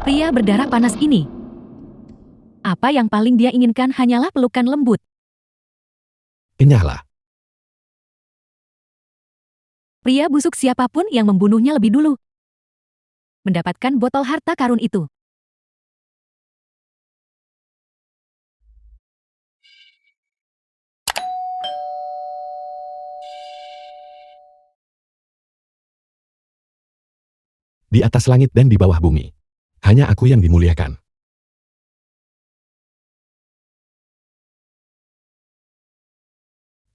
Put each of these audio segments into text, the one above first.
Pria berdarah panas ini. Apa yang paling dia inginkan hanyalah pelukan lembut. Enyahlah. Pria busuk siapapun yang membunuhnya lebih dulu mendapatkan botol harta karun itu. Di atas langit dan di bawah bumi. Hanya aku yang dimuliakan.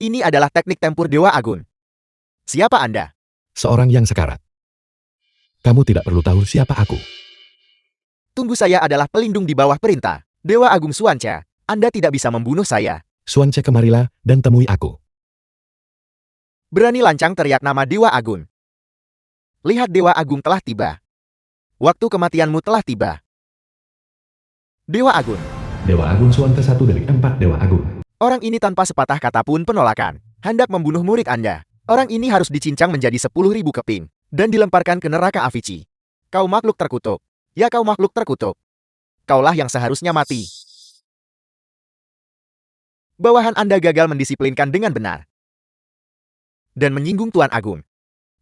Ini adalah teknik tempur Dewa Agung. Siapa Anda? Seorang yang sekarat. Kamu tidak perlu tahu siapa aku. Tunggu, saya adalah pelindung di bawah perintah Dewa Agung Suanca. Anda tidak bisa membunuh saya. Suance, kemarilah dan temui aku. Berani lancang teriak nama Dewa Agung. Lihat, Dewa Agung telah tiba. Waktu kematianmu telah tiba. Dewa Agung. Dewa Agung Suante, satu dari 4 Dewa Agung. Orang ini tanpa sepatah kata pun penolakan. Hendak membunuh murid Anda. Orang ini harus dicincang menjadi 10.000 keping. Dan dilemparkan ke neraka Avici. Kau makhluk terkutuk. Ya, kau makhluk terkutuk. Kaulah yang seharusnya mati. Bawahan Anda gagal mendisiplinkan dengan benar. Dan menyinggung Tuan Agung.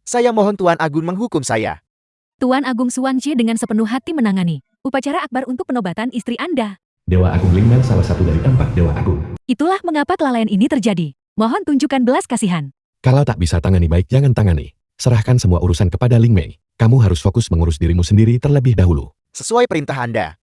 Saya mohon Tuan Agung menghukum saya. Tuan Agung Suance dengan sepenuh hati menangani upacara akbar untuk penobatan istri Anda. Dewa Agung Lingmen, salah satu dari 4 Dewa Agung. Itulah mengapa kelalaian ini terjadi. Mohon tunjukkan belas kasihan. Kalau tak bisa tangani baik, jangan tangani. Serahkan semua urusan kepada Ling Mei. Kamu harus fokus mengurus dirimu sendiri terlebih dahulu. Sesuai perintah Anda.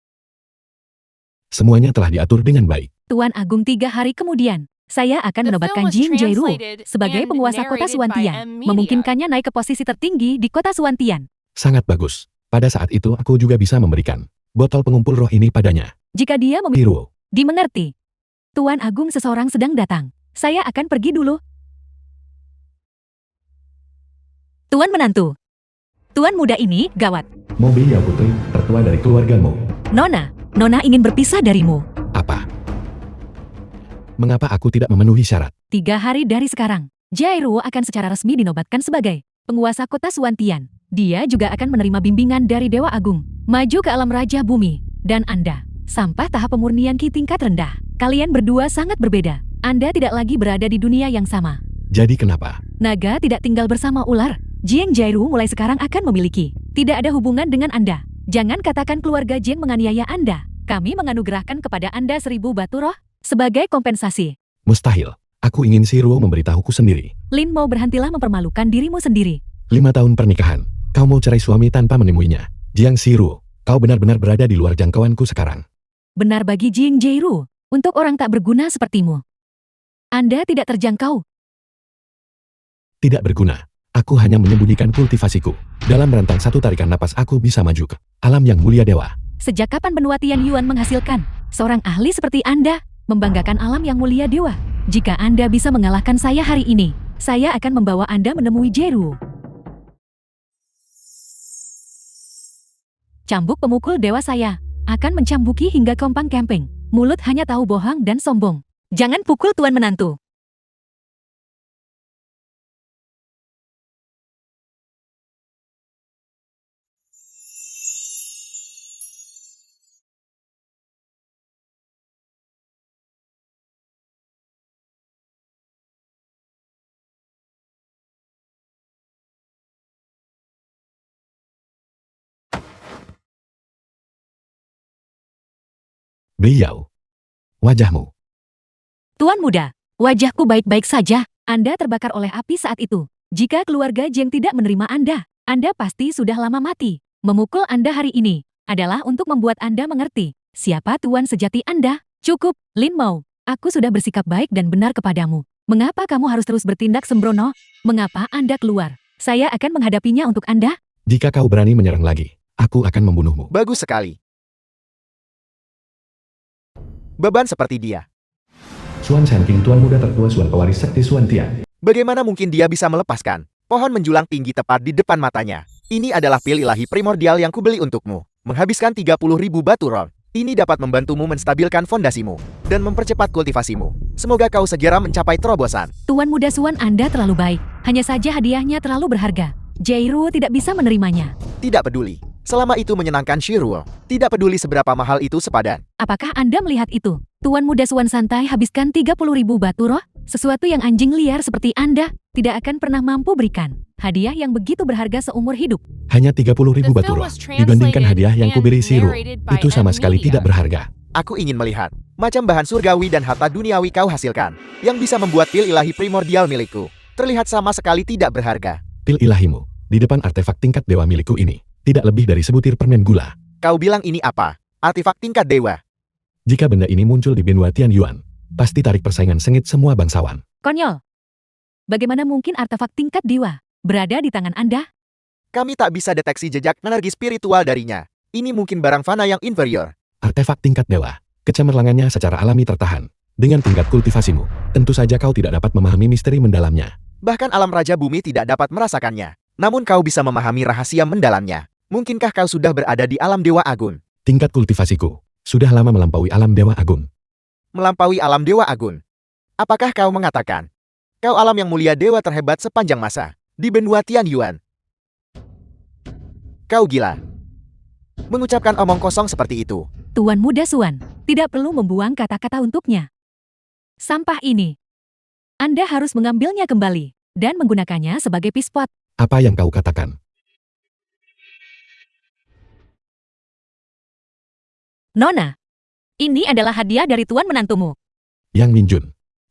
Semuanya telah diatur dengan baik. Tuan Agung, 3 hari kemudian, saya akan menobatkan Jing Jairu sebagai penguasa kota Suantian, memungkinkannya naik ke posisi tertinggi di kota Suantian. Sangat bagus. Pada saat itu aku juga bisa memberikan botol pengumpul roh ini padanya. Jika dia memiliki, Hiro. dimengerti. Tuan Agung, seseorang sedang datang. Saya akan pergi dulu. Tuan menantu. Tuan muda ini gawat. Mobi ya putri, tertua dari keluargamu. Nona ingin berpisah darimu. Apa? Mengapa aku tidak memenuhi syarat? 3 hari dari sekarang, Jairu akan secara resmi dinobatkan sebagai penguasa kota Suantian. Dia juga akan menerima bimbingan dari Dewa Agung, maju ke alam Raja Bumi, dan Anda, sampai tahap pemurnian Ki tingkat rendah. Kalian berdua sangat berbeda. Anda tidak lagi berada di dunia yang sama. Jadi kenapa? Naga tidak tinggal bersama ular. Jiang Jairu mulai sekarang akan memiliki. Tidak ada hubungan dengan Anda. Jangan katakan keluarga Jiang menganiaya Anda. Kami menganugerahkan kepada Anda 1000 batu roh sebagai kompensasi. Mustahil. Aku ingin Shiro memberitahuku sendiri. Lin mau berhentilah mempermalukan dirimu sendiri. 5 tahun pernikahan. Kau mau cerai suami tanpa menemuinya. Jiang Shiro, kau benar-benar berada di luar jangkauanku sekarang. Benar bagi Jiang Jairu. Untuk orang tak berguna sepertimu. Anda tidak terjangkau. Tidak berguna. Aku hanya menyembunyikan kultivasiku. Dalam rentang 1 tarikan napas aku bisa maju ke alam yang mulia dewa. Sejak kapan benua Tian Yuan menghasilkan seorang ahli seperti Anda membanggakan alam yang mulia dewa? Jika Anda bisa mengalahkan saya hari ini, saya akan membawa Anda menemui Jairu. Cambuk pemukul dewa saya akan mencambuki hingga kompang kemping. Mulut hanya tahu bohong dan sombong. Jangan pukul Tuan menantu. Beliau. Wajahmu. Tuan muda, wajahku baik-baik saja. Anda terbakar oleh api saat itu. Jika keluarga Jiang tidak menerima Anda pasti sudah lama mati. Memukul Anda hari ini adalah untuk membuat Anda mengerti siapa Tuan sejati Anda. Cukup, Lin Mao. Aku sudah bersikap baik dan benar kepadamu. Mengapa kamu harus terus bertindak sembrono? Mengapa Anda keluar? Saya akan menghadapinya untuk Anda. Jika kau berani menyerang lagi, aku akan membunuhmu. Bagus sekali. Beban seperti dia. Suan Shenking, tuan muda tertua Suan pewaris sekti Suantian. Bagaimana mungkin dia bisa melepaskan pohon menjulang tinggi tepat di depan matanya? Ini adalah pil ilahi primordial yang kubeli untukmu. Menghabiskan 30.000 batu roh. Ini dapat membantumu menstabilkan fondasimu dan mempercepat kultivasimu. Semoga kau segera mencapai terobosan. Tuan muda Suan, Anda terlalu baik. Hanya saja hadiahnya terlalu berharga. Jairu tidak bisa menerimanya. Tidak peduli. Selama itu menyenangkan Shiruo, tidak peduli seberapa mahal itu sepadan. Apakah Anda melihat itu? Tuan muda Suan santai habiskan 30.000 batu roh? Sesuatu yang anjing liar seperti Anda tidak akan pernah mampu berikan. Hadiah yang begitu berharga seumur hidup. Hanya 30.000 batu roh. Dibandingkan hadiah yang kuberi Shiro, itu sama sekali tidak berharga. Aku ingin melihat macam bahan surgawi dan harta duniawi kau hasilkan, yang bisa membuat pil ilahi primordial milikku terlihat sama sekali tidak berharga. Pil ilahimu, di depan artefak tingkat dewa milikku ini, tidak lebih dari sebutir permen gula. Kau bilang ini apa? Artefak tingkat dewa? Jika benda ini muncul di benua Tianyuan, pasti tarik persaingan sengit semua bangsawan. Konyol. Bagaimana mungkin artefak tingkat dewa berada di tangan Anda? Kami tak bisa deteksi jejak energi spiritual darinya. Ini mungkin barang fana yang inferior. Artefak tingkat dewa, kecemerlangannya secara alami tertahan. Dengan tingkat kultivasimu, tentu saja kau tidak dapat memahami misteri mendalamnya. Bahkan alam Raja Bumi tidak dapat merasakannya. Namun kau bisa memahami rahasia mendalamnya. Mungkinkah kau sudah berada di alam Dewa Agung? Tingkat kultivasiku sudah lama melampaui alam Dewa Agung. Melampaui alam Dewa Agung? Apakah kau mengatakan kau alam yang mulia dewa terhebat sepanjang masa di benua Tianyuan? Kau gila. Mengucapkan omong kosong seperti itu. Tuan muda Suan, tidak perlu membuang kata-kata untuknya. Sampah ini. Anda harus mengambilnya kembali dan menggunakannya sebagai pispot. Apa yang kau katakan? Nona, ini adalah hadiah dari tuan menantumu. Yang Minjun,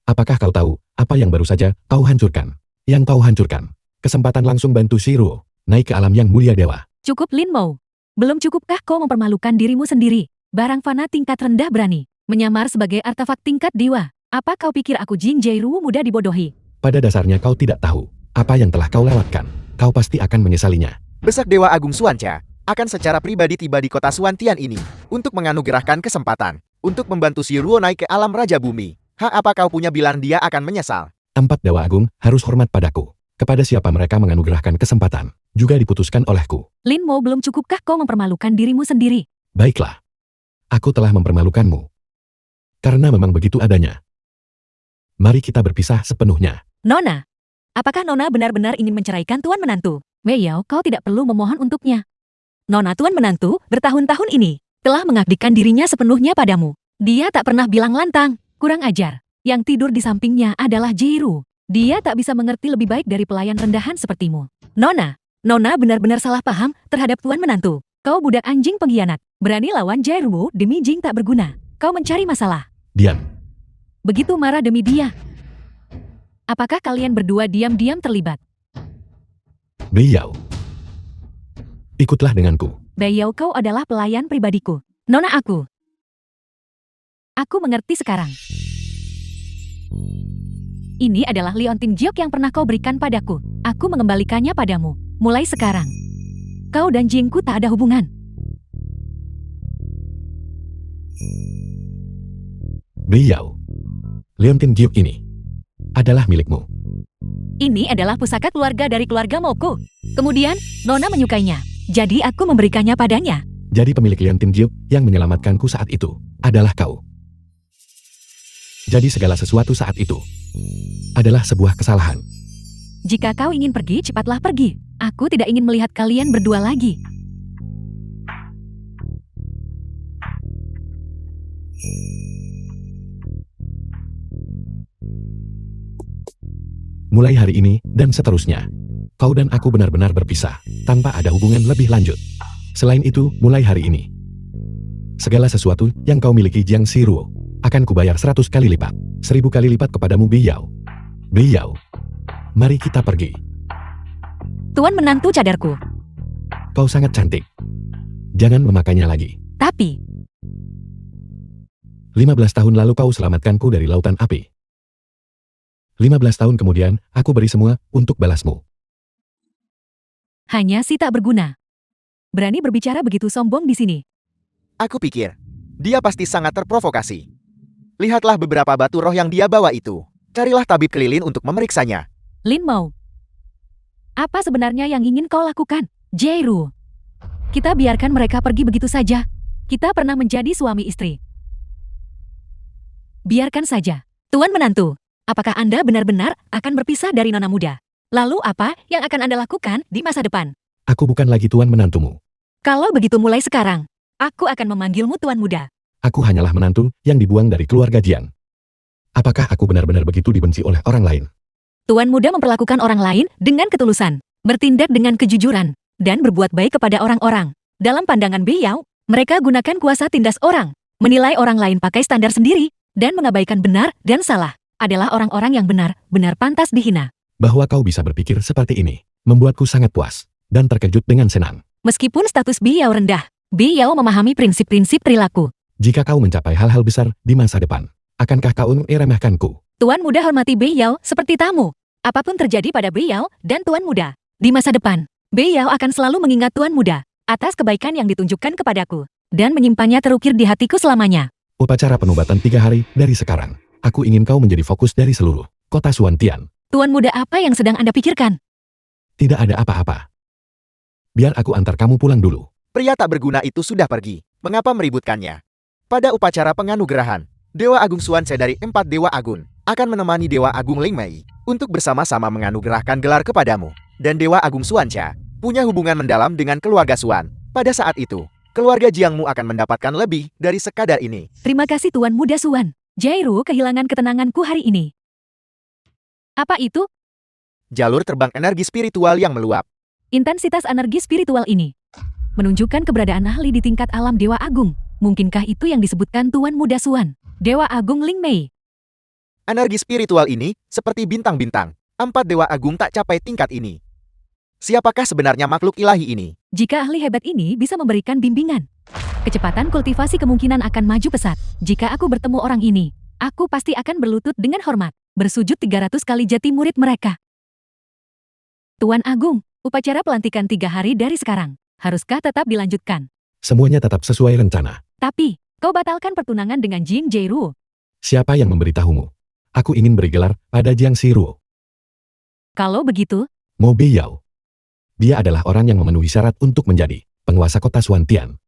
apakah kau tahu apa yang baru saja kau hancurkan? Yang kau hancurkan, kesempatan langsung bantu Shiro naik ke alam yang mulia dewa. Cukup Lin Mo. Belum cukupkah kau mempermalukan dirimu sendiri? Barang fana tingkat rendah berani menyamar sebagai artefak tingkat dewa. Apa kau pikir aku Jin Jairu muda dibodohi? Pada dasarnya kau tidak tahu apa yang telah kau lewatkan. Kau pasti akan menyesalinya. Besak Dewa Agung Suanca akan secara pribadi tiba di kota Suantian ini untuk menganugerahkan kesempatan untuk membantu Shiro naik ke alam Raja Bumi. Apa kau punya bilang dia akan menyesal? 4 Dewa Agung harus hormat padaku. Kepada siapa mereka menganugerahkan kesempatan, juga diputuskan olehku. Lin Mo, belum cukupkah kau mempermalukan dirimu sendiri? Baiklah. Aku telah mempermalukanmu. Karena memang begitu adanya. Mari kita berpisah sepenuhnya. Nona, apakah Nona benar-benar ingin menceraikan tuan menantu? Wei Yao, kau tidak perlu memohon untuknya. Nona tuan menantu bertahun-tahun ini telah mengabdikan dirinya sepenuhnya padamu. Dia tak pernah bilang lantang, kurang ajar. Yang tidur di sampingnya adalah Jairu. Dia tak bisa mengerti lebih baik dari pelayan rendahan sepertimu. Nona benar-benar salah paham terhadap tuan menantu. Kau budak anjing pengkhianat. Berani lawan Jairu demi Jing tak berguna. Kau mencari masalah. Diam. Begitu marah demi dia. Apakah kalian berdua diam-diam terlibat? Beliau. Ikutlah denganku. Beliau, kau adalah pelayan pribadiku. Nona aku. Aku mengerti sekarang. Ini adalah liontin Jiok yang pernah kau berikan padaku. Aku mengembalikannya padamu. Mulai sekarang. Kau dan Jingku tak ada hubungan. Beliau. Leontin Jiok ini adalah milikmu. Ini adalah pusaka keluarga dari keluarga Moko. Kemudian, Nona menyukainya. Jadi aku memberikannya padanya. Jadi pemilik Leontin Jiok yang menyelamatkanku saat itu adalah kau. Jadi segala sesuatu saat itu adalah sebuah kesalahan. Jika kau ingin pergi, cepatlah pergi. Aku tidak ingin melihat kalian berdua lagi. Mulai hari ini dan seterusnya, kau dan aku benar-benar berpisah, tanpa ada hubungan lebih lanjut. Selain itu, mulai hari ini, segala sesuatu yang kau miliki Jiang Shiruo akan kubayar 100 kali lipat, 1000 kali lipat kepadamu Biyao. Biyao, mari kita pergi. Tuan menantu cadarku. Kau sangat cantik. Jangan memakainya lagi. Tapi, 15 tahun lalu kau selamatkanku dari lautan api. 15 tahun kemudian, aku beri semua untuk balasmu. hanya si tak berguna. Berani berbicara begitu sombong di sini. Aku pikir, dia pasti sangat terprovokasi. Lihatlah beberapa batu roh yang dia bawa itu. Carilah tabib kelilin untuk memeriksanya. Lin Mo. Apa sebenarnya yang ingin kau lakukan? Jairu. Kita biarkan mereka pergi begitu saja. Kita pernah menjadi suami istri. Biarkan saja. Tuan menantu, apakah Anda benar-benar akan berpisah dari nona muda? Lalu apa yang akan Anda lakukan di masa depan? Aku bukan lagi tuan menantumu. Kalau begitu mulai sekarang, aku akan memanggilmu Tuan Muda. Aku hanyalah menantu yang dibuang dari keluarga Jiang. Apakah aku benar-benar begitu dibenci oleh orang lain? Tuan Muda memperlakukan orang lain dengan ketulusan, bertindak dengan kejujuran, dan berbuat baik kepada orang-orang. Dalam pandangan beliau, mereka gunakan kuasa tindas orang, menilai orang lain pakai standar sendiri, dan mengabaikan benar dan salah. Adalah orang-orang yang benar-benar pantas dihina. Bahwa kau bisa berpikir seperti ini, membuatku sangat puas, dan terkejut dengan senang. Meskipun status beliau rendah, beliau memahami prinsip-prinsip perilaku. Jika kau mencapai hal-hal besar di masa depan, akankah kau meremehkanku? Tuan Muda hormati beliau seperti tamu. Apapun terjadi pada beliau dan Tuan Muda, di masa depan, beliau akan selalu mengingat Tuan Muda atas kebaikan yang ditunjukkan kepadaku, dan menyimpannya terukir di hatiku selamanya. Upacara penobatan 3 hari dari sekarang. Aku ingin kau menjadi fokus dari seluruh kota Suantian. Tuan Muda, apa yang sedang Anda pikirkan? Tidak ada apa-apa. Biar aku antar kamu pulang dulu. Pria tak berguna itu sudah pergi. Mengapa meributkannya? Pada upacara penganugerahan, Dewa Agung Xuanche dari 4 Dewa Agung akan menemani Dewa Agung Ling Mei untuk bersama-sama menganugerahkan gelar kepadamu. Dan Dewa Agung Xuanche punya hubungan mendalam dengan keluarga Xuan. Pada saat itu, keluarga Jiangmu akan mendapatkan lebih dari sekadar ini. Terima kasih Tuan Muda Xuan. Jairu kehilangan ketenanganku hari ini. Apa itu? Jalur terbang energi spiritual yang meluap. Intensitas energi spiritual ini menunjukkan keberadaan ahli di tingkat alam Dewa Agung. Mungkinkah itu yang disebutkan Tuan Muda Xuan, Dewa Agung Ling Mei? Energi spiritual ini seperti bintang-bintang. 4 Dewa Agung tak capai tingkat ini. Siapakah sebenarnya makhluk ilahi ini? Jika ahli hebat ini bisa memberikan bimbingan, kecepatan kultivasi kemungkinan akan maju pesat. Jika aku bertemu orang ini, aku pasti akan berlutut dengan hormat, bersujud 300 kali jati murid mereka. Tuan Agung, upacara pelantikan 3 hari dari sekarang, haruskah tetap dilanjutkan? Semuanya tetap sesuai rencana. Tapi, kau batalkan pertunangan dengan Jing Jairu. Siapa yang memberitahumu? Aku ingin beri gelar pada Jiang Siruo. Kalau begitu, Mo Beiyao. Dia adalah orang yang memenuhi syarat untuk menjadi penguasa kota Suantian.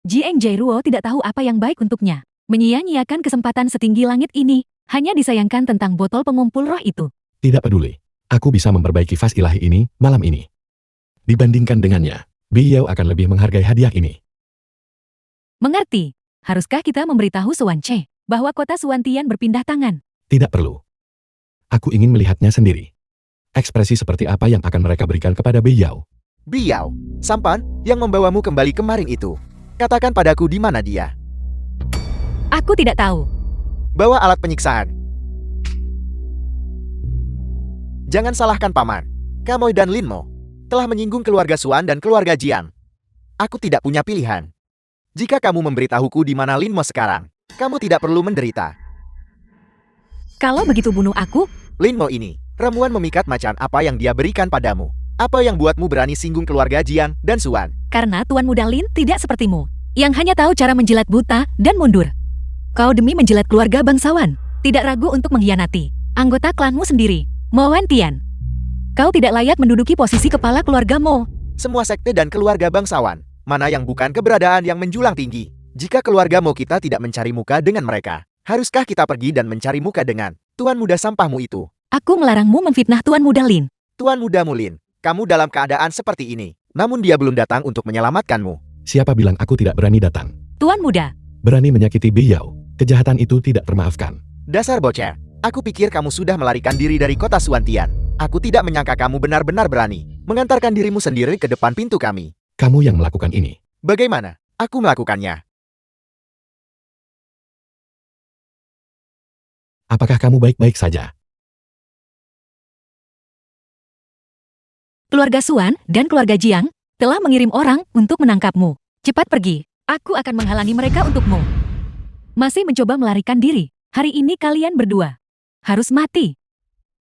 Jiang Jairuo tidak tahu apa yang baik untuknya. Menyia-nyiakan kesempatan setinggi langit ini, hanya disayangkan tentang botol pengumpul roh itu. Tidak peduli. Aku bisa memperbaiki vas ilahi ini malam ini. Dibandingkan dengannya, Beiyao akan lebih menghargai hadiah ini. Mengerti? Haruskah kita memberitahu Xuanche bahwa kota Suantian berpindah tangan? Tidak perlu. Aku ingin melihatnya sendiri. Ekspresi seperti apa yang akan mereka berikan kepada Beiyao. Biao, sampan yang membawamu kembali kemarin itu. Katakan padaku di mana dia. Aku tidak tahu. Bawa alat penyiksaan. Jangan salahkan Paman. Kamoy dan Linmo telah menyinggung keluarga Xuan dan keluarga Jiang. Aku tidak punya pilihan. Jika kamu memberitahuku di mana Linmo sekarang, kamu tidak perlu menderita. Kalau begitu bunuh aku? Linmo ini, ramuan memikat macan apa yang dia berikan padamu? Apa yang buatmu berani singgung keluarga Jiang dan Xuan? Karena Tuan Muda Lin tidak sepertimu, yang hanya tahu cara menjilat buta dan mundur. Kau demi menjilat keluarga bangsawan, tidak ragu untuk mengkhianati anggota klanmu sendiri, Mo Wantian. Kau tidak layak menduduki posisi kepala keluarga Mo. Semua sekte dan keluarga bangsawan, mana yang bukan keberadaan yang menjulang tinggi? Jika keluarga Mo kita tidak mencari muka dengan mereka, haruskah kita pergi dan mencari muka dengan Tuan Muda sampahmu itu? Aku melarangmu memfitnah Tuan Muda Lin. Tuan Muda Mulin, kamu dalam keadaan seperti ini, namun dia belum datang untuk menyelamatkanmu. Siapa bilang aku tidak berani datang? Tuan Muda, Berani menyakiti Beiyao. Kejahatan itu tidak termaafkan. Dasar bocah, aku pikir kamu sudah melarikan diri dari kota Suantian. Aku tidak menyangka kamu benar-benar berani mengantarkan dirimu sendiri ke depan pintu kami. Kamu yang melakukan ini. Bagaimana? Aku melakukannya. Apakah kamu baik-baik saja? keluarga Xuan dan keluarga Jiang telah mengirim orang untuk menangkapmu. Cepat pergi, aku akan menghalangi mereka untukmu. Masih mencoba melarikan diri, hari ini kalian berdua harus mati.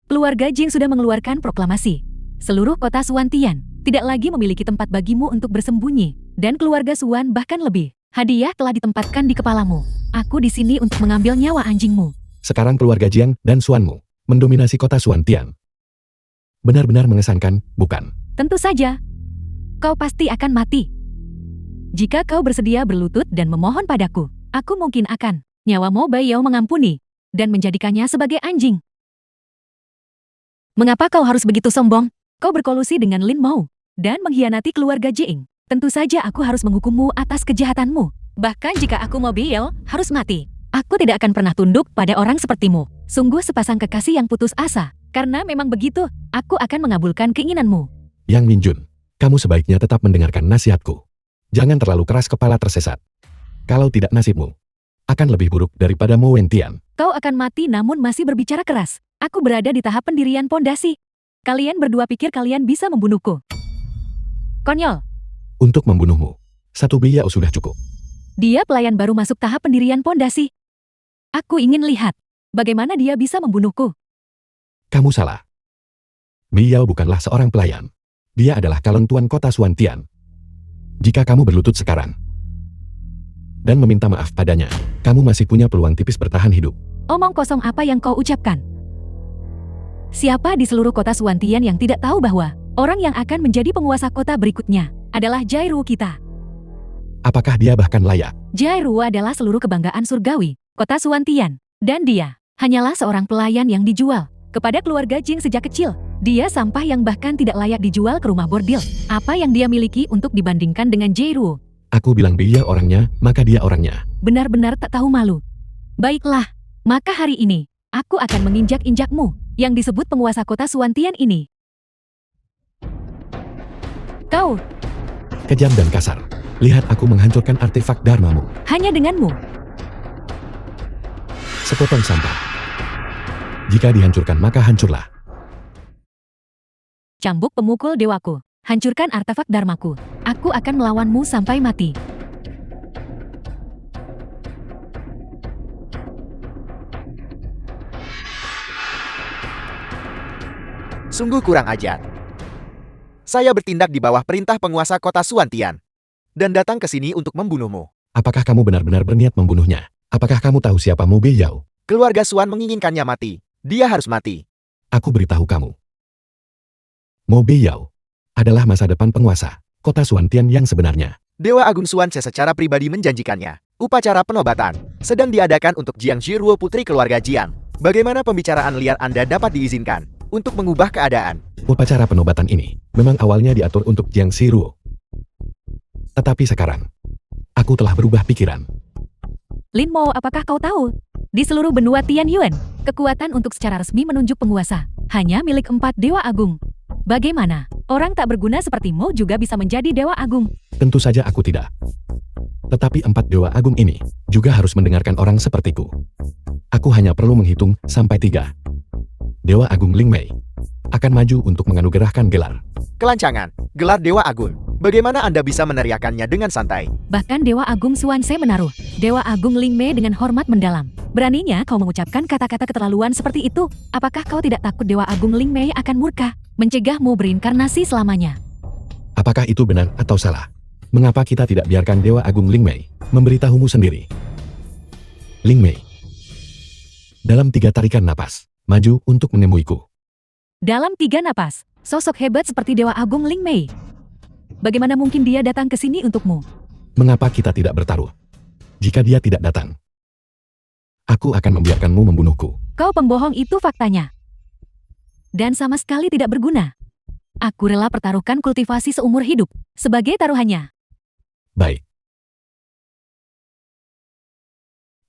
Keluarga Jing sudah mengeluarkan proklamasi. Seluruh kota Suantian tidak lagi memiliki tempat bagimu untuk bersembunyi, dan keluarga Xuan bahkan lebih. Hadiah telah ditempatkan di kepalamu. Aku di sini untuk mengambil nyawa anjingmu. Sekarang keluarga Jiang dan Xuanmu mendominasi kota Suantian. Benar-benar mengesankan, bukan? Tentu saja. Kau pasti akan mati. Jika kau bersedia berlutut dan memohon padaku, aku mungkin akan nyawa Mo Beiyao mengampuni dan menjadikannya sebagai anjing. Mengapa kau harus begitu sombong? Kau berkolusi dengan Lin Mo dan mengkhianati keluarga Jing. Tentu saja aku harus menghukummu atas kejahatanmu. Bahkan jika aku mau beliau, harus mati. Aku tidak akan pernah tunduk pada orang sepertimu. Sungguh sepasang kekasih yang putus asa. Karena memang begitu, aku akan mengabulkan keinginanmu. Yang Minjun, kamu sebaiknya tetap mendengarkan nasihatku. Jangan terlalu keras kepala tersesat. Kalau tidak nasibmu akan lebih buruk daripada Mo Wentian. Kau akan mati namun masih berbicara keras. Aku berada di tahap pendirian pondasi. Kalian berdua pikir kalian bisa membunuhku? Konyol. Untuk membunuhmu, satu beliau sudah cukup. Dia pelayan baru masuk tahap pendirian pondasi. Aku ingin lihat bagaimana dia bisa membunuhku. Kamu salah. Beliau bukanlah seorang pelayan. Dia adalah calon tuan kota Suantian. Jika kamu berlutut sekarang dan meminta maaf padanya, kamu masih punya peluang tipis bertahan hidup. Omong kosong apa yang kau ucapkan? Siapa di seluruh kota Suantian yang tidak tahu bahwa orang yang akan menjadi penguasa kota berikutnya adalah Jairu kita? Apakah dia bahkan layak? Jairu adalah seluruh kebanggaan surgawi kota Suantian. Dan dia hanyalah seorang pelayan yang dijual kepada keluarga Jing sejak kecil. Dia sampah yang bahkan tidak layak dijual ke rumah bordil. Apa yang dia miliki untuk dibandingkan dengan Jairu? Aku bilang dia orangnya, maka dia orangnya. Benar-benar tak tahu malu. Baiklah, maka hari ini aku akan menginjak-injakmu yang disebut penguasa kota Suantian ini. Kau Kejam dan kasar. Lihat aku menghancurkan artefak dharmamu. hanya denganmu. Sepotong sampah. Jika dihancurkan maka hancurlah. Cambuk pemukul dewaku, hancurkan artefak dharmaku. Aku akan melawanmu sampai mati. Sungguh kurang ajar. Saya bertindak di bawah perintah penguasa kota Suantian dan datang ke sini untuk membunuhmu. Apakah kamu benar-benar berniat membunuhnya? Apakah kamu tahu siapa Mo Beiyao? Keluarga Suan menginginkannya mati. Dia harus mati. Aku beritahu kamu. Mo Beiyao adalah masa depan penguasa kota Suantian yang sebenarnya. Dewa Agung Suan secara pribadi menjanjikannya. Upacara penobatan sedang diadakan untuk Jiang Shiruo putri keluarga Jiang. Bagaimana pembicaraan liar Anda dapat diizinkan untuk mengubah keadaan? Upacara penobatan ini memang awalnya diatur untuk Jiang Shiruo. Tetapi sekarang, aku telah berubah pikiran. Lin Mo, apakah kau tahu? Di seluruh benua Tianyuan, kekuatan untuk secara resmi menunjuk penguasa hanya milik 4 dewa agung. Bagaimana? Orang tak berguna seperti Mo juga bisa menjadi dewa agung. Tentu saja aku tidak. Tetapi 4 dewa agung ini juga harus mendengarkan orang sepertiku. Aku hanya perlu menghitung sampai 3. Dewa Agung Lingmei akan maju untuk menganugerahkan gelar. Kelancangan, gelar Dewa Agung. Bagaimana Anda bisa meneriakannya dengan santai? Bahkan Dewa Agung Suanse menaruh Dewa Agung Lingmei dengan hormat mendalam. Beraninya kau mengucapkan kata-kata keterlaluan seperti itu? Apakah kau tidak takut Dewa Agung Lingmei akan murka, mencegahmu berinkarnasi selamanya? Apakah itu benar atau salah? Mengapa kita tidak biarkan Dewa Agung Lingmei memberitahumu sendiri? Lingmei, dalam 3 tarikan napas, maju untuk menemuiku. Dalam 3 napas, sosok hebat seperti Dewa Agung Lingmei. Bagaimana mungkin dia datang ke sini untukmu? Mengapa kita tidak bertaruh? Jika dia tidak datang, aku akan membiarkanmu membunuhku. Kau pembohong, itu faktanya. Dan sama sekali tidak berguna. Aku rela pertaruhkan kultivasi seumur hidup sebagai taruhannya. Baik.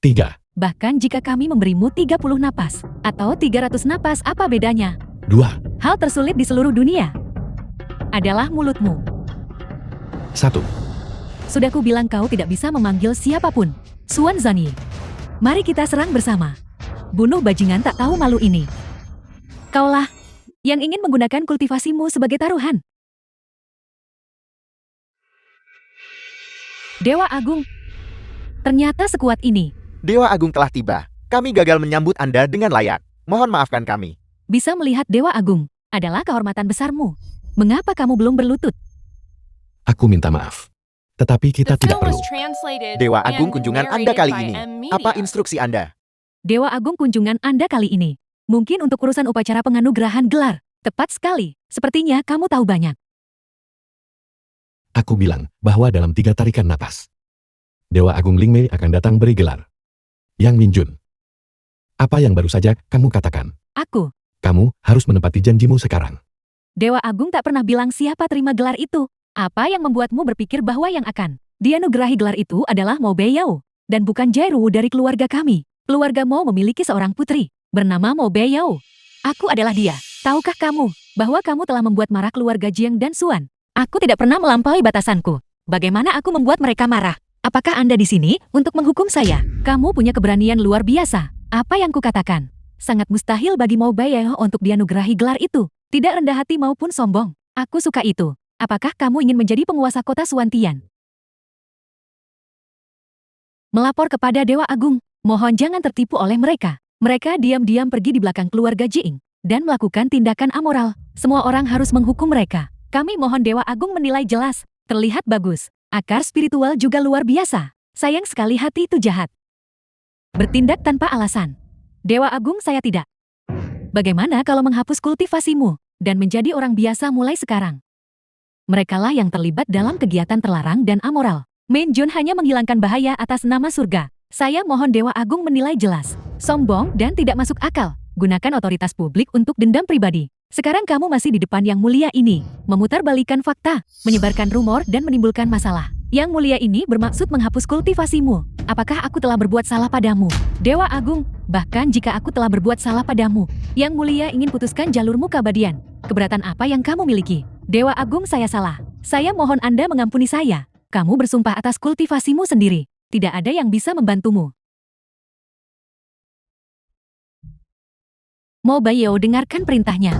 3. Bahkan jika kami memberimu 30 napas atau 300 napas, apa bedanya? 2. Hal tersulit di seluruh dunia adalah mulutmu. 1. Sudah ku bilang kau tidak bisa memanggil siapapun. Suan Zanyi, mari kita serang bersama. Bunuh bajingan tak tahu malu ini. Kaulah yang ingin menggunakan kultivasimu sebagai taruhan. Dewa Agung, ternyata sekuat ini. Dewa Agung telah tiba. Kami gagal menyambut Anda dengan layak. Mohon maafkan kami. Bisa melihat Dewa Agung adalah kehormatan besarmu. Mengapa kamu belum berlutut? Aku minta maaf. Tetapi kita tidak perlu. Dewa Agung kunjungan Anda kali ini. Apa instruksi Anda? Dewa Agung kunjungan Anda kali ini. Mungkin untuk urusan upacara penganugerahan gelar. Tepat sekali. Sepertinya kamu tahu banyak. Aku bilang bahwa dalam 3 tarikan napas, Dewa Agung Lingmei akan datang beri gelar. Yang Minjun, apa yang baru saja kamu katakan? Aku, Kamu harus menepati janjimu sekarang. Dewa Agung tak pernah bilang siapa terima gelar itu. Apa yang membuatmu berpikir bahwa yang akan dianugerahi gelar itu adalah Mo Beiyao dan bukan Jairu dari keluarga kami? Keluarga Mo memiliki seorang putri bernama Mo Beiyao. Aku adalah dia. Tahukah kamu bahwa kamu telah membuat marah keluarga Jiang dan Xuan? Aku tidak pernah melampaui batasanku. Bagaimana aku membuat mereka marah? Apakah Anda di sini untuk menghukum saya? Kamu punya keberanian luar biasa. Apa yang kukatakan? Sangat mustahil bagi Mo Beiyao untuk dianugerahi gelar itu. Tidak rendah hati maupun sombong. Aku suka itu. Apakah kamu ingin menjadi penguasa kota Suantian? Melapor kepada Dewa Agung. Mohon jangan tertipu oleh mereka. Mereka diam-diam pergi di belakang keluarga Jing dan melakukan tindakan amoral. Semua orang harus menghukum mereka. Kami mohon Dewa Agung menilai jelas. Terlihat bagus. Akar spiritual juga luar biasa. Sayang sekali hati itu jahat. Bertindak tanpa alasan. Dewa Agung, saya tidak. Bagaimana kalau menghapus kultivasimu dan menjadi orang biasa mulai sekarang? Merekalah yang terlibat dalam kegiatan terlarang dan amoral. Min Jun hanya menghilangkan bahaya atas nama surga. Saya mohon Dewa Agung menilai jelas. Sombong dan tidak masuk akal. Gunakan otoritas publik untuk dendam pribadi. Sekarang kamu masih di depan Yang Mulia ini. Memutarbalikkan fakta, menyebarkan rumor dan menimbulkan masalah. Yang Mulia ini bermaksud menghapus kultivasimu. Apakah aku telah berbuat salah padamu? Dewa Agung, bahkan jika aku telah berbuat salah padamu, Yang Mulia ingin putuskan jalurmu keabadian. Keberatan apa yang kamu miliki? Dewa Agung, saya salah. Saya mohon Anda mengampuni saya. Kamu bersumpah atas kultivasimu sendiri. Tidak ada yang bisa membantumu. Mo Beiyao dengarkan perintahnya.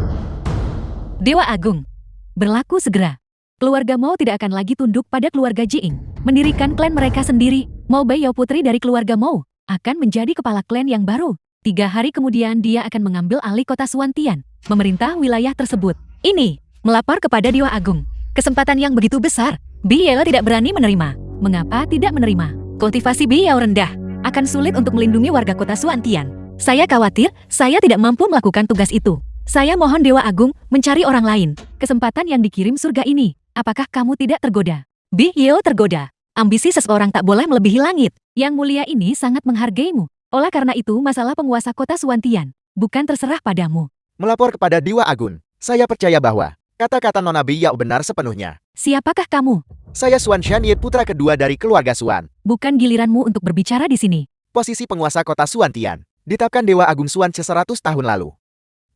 Dewa Agung, berlaku segera. Keluarga Mo tidak akan lagi tunduk pada keluarga Jing. Mendirikan klan mereka sendiri. Mo Beiyao, putri dari keluarga Mo, akan menjadi kepala klan yang baru. 3 hari kemudian dia akan mengambil alih kota Suantian, memerintah wilayah tersebut. Ini melapor kepada Dewa Agung. Kesempatan yang begitu besar. Beiyao tidak berani menerima. Mengapa tidak menerima? Kultivasi Beiyao rendah. Akan sulit untuk melindungi warga kota Suantian. Saya khawatir saya tidak mampu melakukan tugas itu. Saya mohon Dewa Agung mencari orang lain. Kesempatan yang dikirim surga ini. Apakah kamu tidak tergoda? Beiyao tergoda. Ambisi seseorang tak boleh melebihi langit. Yang Mulia ini sangat menghargaimu. Oleh karena itu masalah penguasa kota Suantian bukan terserah padamu. Melapor kepada Dewa Agung. Saya percaya bahwa kata-kata Nona Beiyao benar sepenuhnya. Siapakah kamu? Saya Xuan Xianye, putra kedua dari keluarga Xuan. Bukan giliranmu untuk berbicara di sini. Posisi penguasa kota Suantian ditetapkan Dewa Agung Xuan 100 tahun lalu.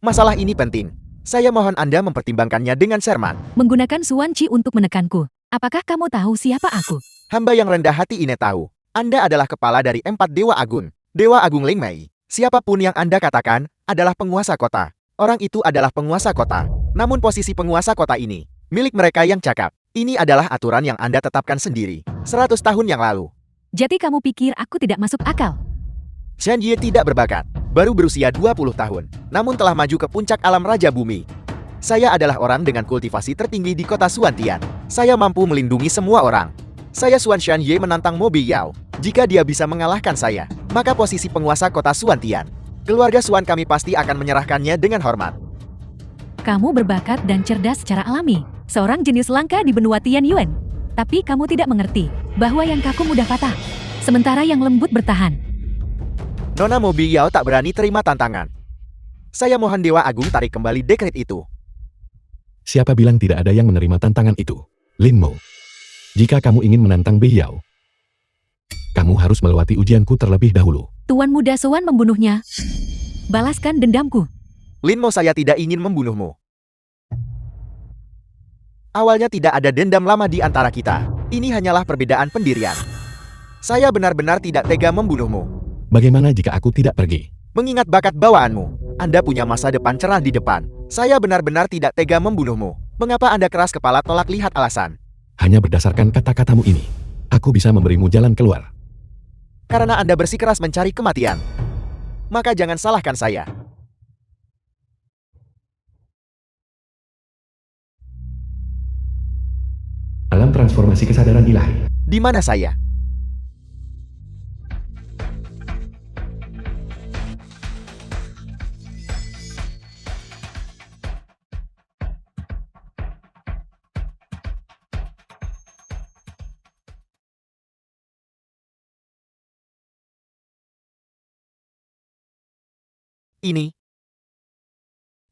Masalah ini penting. Saya mohon Anda mempertimbangkannya dengan cermat. Menggunakan Xuan Qi untuk menekanku. Apakah kamu tahu siapa aku? Hamba yang rendah hati ini tahu. Anda adalah kepala dari 4 Dewa Agung. Dewa Agung Ling Mei. Siapapun yang Anda katakan adalah penguasa kota. Orang itu adalah penguasa kota. Namun posisi penguasa kota ini milik mereka yang cakap. Ini adalah aturan yang Anda tetapkan sendiri 100 tahun yang lalu. Jadi kamu pikir aku tidak masuk akal? Xian Ye tidak berbakat, baru berusia 20 tahun, namun telah maju ke puncak alam Raja Bumi. Saya adalah orang dengan kultivasi tertinggi di kota Suantian. Saya mampu melindungi semua orang. Saya Xuan Xian Ye menantang Mo Beiyao. Jika dia bisa mengalahkan saya, maka posisi penguasa kota Suantian, keluarga Xuan kami pasti akan menyerahkannya dengan hormat. Kamu berbakat dan cerdas secara alami. Seorang jenius langka di benua Tianyuan. Tapi kamu tidak mengerti bahwa yang kaku mudah patah, sementara yang lembut bertahan. Nona Mo Beiyao tak berani terima tantangan. Saya mohon Dewa Agung tarik kembali dekret itu. Siapa bilang tidak ada yang menerima tantangan itu? Lin Mo. Jika kamu ingin menantang Beiyao, kamu harus melewati ujianku terlebih dahulu. Tuan Muda Xuan membunuhnya. Balaskan dendamku. Lin Mo, saya tidak ingin membunuhmu. Awalnya tidak ada dendam lama di antara kita. Ini hanyalah perbedaan pendirian. Saya benar-benar tidak tega membunuhmu. Bagaimana jika aku tidak pergi? Mengingat bakat bawaanmu, Anda punya masa depan cerah di depan. Saya benar-benar tidak tega membunuhmu. Mengapa Anda keras kepala tolak lihat alasan? Hanya berdasarkan kata-katamu ini, aku bisa memberimu jalan keluar. Karena Anda bersikeras mencari kematian. Maka jangan salahkan saya. Alam transformasi kesadaran ilahi. Di mana saya?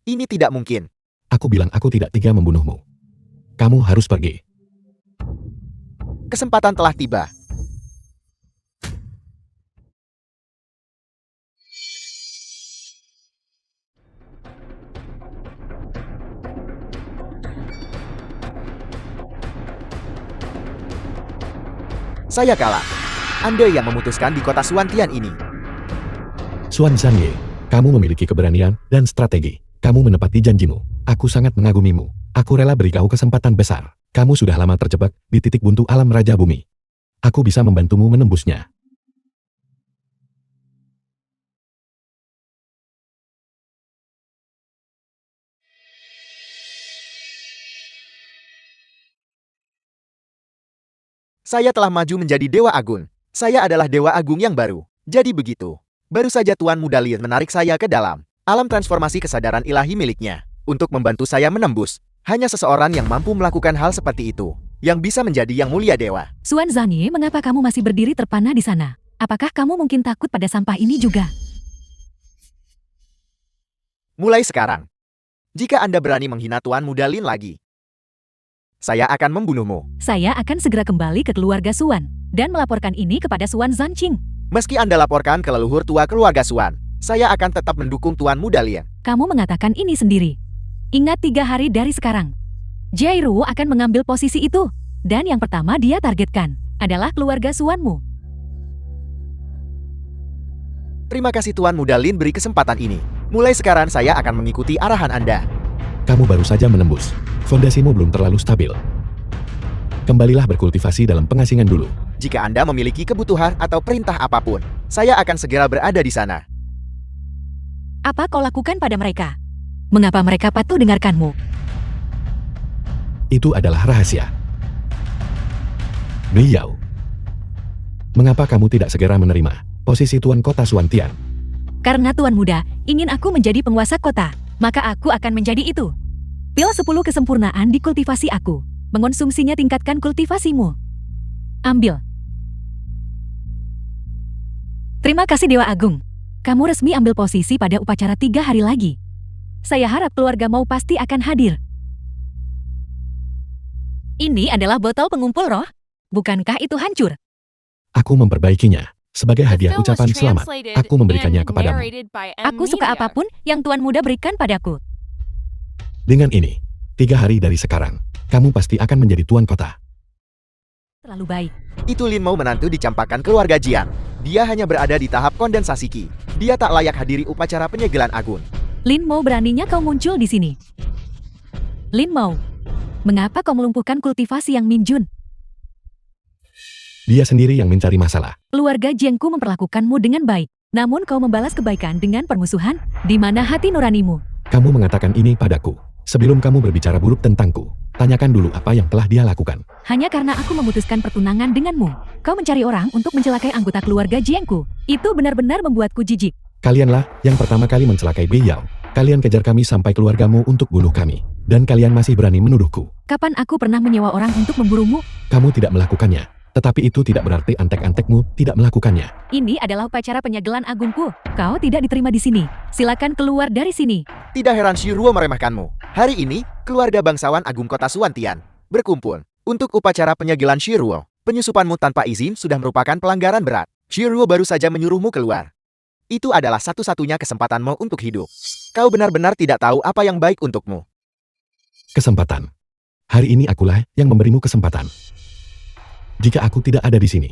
Ini tidak mungkin. Aku bilang aku tidak tega membunuhmu. Kamu harus pergi. Kesempatan telah tiba. Saya kalah. Anda yang memutuskan di kota Suantian ini. Xuan Zhanye, kamu memiliki keberanian dan strategi. Kamu menepati janjimu. Aku sangat mengagumimu. Aku rela beri kau kesempatan besar. Kamu sudah lama terjebak di titik buntu alam Raja Bumi. Aku bisa membantumu menembusnya. Saya telah maju menjadi Dewa Agung. Saya adalah Dewa Agung yang baru. Jadi begitu. Baru saja Tuan Muda Lin menarik saya ke dalam alam transformasi kesadaran ilahi miliknya untuk membantu saya menembus. Hanya seseorang yang mampu melakukan hal seperti itu yang bisa menjadi yang mulia dewa. Xuan Zhanye, mengapa kamu masih berdiri terpana di sana? Apakah kamu mungkin takut pada sampah ini juga? Mulai sekarang, jika Anda berani menghina Tuan Muda Lin lagi, saya akan membunuhmu. Saya akan segera kembali ke keluarga Xuan dan melaporkan ini kepada Xuan Zanqing. Meski Anda laporkan ke leluhur tua keluarga Xuan, saya akan tetap mendukung Tuan Muda Lin. Kamu mengatakan ini sendiri. Ingat 3 hari dari sekarang, Jairu akan mengambil posisi itu. Dan yang pertama dia targetkan adalah keluarga Xuanmu. Terima kasih Tuan Muda Lin beri kesempatan ini. Mulai sekarang saya akan mengikuti arahan Anda. Kamu baru saja menembus. Fondasimu belum terlalu stabil. Kembalilah berkultivasi dalam pengasingan dulu. Jika Anda memiliki kebutuhan atau perintah apapun, saya akan segera berada di sana. Apa kau lakukan pada mereka? Mengapa mereka patuh dengarkanmu? Itu adalah rahasia. Beliau. Mengapa kamu tidak segera menerima posisi Tuan Kota Suantian? Karena Tuan Muda ingin aku menjadi penguasa kota, maka aku akan menjadi itu. Pil 10 kesempurnaan di kultivasi aku. Mengonsumsinya tingkatkan kultivasimu. Ambil. Terima kasih Dewa Agung. Kamu resmi ambil posisi pada upacara 3 hari lagi. Saya harap keluarga mau pasti akan hadir. Ini adalah botol pengumpul roh. Bukankah itu hancur? Aku memperbaikinya. Sebagai hadiah ucapan selamat, aku memberikannya kepadamu. Aku suka apapun yang Tuan Muda berikan padaku. Dengan ini, 3 hari dari sekarang, kamu pasti akan menjadi Tuan Kota. Terlalu baik. Itu Lin mau menantu dicampakkan keluarga Jiang. Dia hanya berada di tahap kondensasi Qi. Dia tak layak hadiri upacara penyegelan agung. Lin Mau, beraninya kau muncul di sini. Lin Mau, mengapa kau melumpuhkan kultivasi Yang Minjun? Dia sendiri yang mencari masalah. Keluarga Jiangku memperlakukanmu dengan baik. Namun kau membalas kebaikan dengan permusuhan. Di mana hati nuranimu? Kamu mengatakan ini padaku. Sebelum kamu berbicara buruk tentangku, tanyakan dulu apa yang telah dia lakukan. Hanya karena aku memutuskan pertunangan denganmu, kau mencari orang untuk mencelakai anggota keluarga Jiangku. Itu benar-benar membuatku jijik. Kalianlah yang pertama kali mencelakai Beiyao. Kalian kejar kami sampai keluargamu untuk bunuh kami. Dan kalian masih berani menuduhku. Kapan aku pernah menyewa orang untuk memburumu? Kamu tidak melakukannya. Tetapi itu tidak berarti antek-antekmu tidak melakukannya. Ini adalah upacara penyegelan agungku. Kau tidak diterima di sini. Silakan keluar dari sini. Tidak heran Shiruo meremehkanmu. Hari ini, keluarga bangsawan Agung Kota Suantian berkumpul untuk upacara penyegelan Shiruo. Penyusupanmu tanpa izin sudah merupakan pelanggaran berat. Shiruo baru saja menyuruhmu keluar. Itu adalah satu-satunya kesempatanmu untuk hidup. Kau benar-benar tidak tahu apa yang baik untukmu. Kesempatan. Hari ini akulah yang memberimu kesempatan. Jika aku tidak ada di sini.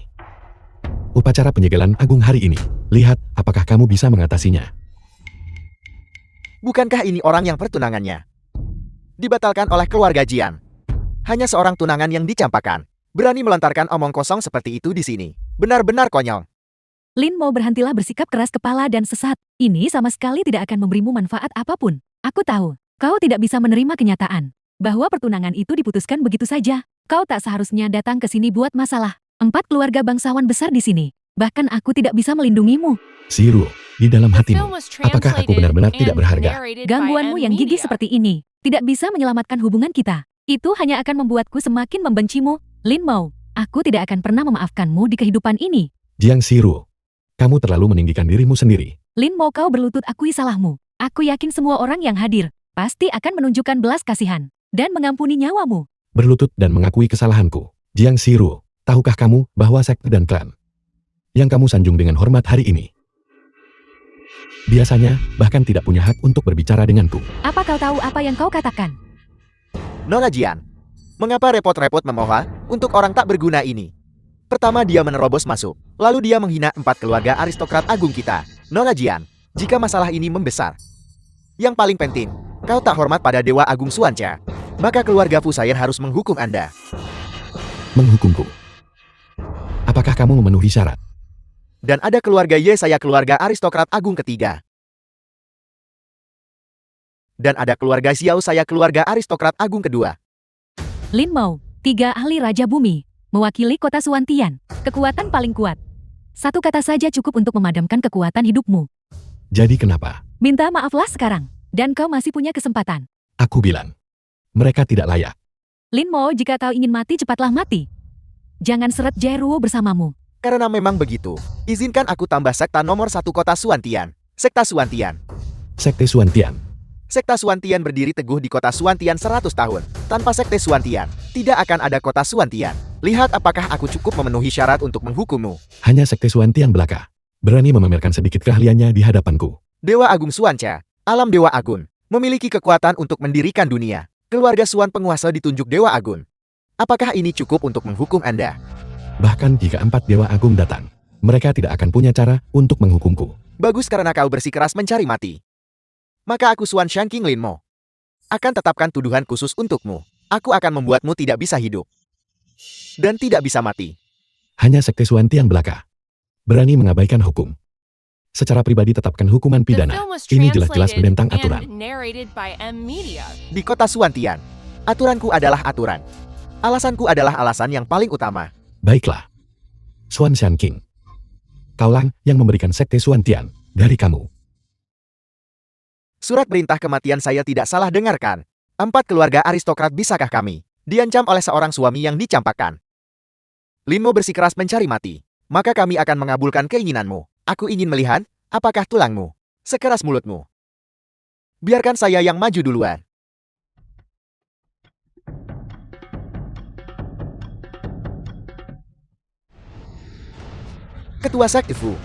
Upacara penyegelan agung hari ini. Lihat apakah kamu bisa mengatasinya. Bukankah ini orang yang pertunangannya dibatalkan oleh keluarga Jian? Hanya seorang tunangan yang dicampakkan. Berani melontarkan omong kosong seperti itu di sini. Benar-benar konyol. Lin Mau, berhentilah bersikap keras kepala dan sesat. Ini sama sekali tidak akan memberimu manfaat apapun. Aku tahu, kau tidak bisa menerima kenyataan bahwa pertunangan itu diputuskan begitu saja. Kau tak seharusnya datang ke sini buat masalah. 4 keluarga bangsawan besar di sini. Bahkan aku tidak bisa melindungimu. Shiruo, di dalam hatimu, apakah aku benar-benar tidak berharga? Gangguanmu yang gigih seperti ini tidak bisa menyelamatkan hubungan kita. Itu hanya akan membuatku semakin membencimu. Lin Mau, aku tidak akan pernah memaafkanmu di kehidupan ini. Jiang Shiruo, kamu terlalu meninggikan dirimu sendiri. Lin Mau, kau berlutut akui salahmu. Aku yakin semua orang yang hadir pasti akan menunjukkan belas kasihan dan mengampuni nyawamu. Berlutut dan mengakui kesalahanku. Jiang Shiruo, Tahukah kamu bahwa sekte dan klan yang kamu sanjung dengan hormat hari ini biasanya bahkan tidak punya hak untuk berbicara denganku? Apa kau tahu apa yang kau katakan? Nona Jian, mengapa repot-repot memohon untuk orang tak berguna ini? Pertama dia menerobos masuk, lalu dia menghina 4 keluarga aristokrat agung kita. Nona Jian, jika masalah ini membesar, yang paling penting, kau tak hormat pada Dewa Agung Xuancha, maka keluarga Fusayan harus menghukum Anda. Menghukumku? Apakah kamu memenuhi syarat? Dan ada keluarga Ye, saya keluarga aristokrat agung ketiga. Dan ada keluarga Xiao, saya keluarga aristokrat agung kedua. Lin Mao, 3 ahli Raja Bumi, mewakili kota Suantian, kekuatan paling kuat. Satu kata saja cukup untuk memadamkan kekuatan hidupmu. Jadi kenapa? Minta maaflah sekarang, dan kau masih punya kesempatan. Aku bilang, mereka tidak layak. Lin Mao, jika kau ingin mati, cepatlah mati. Jangan seret Jairuo bersamamu. Karena memang begitu, izinkan aku tambah sekta nomor 1 kota Suantian. Sekta Suantian. Sekte Suantian. Sekta Suantian berdiri teguh di kota Suantian 100 tahun. Tanpa sekte Suantian, tidak akan ada kota Suantian. Lihat apakah aku cukup memenuhi syarat untuk menghukummu. Hanya sekte Suantian belaka berani memamerkan sedikit keahliannya di hadapanku. Dewa Agung Xuancha, alam Dewa Agung, memiliki kekuatan untuk mendirikan dunia. Keluarga Suan penguasa ditunjuk Dewa Agung. Apakah ini cukup untuk menghukum Anda? Bahkan jika 4 Dewa Agung datang, mereka tidak akan punya cara untuk menghukumku. Bagus, karena kau bersikeras mencari mati. Maka aku Xuan Shangqing Lin Mo akan tetapkan tuduhan khusus untukmu. Aku akan membuatmu tidak bisa hidup dan tidak bisa mati. Hanya sekte Suantian belaka berani mengabaikan hukum. Secara pribadi tetapkan hukuman pidana. Ini jelas-jelas menentang aturan. Di kota Suantian, aturanku adalah aturan. Alasanku adalah alasan yang paling utama. Baiklah. Xuan Shanqing, kaulah yang memberikan sekte Suantian dari kamu. Surat perintah kematian saya tidak salah dengarkan. 4 keluarga aristokrat bisakah kami diancam oleh seorang suami yang dicampakkan? Lin Mo bersikeras mencari mati. Maka kami akan mengabulkan keinginanmu. Aku ingin melihat apakah tulangmu sekeras mulutmu. Biarkan saya yang maju duluan. Ketua Sekte Fu.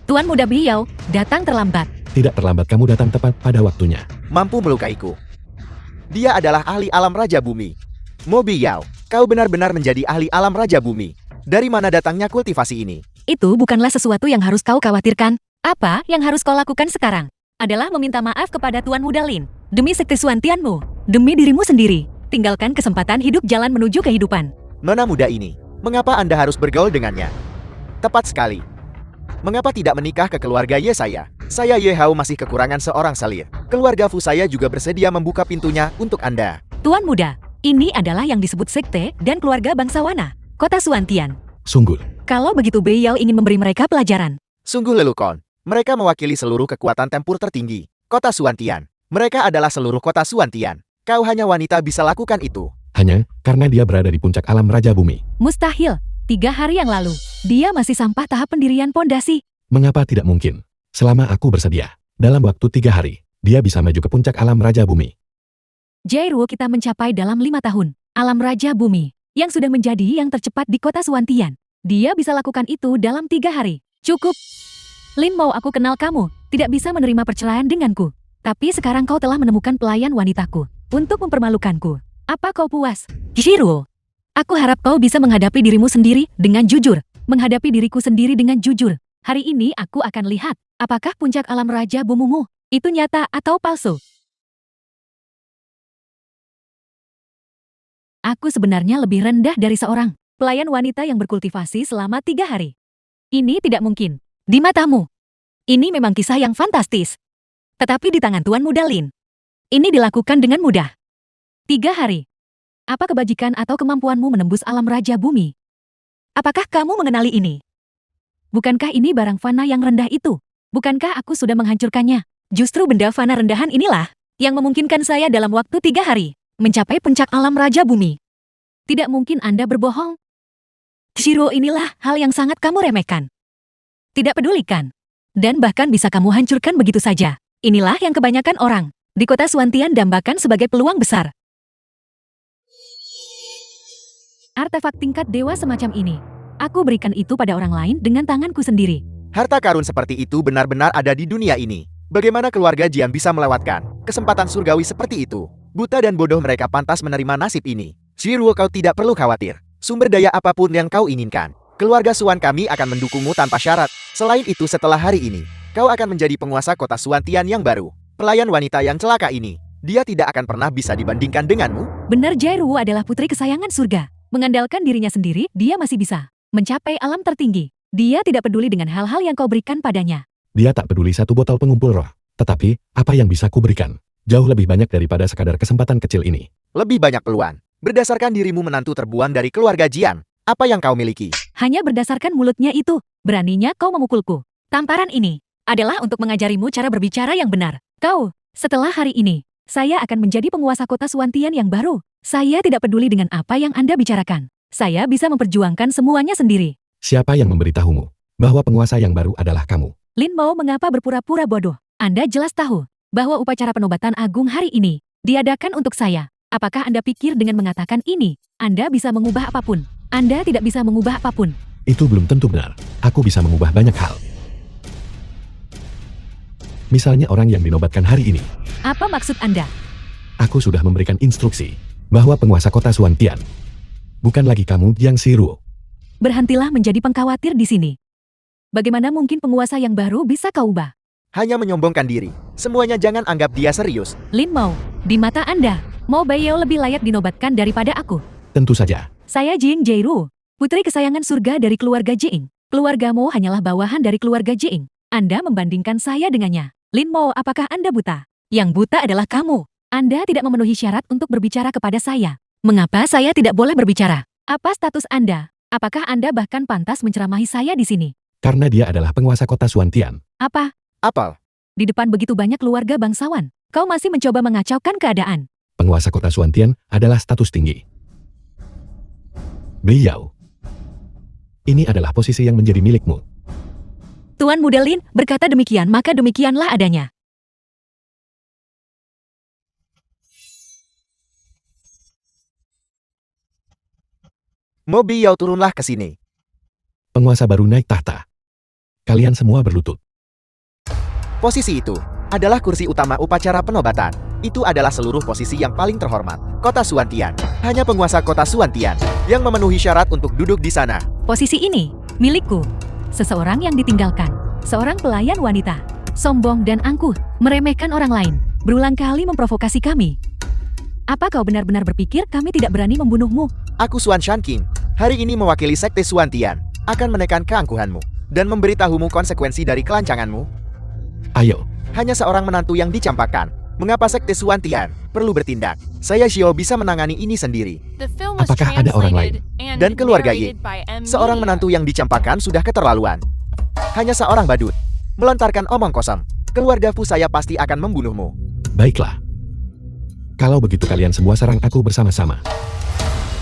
Tuan Muda Biao, datang terlambat. Tidak terlambat, kamu datang tepat pada waktunya. Mampu melukaiku. Dia adalah ahli alam Raja Bumi. Mo Biao, kau benar-benar menjadi ahli alam Raja Bumi. Dari mana datangnya kultivasi ini? Itu bukanlah sesuatu yang harus kau khawatirkan. Apa yang harus kau lakukan sekarang adalah meminta maaf kepada Tuan Muda Lin. Demi sekte Suantianmu, demi dirimu sendiri. Tinggalkan kesempatan hidup jalan menuju kehidupan. Nona muda ini, mengapa Anda harus bergaul dengannya? Tepat sekali. Mengapa tidak menikah ke keluarga Ye saya? Saya Ye Hao masih kekurangan seorang selir. Keluarga Fu saya juga bersedia membuka pintunya untuk Anda. Tuan Muda, ini adalah yang disebut sekte dan keluarga bangsawana, kota Suantian. Sungguh. Kalau begitu Beiyao ingin memberi mereka pelajaran. Sungguh lelucon. Mereka mewakili seluruh kekuatan tempur tertinggi. Kota Suantian. Mereka adalah seluruh kota Suantian. Kau hanya wanita bisa lakukan itu. Hanya karena dia berada di puncak alam Raja Bumi. Mustahil. 3 hari yang lalu, dia masih sampah tahap pendirian pondasi. Mengapa tidak mungkin? Selama aku bersedia, dalam waktu 3 hari, dia bisa maju ke puncak alam Raja Bumi. Jairuo kita mencapai dalam 5 tahun. Alam Raja Bumi, yang sudah menjadi yang tercepat di kota Suantian. Dia bisa lakukan itu dalam 3 hari. Cukup. Lin Mao, aku kenal kamu, tidak bisa menerima perceraian denganku. Tapi sekarang kau telah menemukan pelayan wanitaku untuk mempermalukanku. Apa kau puas? Jairuo, aku harap kau bisa menghadapi dirimu sendiri dengan jujur. Menghadapi diriku sendiri dengan jujur. Hari ini aku akan lihat, apakah puncak alam Raja Bumumu itu nyata atau palsu. Aku sebenarnya lebih rendah dari seorang pelayan wanita yang berkultivasi selama 3 hari. Ini tidak mungkin. Di matamu, ini memang kisah yang fantastis. Tetapi di tangan Tuan Muda Lin, ini dilakukan dengan mudah. 3 hari. Apa kebajikan atau kemampuanmu menembus alam Raja Bumi? Apakah kamu mengenali ini? Bukankah ini barang fana yang rendah itu? Bukankah aku sudah menghancurkannya? Justru benda fana rendahan inilah yang memungkinkan saya dalam waktu 3 hari mencapai puncak alam Raja Bumi. Tidak mungkin Anda berbohong. Shiro, inilah hal yang sangat kamu remehkan. Tidak pedulikan. Dan bahkan bisa kamu hancurkan begitu saja. Inilah yang kebanyakan orang di kota Suantian dambakan sebagai peluang besar. Artefak tingkat dewa semacam ini. Aku berikan itu pada orang lain dengan tanganku sendiri. Harta karun seperti itu benar-benar ada di dunia ini. Bagaimana keluarga Jian bisa melewatkan kesempatan surgawi seperti itu? Buta dan bodoh mereka pantas menerima nasib ini. Shiruo, kau tidak perlu khawatir. Sumber daya apapun yang kau inginkan, keluarga Suan kami akan mendukungmu tanpa syarat. Selain itu, setelah hari ini, kau akan menjadi penguasa kota Suan Tian yang baru. Pelayan wanita yang celaka ini, dia tidak akan pernah bisa dibandingkan denganmu. Benar, Jairuo adalah putri kesayangan surga. Mengandalkan dirinya sendiri, dia masih bisa mencapai alam tertinggi. Dia tidak peduli dengan hal-hal yang kau berikan padanya. Dia tak peduli satu botol pengumpul roh. Tetapi, apa yang bisa kuberikan? Jauh lebih banyak daripada sekadar kesempatan kecil ini. Lebih banyak peluang. Berdasarkan dirimu menantu terbuang dari keluarga Jian, apa yang kau miliki? Hanya berdasarkan mulutnya itu, beraninya kau memukulku. Tamparan ini adalah untuk mengajarimu cara berbicara yang benar. Kau, setelah hari ini, saya akan menjadi penguasa kota Suantian yang baru. Saya tidak peduli dengan apa yang Anda bicarakan. Saya bisa memperjuangkan semuanya sendiri. Siapa yang memberitahumu bahwa penguasa yang baru adalah kamu? Lin Mo mengapa berpura-pura bodoh? Anda jelas tahu bahwa upacara penobatan agung hari ini diadakan untuk saya. Apakah Anda pikir dengan mengatakan ini, Anda bisa mengubah apapun? Anda tidak bisa mengubah apapun. Itu belum tentu benar. Aku bisa mengubah banyak hal. Misalnya orang yang dinobatkan hari ini. Apa maksud Anda? Aku sudah memberikan instruksi bahwa penguasa kota Suantian bukan lagi kamu, Jiang Shiruo. Berhentilah menjadi pengkhawatir di sini. Bagaimana mungkin penguasa yang baru bisa kau ubah? Hanya menyombongkan diri. Semuanya jangan anggap dia serius. Lin Mo, di mata Anda, Mo Baiyao lebih layak dinobatkan daripada aku. Tentu saja. Saya Jing Jairu, putri kesayangan surga dari keluarga Jing. Keluargamu hanyalah bawahan dari keluarga Jing. Anda membandingkan saya dengannya. Lin Mo, apakah Anda buta? Yang buta adalah kamu. Anda tidak memenuhi syarat untuk berbicara kepada saya. Mengapa saya tidak boleh berbicara? Apa status Anda? Apakah Anda bahkan pantas menceramahi saya di sini? Karena dia adalah penguasa kota Suantian. Apa? Apal. Di depan begitu banyak keluarga bangsawan, kau masih mencoba mengacaukan keadaan. Penguasa kota Suantian adalah status tinggi. Beliau. Ini adalah posisi yang menjadi milikmu. Tuan Muda Lin berkata demikian, maka demikianlah adanya. Mo Baiyao, turunlah ke sini. Penguasa baru naik tahta. Kalian semua berlutut. Posisi itu adalah kursi utama upacara penobatan. Itu adalah seluruh posisi yang paling terhormat. Kota Suantian. Hanya penguasa kota Suantian yang memenuhi syarat untuk duduk di sana. Posisi ini milikku. Seseorang yang ditinggalkan. Seorang pelayan wanita. Sombong dan angkuh. Meremehkan orang lain. Berulang kali memprovokasi kami. Apa kau benar-benar berpikir kami tidak berani membunuhmu? Aku Suan Shanking. Hari ini mewakili sekte Suantian. Akan menekan keangkuhanmu dan memberitahumu konsekuensi dari kelancanganmu. Ayo. Hanya seorang menantu yang dicampakkan. Mengapa sekte Suantian perlu bertindak? Saya Xiao bisa menangani ini sendiri. Apakah ada orang lain? Dan keluarga Ye. Seorang menantu yang dicampakkan sudah keterlaluan. Hanya seorang badut. Melontarkan omong kosong. Keluarga Fu saya pasti akan membunuhmu. Baiklah. Kalau begitu kalian semua serang aku bersama-sama.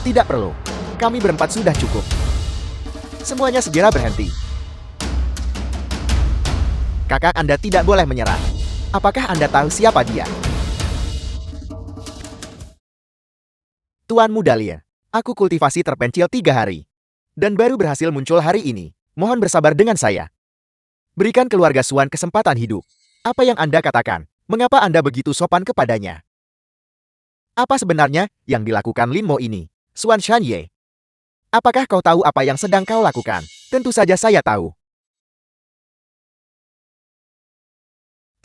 Tidak perlu. Kami berempat sudah cukup. Semuanya segera berhenti. Kakak Anda tidak boleh menyerah. Apakah Anda tahu siapa dia? Tuan Muda Lin, aku kultivasi terpencil 3 hari. Dan baru berhasil muncul hari ini. Mohon bersabar dengan saya. Berikan keluarga Suan kesempatan hidup. Apa yang Anda katakan? Mengapa Anda begitu sopan kepadanya? Apa sebenarnya yang dilakukan Lin Mo ini? Suan Shanye. Apakah kau tahu apa yang sedang kau lakukan? Tentu saja saya tahu.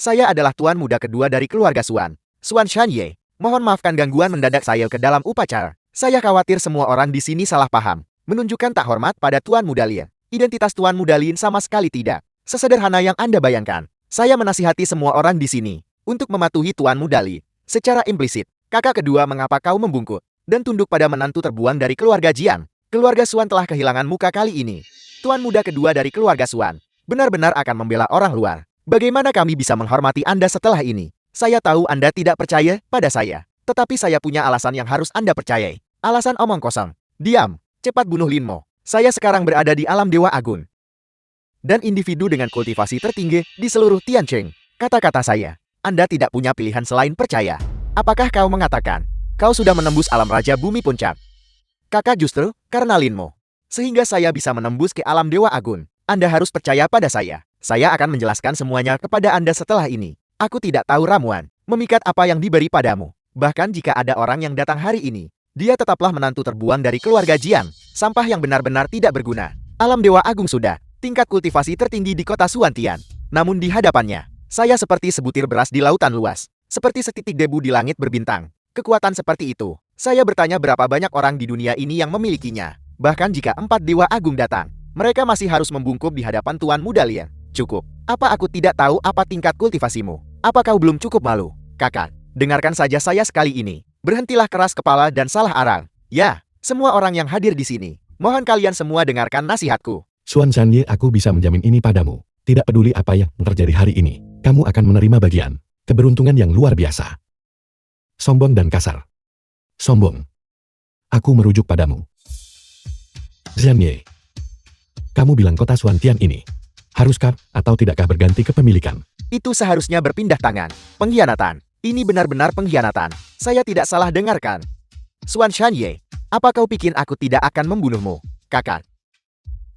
Saya adalah tuan muda kedua dari keluarga Suan. Suan Shanye. Mohon maafkan gangguan mendadak saya ke dalam upacara. Saya khawatir semua orang di sini salah paham. Menunjukkan tak hormat pada Tuan Muda Lin. Identitas Tuan Muda Lin sama sekali tidak sesederhana yang Anda bayangkan. Saya menasihati semua orang di sini untuk mematuhi Tuan Muda Lin. Secara implisit, kakak kedua mengapa kau membungkuk dan tunduk pada menantu terbuang dari keluarga Jian. Keluarga Suan telah kehilangan muka kali ini. Tuan muda kedua dari keluarga Suan benar-benar akan membela orang luar. Bagaimana kami bisa menghormati Anda setelah ini? Saya tahu Anda tidak percaya pada saya. Tetapi saya punya alasan yang harus Anda percayai. Alasan omong kosong. Diam. Cepat bunuh Lin Mo. Saya sekarang berada di alam Dewa Agung. Dan individu dengan kultivasi tertinggi di seluruh Tiancheng. Kata-kata saya. Anda tidak punya pilihan selain percaya. Apakah kau mengatakan? Kau sudah menembus alam Raja Bumi Puncak. Kakak justru karena Linmo. Sehingga saya bisa menembus ke alam Dewa Agung. Anda harus percaya pada saya. Saya akan menjelaskan semuanya kepada Anda setelah ini. Aku tidak tahu ramuan, memikat apa yang diberi padamu. Bahkan jika ada orang yang datang hari ini, dia tetaplah menantu terbuang dari keluarga Jiang. Sampah yang benar-benar tidak berguna. Alam Dewa Agung sudah, tingkat kultivasi tertinggi di kota Suantian. Namun di hadapannya, saya seperti sebutir beras di lautan luas. Seperti setitik debu di langit berbintang. Kekuatan seperti itu, saya bertanya berapa banyak orang di dunia ini yang memilikinya. Bahkan jika 4 Dewa Agung datang, mereka masih harus membungkuk di hadapan Tuan Muda Lian. Cukup. Apa aku tidak tahu apa tingkat kultivasimu? Apa kau belum cukup malu? Kakak, dengarkan saja saya sekali ini. Berhentilah keras kepala dan salah arang. Ya, semua orang yang hadir di sini. Mohon kalian semua dengarkan nasihatku. Suan Shanye, aku bisa menjamin ini padamu. Tidak peduli apa yang terjadi hari ini, kamu akan menerima bagian keberuntungan yang luar biasa. Sombong dan kasar. Sombong. Aku merujuk padamu. Shanye, kamu bilang kota Suantian ini haruskah atau tidakkah berganti kepemilikan? Itu seharusnya berpindah tangan. Pengkhianatan. Ini benar-benar pengkhianatan. Saya tidak salah dengarkan. Suan Shanye, apa kau pikir aku tidak akan membunuhmu? Kakak,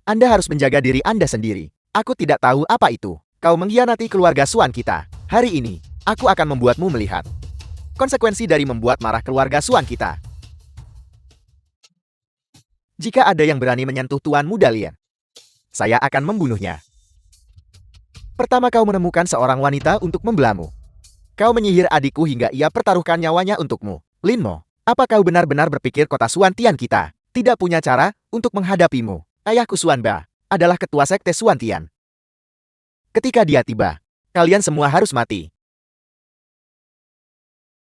Anda harus menjaga diri Anda sendiri. Aku tidak tahu apa itu. Kau mengkhianati keluarga Suan kita. Hari ini, aku akan membuatmu melihat konsekuensi dari membuat marah keluarga Suan kita. Jika ada yang berani menyentuh Tuan Muda Lian, saya akan membunuhnya. Pertama kau menemukan seorang wanita untuk membelamu. Kau menyihir adikku hingga ia pertaruhkan nyawanya untukmu. Linmo, apa kau benar-benar berpikir kota Suantian kita tidak punya cara untuk menghadapimu? Ayahku Suanba adalah ketua sekte Suantian. Ketika dia tiba, kalian semua harus mati.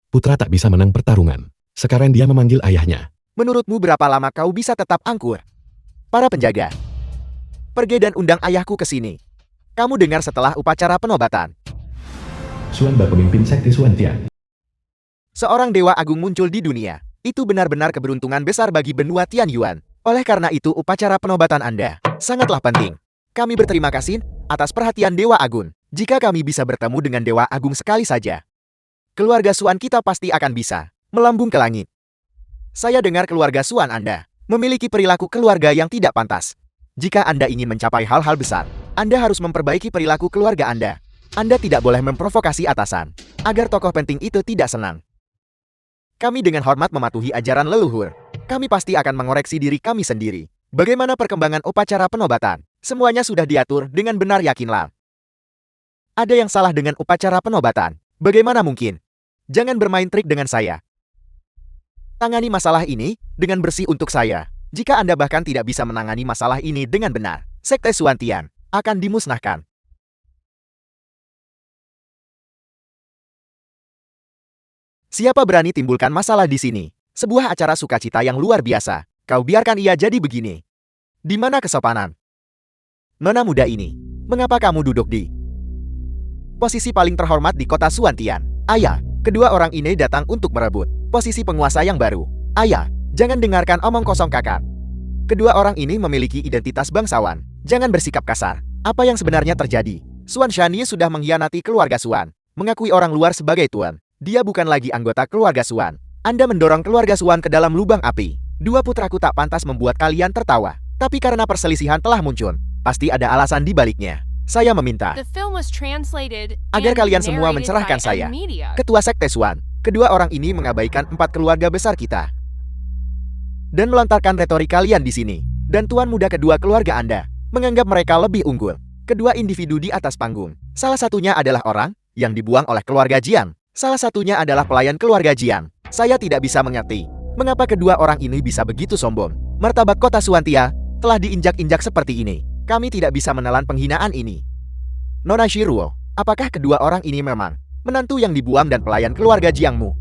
Putra tak bisa menang pertarungan. Sekarang dia memanggil ayahnya. Menurutmu berapa lama kau bisa tetap angkur? Para penjaga, pergi dan undang ayahku ke sini. Kamu dengar setelah upacara penobatan. Suanba pemimpin sekte Suantian. Seorang dewa agung muncul di dunia. Itu benar-benar keberuntungan besar bagi benua Tianyuan. Oleh karena itu upacara penobatan Anda sangatlah penting. Kami berterima kasih atas perhatian Dewa Agung. Jika kami bisa bertemu dengan Dewa Agung sekali saja, keluarga Suan kita pasti akan bisa melambung ke langit. Saya dengar keluarga Suan Anda memiliki perilaku keluarga yang tidak pantas. Jika Anda ingin mencapai hal-hal besar, Anda harus memperbaiki perilaku keluarga Anda. Anda tidak boleh memprovokasi atasan, agar tokoh penting itu tidak senang. Kami dengan hormat mematuhi ajaran leluhur. Kami pasti akan mengoreksi diri kami sendiri. Bagaimana perkembangan upacara penobatan? Semuanya sudah diatur dengan benar, yakinlah. Ada yang salah dengan upacara penobatan? Bagaimana mungkin? Jangan bermain trik dengan saya. Tangani masalah ini dengan bersih untuk saya. Jika Anda bahkan tidak bisa menangani masalah ini dengan benar, sekte Suantian akan dimusnahkan. Siapa berani timbulkan masalah di sini? Sebuah acara sukacita yang luar biasa. Kau biarkan ia jadi begini. Di mana kesopanan? Nona muda ini, mengapa kamu duduk di posisi paling terhormat di kota Suantian? Ayah, kedua orang ini datang untuk merebut posisi penguasa yang baru. Ayah, jangan dengarkan omong kosong kakak. Kedua orang ini memiliki identitas bangsawan. Jangan bersikap kasar. Apa yang sebenarnya terjadi? Suan Shanye sudah mengkhianati keluarga Suan, mengakui orang luar sebagai tuan. Dia bukan lagi anggota keluarga Suan. Anda mendorong keluarga Suan ke dalam lubang api. Dua putraku tak pantas membuat kalian tertawa. Tapi karena perselisihan telah muncul, pasti ada alasan di baliknya. Saya meminta agar kalian semua mencerahkan saya, ketua sekte Suan. Kedua orang ini mengabaikan 4 keluarga besar kita dan melontarkan retorik kalian di sini. Dan tuan muda kedua keluarga Anda menganggap mereka lebih unggul. Kedua individu di atas panggung. Salah satunya adalah orang yang dibuang oleh keluarga Jiang. Salah satunya adalah pelayan keluarga Jiang. Saya tidak bisa mengerti mengapa kedua orang ini bisa begitu sombong. Martabat kota Suantia telah diinjak-injak seperti ini. Kami tidak bisa menelan penghinaan ini. Nona Shiruo, apakah kedua orang ini memang menantu yang dibuang dan pelayan keluarga Jiangmu?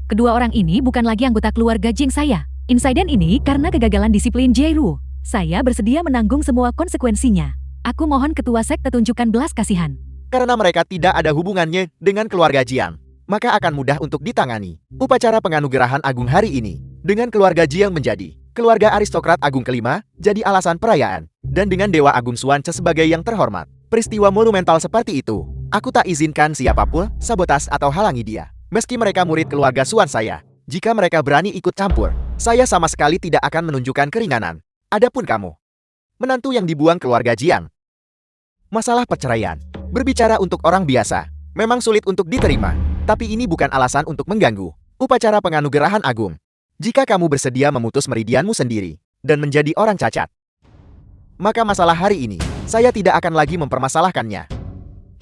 Kedua orang ini bukan lagi anggota keluarga Jing saya. Insiden ini karena kegagalan disiplin Jairu. Saya bersedia menanggung semua konsekuensinya. Aku mohon ketua sekte tunjukkan belas kasihan. Karena mereka tidak ada hubungannya dengan keluarga Jiang, maka akan mudah untuk ditangani. Upacara penganugerahan agung hari ini dengan keluarga Jiang menjadi keluarga aristokrat agung kelima, jadi alasan perayaan. Dan dengan Dewa Agung Suance sebagai yang terhormat. Peristiwa monumental seperti itu, aku tak izinkan siapapun sabotas atau halangi dia. Meski mereka murid keluarga Suan saya, Jika mereka berani ikut campur, saya sama sekali tidak akan menunjukkan keringanan. Adapun kamu, menantu yang dibuang keluarga Jiang. Masalah perceraian, berbicara untuk orang biasa, memang sulit untuk diterima. Tapi ini bukan alasan untuk mengganggu upacara penganugerahan agung. Jika kamu bersedia memutus meridianmu sendiri dan menjadi orang cacat, maka masalah hari ini, saya tidak akan lagi mempermasalahkannya.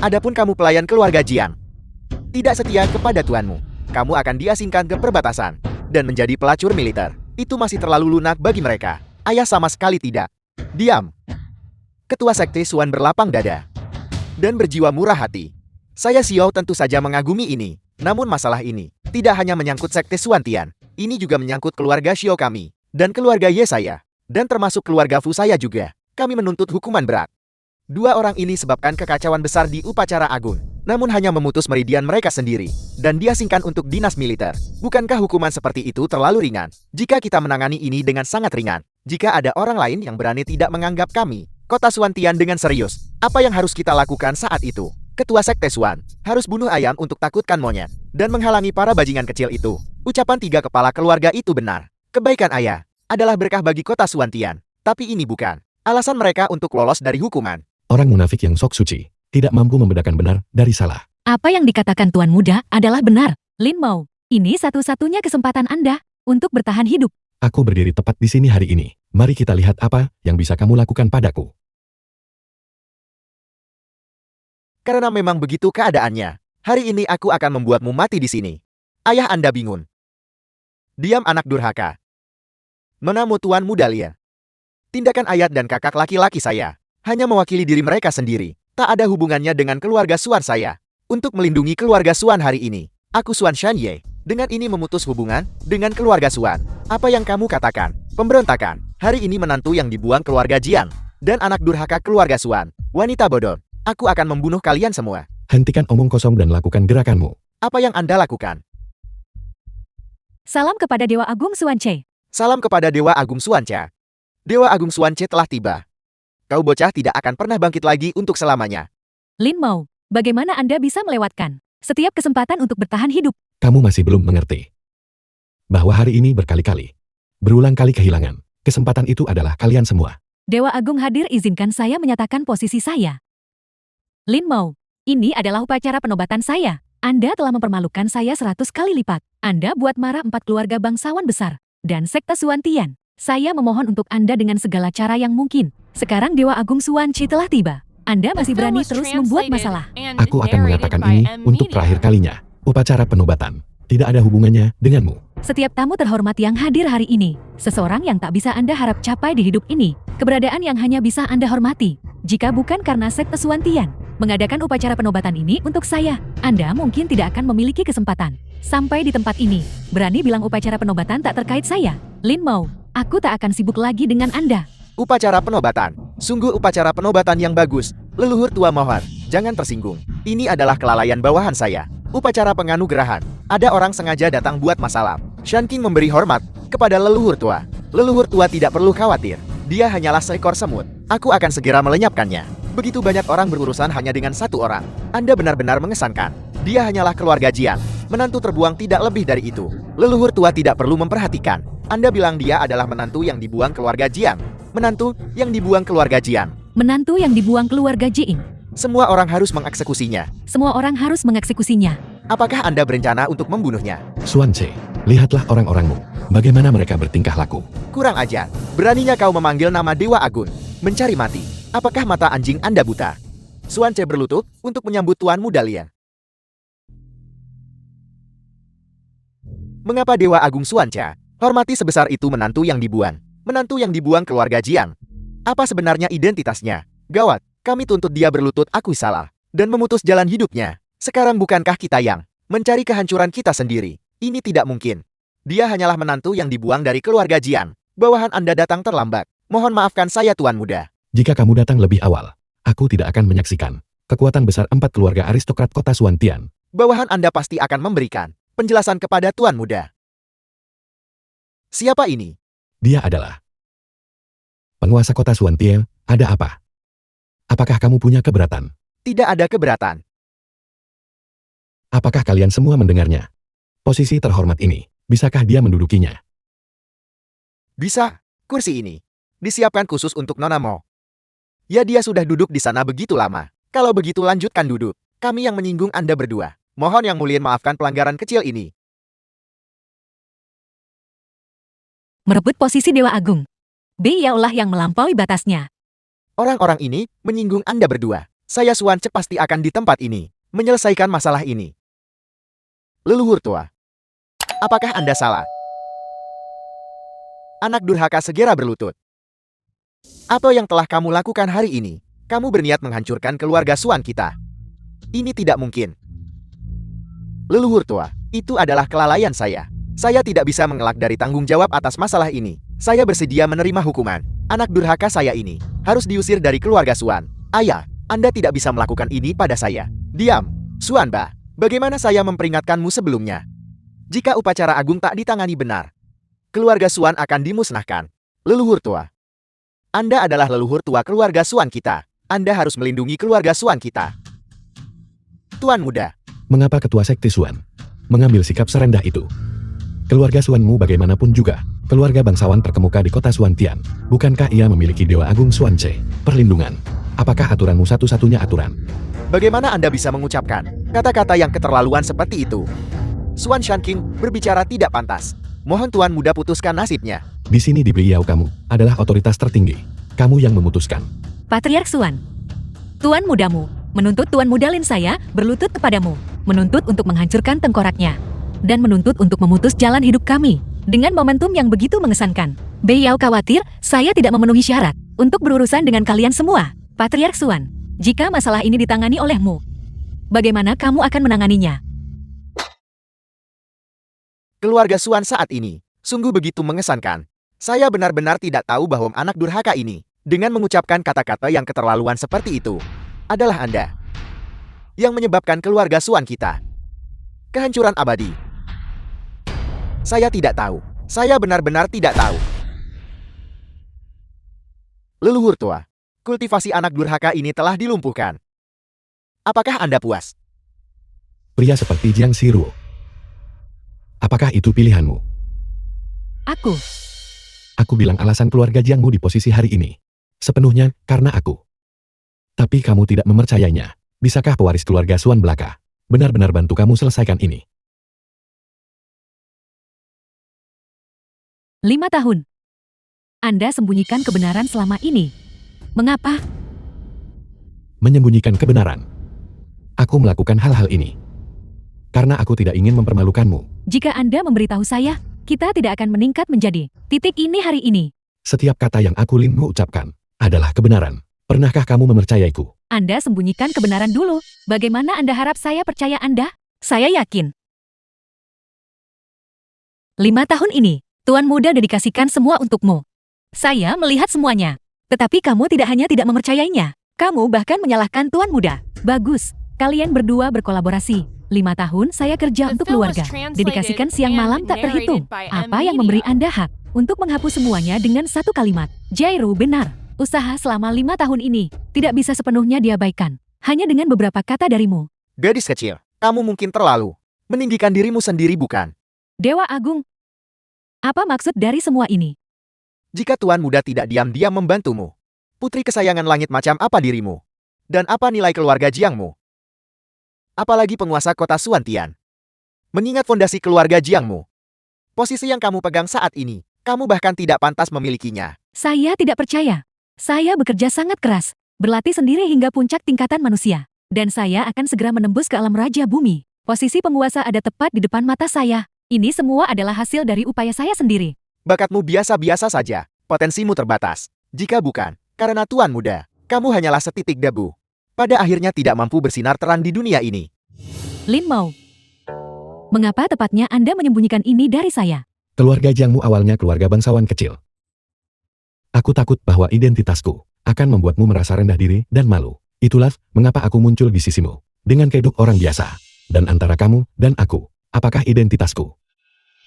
Adapun kamu pelayan keluarga Jiang, tidak setia kepada tuanmu, kamu akan diasingkan ke perbatasan dan menjadi pelacur militer. Itu masih terlalu lunak bagi mereka. Ayah sama sekali tidak. Diam. Ketua Sekte Suan berlapang dada dan berjiwa murah hati. Saya Xiao tentu saja mengagumi ini. Namun masalah ini tidak hanya menyangkut Sekte Suan Tian. Ini juga menyangkut keluarga Xiao kami dan keluarga Ye saya. Dan termasuk keluarga Fu saya juga. Kami menuntut hukuman berat. Dua orang ini sebabkan kekacauan besar di upacara agung. Namun hanya memutus meridian mereka sendiri dan diasingkan untuk dinas militer. Bukankah hukuman seperti itu terlalu ringan? Jika kita menangani ini dengan sangat ringan, jika ada orang lain yang berani tidak menganggap kami, Kota Suan Tian dengan serius, apa yang harus kita lakukan saat itu? Ketua Sekte Suan harus bunuh ayam untuk takutkan monyet dan menghalangi para bajingan kecil itu. Ucapan tiga kepala keluarga itu benar. Kebaikan ayah adalah berkah bagi Kota Suan Tian, tapi ini bukan alasan mereka untuk lolos dari hukuman. Orang munafik yang sok suci, tidak mampu membedakan benar dari salah. Apa yang dikatakan Tuan Muda adalah benar. Lin Mao, ini satu-satunya kesempatan Anda untuk bertahan hidup. Aku berdiri tepat di sini hari ini. Mari kita lihat apa yang bisa kamu lakukan padaku. Karena memang begitu keadaannya. Hari ini aku akan membuatmu mati di sini. Ayah Anda bingung. Diam anak durhaka. Menamu Tuan Muda Lia. Tindakan ayah dan kakak laki-laki saya hanya mewakili diri mereka sendiri. Tak ada hubungannya dengan keluarga Suan saya. Untuk melindungi keluarga Suan hari ini, aku Suan Shanye. Dengan ini memutus hubungan dengan keluarga Suan. Apa yang kamu katakan? Pemberontakan. Hari ini menantu yang dibuang keluarga Jiang. Dan anak durhaka keluarga Suan. Wanita bodoh. Aku akan membunuh kalian semua. Hentikan omong kosong dan lakukan gerakanmu. Apa yang Anda lakukan? Salam kepada Dewa Agung Suance. Salam kepada Dewa Agung Suanca. Dewa Agung Suance telah tiba. Kau bocah tidak akan pernah bangkit lagi untuk selamanya. Lin Mao, bagaimana Anda bisa melewatkan setiap kesempatan untuk bertahan hidup? Kamu masih belum mengerti bahwa hari ini berkali-kali, berulang kali kehilangan. Kesempatan itu adalah kalian semua. Dewa Agung hadir, izinkan saya menyatakan posisi saya. Lin Mao, ini adalah upacara penobatan saya. Anda telah mempermalukan saya 100 kali lipat. Anda buat marah 4 keluarga bangsawan besar dan Sekte Suan Tian. Saya memohon untuk Anda dengan segala cara yang mungkin. Sekarang Dewa Agung Suanci telah tiba. Anda masih berani terus membuat masalah. Aku akan mengatakan ini untuk terakhir kalinya. Upacara penobatan tidak ada hubungannya denganmu. Setiap tamu terhormat yang hadir hari ini, seseorang yang tak bisa Anda harap capai di hidup ini, keberadaan yang hanya bisa Anda hormati. Jika bukan karena Sekte Suan Tian mengadakan upacara penobatan ini untuk saya, Anda mungkin tidak akan memiliki kesempatan. Sampai di tempat ini, berani bilang upacara penobatan tak terkait saya. Lin Mao, aku tak akan sibuk lagi dengan Anda. Upacara penobatan. Sungguh upacara penobatan yang bagus. Leluhur tua mohon, jangan tersinggung. Ini adalah kelalaian bawahan saya. Upacara penganugerahan. Ada orang sengaja datang buat masalah. Shan King memberi hormat kepada leluhur tua. Leluhur tua tidak perlu khawatir. Dia hanyalah seekor semut. Aku akan segera melenyapkannya. Begitu banyak orang berurusan hanya dengan satu orang. Anda benar-benar mengesankan. Dia hanyalah keluarga Jiang. Menantu terbuang tidak lebih dari itu. Leluhur tua tidak perlu memperhatikan. Anda bilang dia adalah menantu yang dibuang keluarga Jiang. Menantu yang dibuang keluarga Jiang. Menantu yang dibuang keluarga Jiing. Semua orang harus mengeksekusinya. Semua orang harus mengeksekusinya. Apakah Anda berencana untuk membunuhnya? Suance, lihatlah orang-orangmu. Bagaimana mereka bertingkah laku. Kurang ajar. Beraninya kau memanggil nama Dewa Agung. Mencari mati. Apakah mata anjing Anda buta? Suance berlutut untuk menyambut Tuan Muda Lian. Mengapa Dewa Agung Suanca hormati sebesar itu menantu yang dibuang? Menantu yang dibuang keluarga Jiang. Apa sebenarnya identitasnya? Gawat, kami tuntut dia berlutut akui salah dan memutus jalan hidupnya. Sekarang bukankah kita yang mencari kehancuran kita sendiri? Ini tidak mungkin. Dia hanyalah menantu yang dibuang dari keluarga Jiang. Bawahan Anda datang terlambat. Mohon maafkan saya Tuan Muda. Jika kamu datang lebih awal, aku tidak akan menyaksikan kekuatan besar 4 keluarga aristokrat kota Suan Tian. Bawahan Anda pasti akan memberikan penjelasan kepada Tuan Muda. Siapa ini? Dia adalah penguasa kota Suan Tian. Ada apa? Apakah kamu punya keberatan? Tidak ada keberatan. Apakah kalian semua mendengarnya? Posisi terhormat ini Bisakah dia mendudukinya? Bisa, kursi ini disiapkan khusus untuk Nona Mo. Ya dia sudah duduk di sana begitu lama. Kalau begitu lanjutkan duduk. Kami yang menyinggung Anda berdua. Mohon Yang Mulia maafkan pelanggaran kecil ini. Merebut posisi Dewa Agung. Beliaulah yang melampaui batasnya. Orang-orang ini menyinggung Anda berdua. Saya Suan Cep pasti akan di tempat ini menyelesaikan masalah ini. Leluhur tua. Apakah Anda salah? Anak durhaka segera berlutut. Apa yang telah kamu lakukan hari ini? Kamu berniat menghancurkan keluarga Suan kita. Ini tidak mungkin. Leluhur tua, itu adalah kelalaian saya. Saya tidak bisa mengelak dari tanggung jawab atas masalah ini. Saya bersedia menerima hukuman. Anak durhaka saya ini harus diusir dari keluarga Suan. Ayah, Anda tidak bisa melakukan ini pada saya. Diam. Suan Ba, bagaimana saya memperingatkanmu sebelumnya? Jika upacara agung tak ditangani benar, keluarga Suan akan dimusnahkan. Leluhur tua. Anda adalah leluhur tua keluarga Suan kita. Anda harus melindungi keluarga Suan kita. Tuan muda. Mengapa Ketua Sekte Suan mengambil sikap serendah itu? Keluarga Suanmu bagaimanapun juga keluarga bangsawan terkemuka di kota Suantian. Bukankah ia memiliki Dewa Agung Suance? Perlindungan. Apakah aturanmu satu-satunya aturan? Bagaimana Anda bisa mengucapkan kata-kata yang keterlaluan seperti itu? Suan Shanking berbicara tidak pantas. Mohon Tuan muda putuskan nasibnya. Di sini di beliau kamu adalah otoritas tertinggi. Kamu yang memutuskan. Patriark Suan. Tuan mudamu menuntut Tuan muda Lin saya berlutut kepadamu. Menuntut untuk menghancurkan tengkoraknya. Dan menuntut untuk memutus jalan hidup kami. Dengan momentum yang begitu mengesankan. Beliau khawatir saya tidak memenuhi syarat untuk berurusan dengan kalian semua. Patriark Suan, jika masalah ini ditangani olehmu, bagaimana kamu akan menanganinya? Keluarga Suan saat ini sungguh begitu mengesankan. Saya benar-benar tidak tahu bahwa anak durhaka ini, dengan mengucapkan kata-kata yang keterlaluan seperti itu, adalah Anda yang menyebabkan keluarga Suan kita kehancuran abadi. Saya tidak tahu. Saya benar-benar tidak tahu. Leluhur tua, kultivasi anak durhaka ini telah dilumpuhkan. Apakah Anda puas? Pria seperti Jiang Siruo. Apakah itu pilihanmu? Aku bilang alasan keluarga Jiangmu di posisi hari ini. Sepenuhnya karena aku. Tapi kamu tidak mempercayainya. Bisakah pewaris keluarga Suan belaka benar-benar bantu kamu selesaikan ini? 5 tahun. Anda sembunyikan kebenaran selama ini. Mengapa? Menyembunyikan kebenaran. Aku melakukan hal-hal ini karena aku tidak ingin mempermalukanmu. Jika Anda memberitahu saya, kita tidak akan meningkat menjadi titik ini hari ini. Setiap kata yang aku Linmu ucapkan adalah kebenaran. Pernahkah kamu mempercayaiku? Anda sembunyikan kebenaran dulu. Bagaimana Anda harap saya percaya Anda? Saya yakin. 5 tahun ini, Tuan muda dedikasikan semua untukmu. Saya melihat semuanya. Tetapi kamu tidak hanya tidak mempercayainya. Kamu bahkan menyalahkan Tuan muda. Bagus, kalian berdua berkolaborasi. 5 tahun saya kerja untuk keluarga. Dedikasikan siang malam tak terhitung. Apa yang memberi Anda hak untuk menghapus semuanya dengan satu kalimat? Jairu benar. Usaha selama 5 tahun ini tidak bisa sepenuhnya diabaikan. Hanya dengan beberapa kata darimu. Gadis kecil, kamu mungkin terlalu meninggikan dirimu sendiri bukan? Dewa Agung. Apa maksud dari semua ini? Jika Tuan muda tidak diam-diam membantumu, putri kesayangan langit macam apa dirimu? Dan apa nilai keluarga Jiangmu? Apalagi penguasa kota Suantian. Mengingat fondasi keluarga Jiangmu, posisi yang kamu pegang saat ini, kamu bahkan tidak pantas memilikinya. Saya tidak percaya. Saya bekerja sangat keras, berlatih sendiri hingga puncak tingkatan manusia. Dan saya akan segera menembus ke alam Raja Bumi. Posisi penguasa ada tepat di depan mata saya. Ini semua adalah hasil dari upaya saya sendiri. Bakatmu biasa-biasa saja, potensimu terbatas. Jika bukan, karena Tuan muda, kamu hanyalah setitik debu. Pada akhirnya tidak mampu bersinar terang di dunia ini. Lin Mao. Mengapa tepatnya Anda menyembunyikan ini dari saya? Keluarga Jiangmu awalnya keluarga bangsawan kecil. Aku takut bahwa identitasku akan membuatmu merasa rendah diri dan malu. Itulah mengapa aku muncul di sisimu. Dengan kedok orang biasa. Dan antara kamu dan aku, apakah identitasku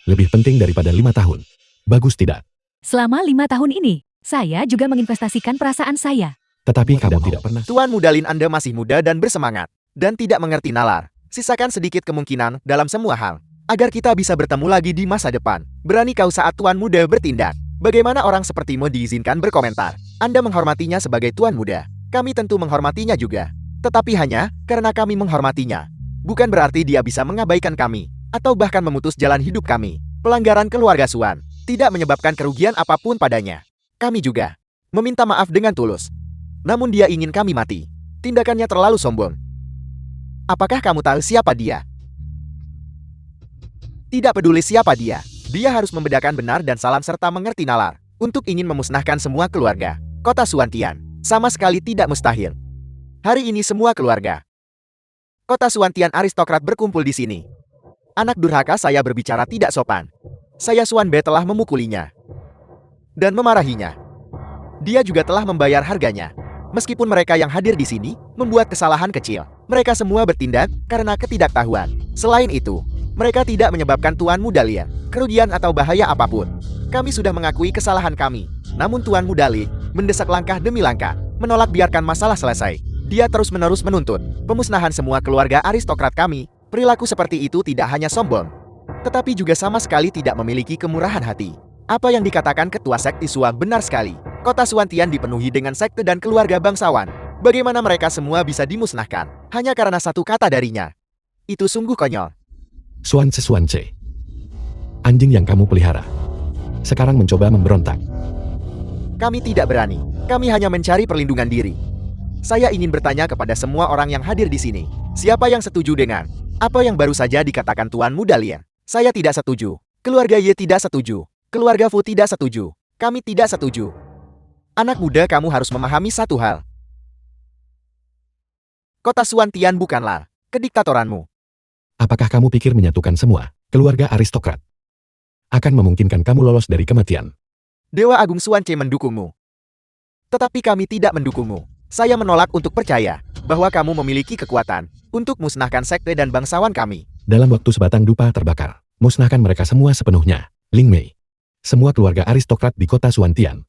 lebih penting daripada 5 tahun? Bagus tidak? Selama 5 tahun ini, saya juga menginvestasikan perasaan saya. Tetapi kamu tidak pernah. Tuan muda Lin, Anda masih muda dan bersemangat. Dan tidak mengerti nalar. Sisakan sedikit kemungkinan dalam semua hal. Agar kita bisa bertemu lagi di masa depan. Berani kau saat Tuan Muda bertindak. Bagaimana orang sepertimu diizinkan berkomentar? Anda menghormatinya sebagai Tuan Muda. Kami tentu menghormatinya juga. Tetapi hanya karena kami menghormatinya. Bukan berarti dia bisa mengabaikan kami. Atau bahkan memutus jalan hidup kami. Pelanggaran keluarga Suan tidak menyebabkan kerugian apapun padanya. Kami juga meminta maaf dengan tulus. Namun dia ingin kami mati. Tindakannya terlalu sombong. Apakah kamu tahu siapa dia? Tidak peduli siapa dia. Dia harus membedakan benar dan salah serta mengerti nalar. Untuk ingin memusnahkan semua keluarga kota Suantian. Sama sekali tidak mustahil. Hari ini semua keluarga kota Suantian aristokrat berkumpul di sini. Anak durhaka saya berbicara tidak sopan. Saya Suan Be telah memukulinya dan memarahinya. Dia juga telah membayar harganya. Meskipun mereka yang hadir di sini membuat kesalahan kecil, mereka semua bertindak karena ketidaktahuan. Selain itu, mereka tidak menyebabkan Tuan Muda Lie kerugian atau bahaya apapun. Kami sudah mengakui kesalahan kami. Namun Tuan Muda Lie mendesak langkah demi langkah, menolak biarkan masalah selesai. Dia terus-menerus menuntut pemusnahan semua keluarga aristokrat kami. Perilaku seperti itu tidak hanya sombong, tetapi juga sama sekali tidak memiliki kemurahan hati. Apa yang dikatakan Ketua Sekte Suan benar sekali. Kota Suantian dipenuhi dengan sekte dan keluarga bangsawan. Bagaimana mereka semua bisa dimusnahkan hanya karena satu kata darinya? Itu sungguh konyol. Suance. Anjing yang kamu pelihara sekarang mencoba memberontak. Kami tidak berani. Kami hanya mencari perlindungan diri. Saya ingin bertanya kepada semua orang yang hadir di sini. Siapa yang setuju dengan apa yang baru saja dikatakan Tuan Muda Lie? Saya tidak setuju. Keluarga Ye tidak setuju. Keluarga Fu tidak setuju. Kami tidak setuju. Anak muda, kamu harus memahami satu hal. Kota Suantian bukanlah kediktatoranmu. Apakah kamu pikir menyatukan semua keluarga aristokrat akan memungkinkan kamu lolos dari kematian? Dewa Agung Suance mendukungmu. Tetapi kami tidak mendukungmu. Saya menolak untuk percaya bahwa kamu memiliki kekuatan untuk musnahkan sekte dan bangsawan kami. Dalam waktu sebatang dupa terbakar, musnahkan mereka semua sepenuhnya. Ling Mei, semua keluarga aristokrat di kota Suantian.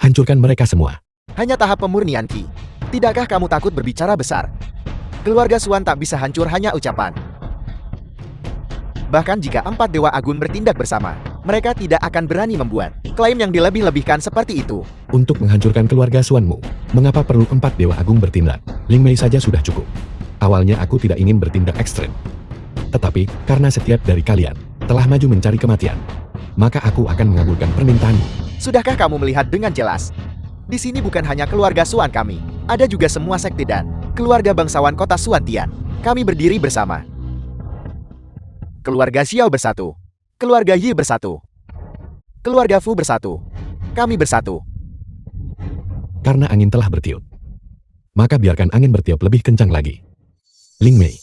Hancurkan mereka semua. Hanya tahap pemurnian Ki. Tidakkah kamu takut berbicara besar? Keluarga Suan tak bisa hancur hanya ucapan. Bahkan jika 4 Dewa Agung bertindak bersama, mereka tidak akan berani membuat klaim yang dilebih-lebihkan seperti itu. Untuk menghancurkan keluarga Suanmu, mengapa perlu 4 Dewa Agung bertindak? Ling Mei saja sudah cukup. Awalnya aku tidak ingin bertindak ekstrem. Tetapi, karena setiap dari kalian telah maju mencari kematian, maka aku akan mengabulkan permintaanmu. Sudahkah kamu melihat dengan jelas? Di sini bukan hanya keluarga Suan kami, ada juga semua sekte dan keluarga bangsawan kota Suantian. Kami berdiri bersama. Keluarga Xiao bersatu. Keluarga Yi bersatu. Keluarga Fu bersatu. Kami bersatu. Karena angin telah bertiup, maka biarkan angin bertiup lebih kencang lagi. Ling Mei.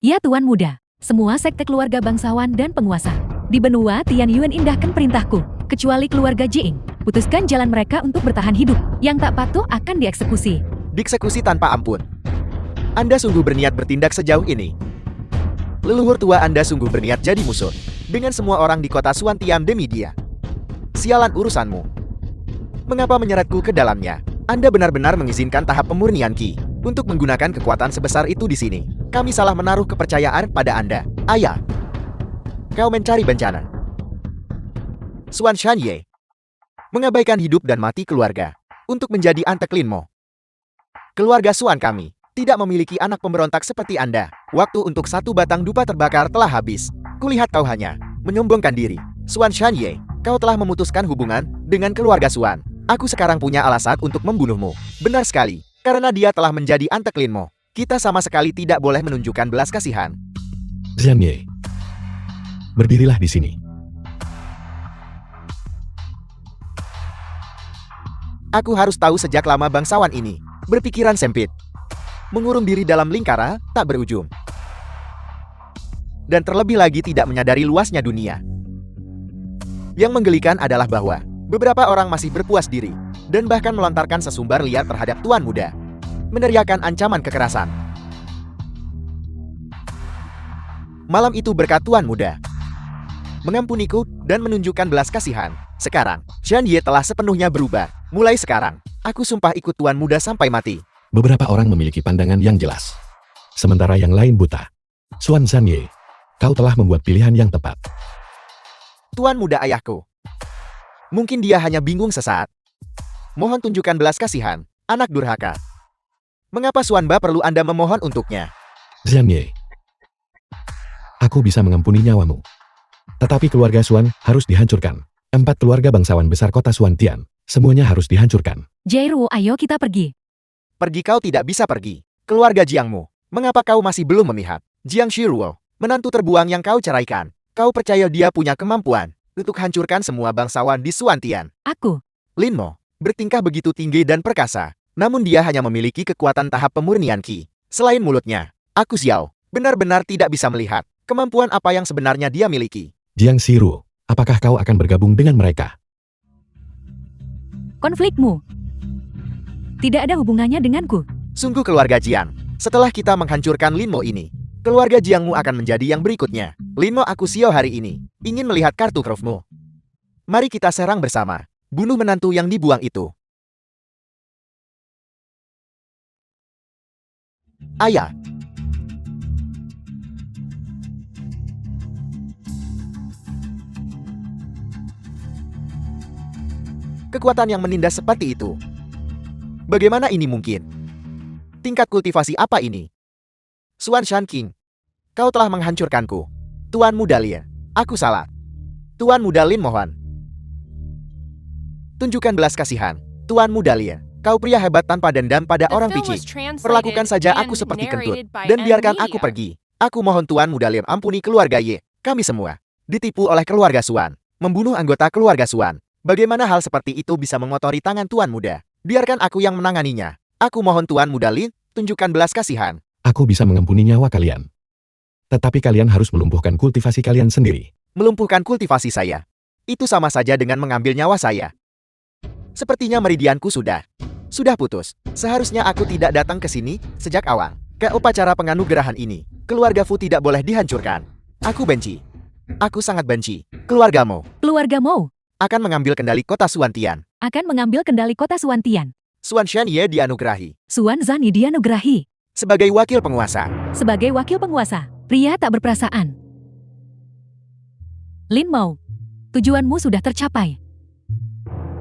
Ya Tuan Muda, semua sekte keluarga bangsawan dan penguasa di benua Tian Yuan indahkan perintahku, kecuali keluarga Jing. Putuskan jalan mereka untuk bertahan hidup. Yang tak patuh akan dieksekusi. Dieksekusi tanpa ampun. Anda sungguh berniat bertindak sejauh ini. Leluhur tua Anda sungguh berniat jadi musuh dengan semua orang di kota Suantian demi dia. Sialan urusanmu. Mengapa menyeretku ke dalamnya? Anda benar-benar mengizinkan tahap pemurnian Ki untuk menggunakan kekuatan sebesar itu di sini. Kami salah menaruh kepercayaan pada Anda. Ayah, kau mencari bencana. Suan Shanye mengabaikan hidup dan mati keluarga untuk menjadi anteklinmo. Keluarga Suan kami tidak memiliki anak pemberontak seperti Anda. Waktu untuk satu batang dupa terbakar telah habis. Kulihat kau hanya menyombongkan diri. Suan Shanye, kau telah memutuskan hubungan dengan keluarga Suan. Aku sekarang punya alasan untuk membunuhmu. Benar sekali, karena dia telah menjadi anteklinmo. Kita sama sekali tidak boleh menunjukkan belas kasihan. Xian Ye, berdirilah di sini. Aku harus tahu sejak lama bangsawan ini berpikiran sempit, mengurung diri dalam lingkara tak berujung, dan terlebih lagi tidak menyadari luasnya dunia. Yang menggelikan adalah bahwa beberapa orang masih berpuas diri dan bahkan melontarkan sesumbar liar terhadap Tuan Muda, meneriakan ancaman kekerasan. Malam itu berkat Tuan Muda mengampuniku dan menunjukkan belas kasihan. Sekarang, Xian Ye telah sepenuhnya berubah. Mulai sekarang, aku sumpah ikut Tuan Muda sampai mati. Beberapa orang memiliki pandangan yang jelas, sementara yang lain buta. Xuan Zanye, kau telah membuat pilihan yang tepat. Tuan muda ayahku. Mungkin dia hanya bingung sesaat. Mohon tunjukkan belas kasihan, anak durhaka. Mengapa Xuanba perlu Anda memohon untuknya? Zanye, aku bisa mengampuni nyawamu. Tetapi keluarga Xuan harus dihancurkan. 4 keluarga bangsawan besar kota Xuantian, semuanya harus dihancurkan. Jairuo, ayo kita pergi. Pergi kau tidak bisa pergi. Keluarga Jiangmu, mengapa kau masih belum memihak? Jiang Shiruo, menantu terbuang yang kau ceraikan. Kau percaya dia punya kemampuan untuk hancurkan semua bangsawan di Xuantian? Aku. Lin Mo bertingkah begitu tinggi dan perkasa, namun dia hanya memiliki kekuatan tahap pemurnian Qi. Selain mulutnya, aku Xiao benar-benar tidak bisa melihat kemampuan apa yang sebenarnya dia miliki. Jiang Shiruo, apakah kau akan bergabung dengan mereka? Konflikmu tidak ada hubungannya denganku. Sungguh keluarga Jiang, setelah kita menghancurkan Lin Mo ini, keluarga Jiangmu akan menjadi yang berikutnya. Lin Mo, aku Xiao hari ini ingin melihat kartu krofmu. Mari kita serang bersama. Bunuh menantu yang dibuang itu. Ayah. Kekuatan yang menindas seperti itu. Bagaimana ini mungkin? Tingkat kultivasi apa ini? Xuan Shan King, kau telah menghancurkanku. Tuan Muda Lin, aku salah. Tuan Muda Lin, mohon. Tunjukkan belas kasihan. Tuan Muda Lin, kau pria hebat tanpa dendam pada orang picik. Perlakukan saja aku seperti kentut, dan biarkan aku pergi. Aku mohon Tuan Muda Lin ampuni keluarga Ye. Kami semua ditipu oleh keluarga Xuan, membunuh anggota keluarga Xuan. Bagaimana hal seperti itu bisa mengotori tangan Tuan Muda? Biarkan aku yang menanganinya. Aku mohon Tuan Muda Lin, tunjukkan belas kasihan. Aku bisa mengampuni nyawa kalian. Tetapi kalian harus melumpuhkan kultivasi kalian sendiri. Melumpuhkan kultivasi saya. Itu sama saja dengan mengambil nyawa saya. Sepertinya meridianku sudah putus. Seharusnya aku tidak datang ke sini sejak awal. Ke upacara penganugerahan ini, keluarga Fu tidak boleh dihancurkan. Aku benci. Aku sangat benci. Keluargamu Keluargamu akan mengambil kendali kota Xuantian. akan mengambil kendali kota Xuantian. Xuan Shan Ye dianugerahi Xuan Zani dianugerahi sebagai wakil penguasa. sebagai wakil penguasa, pria tak berperasaan. Lin Mo, tujuanmu sudah tercapai.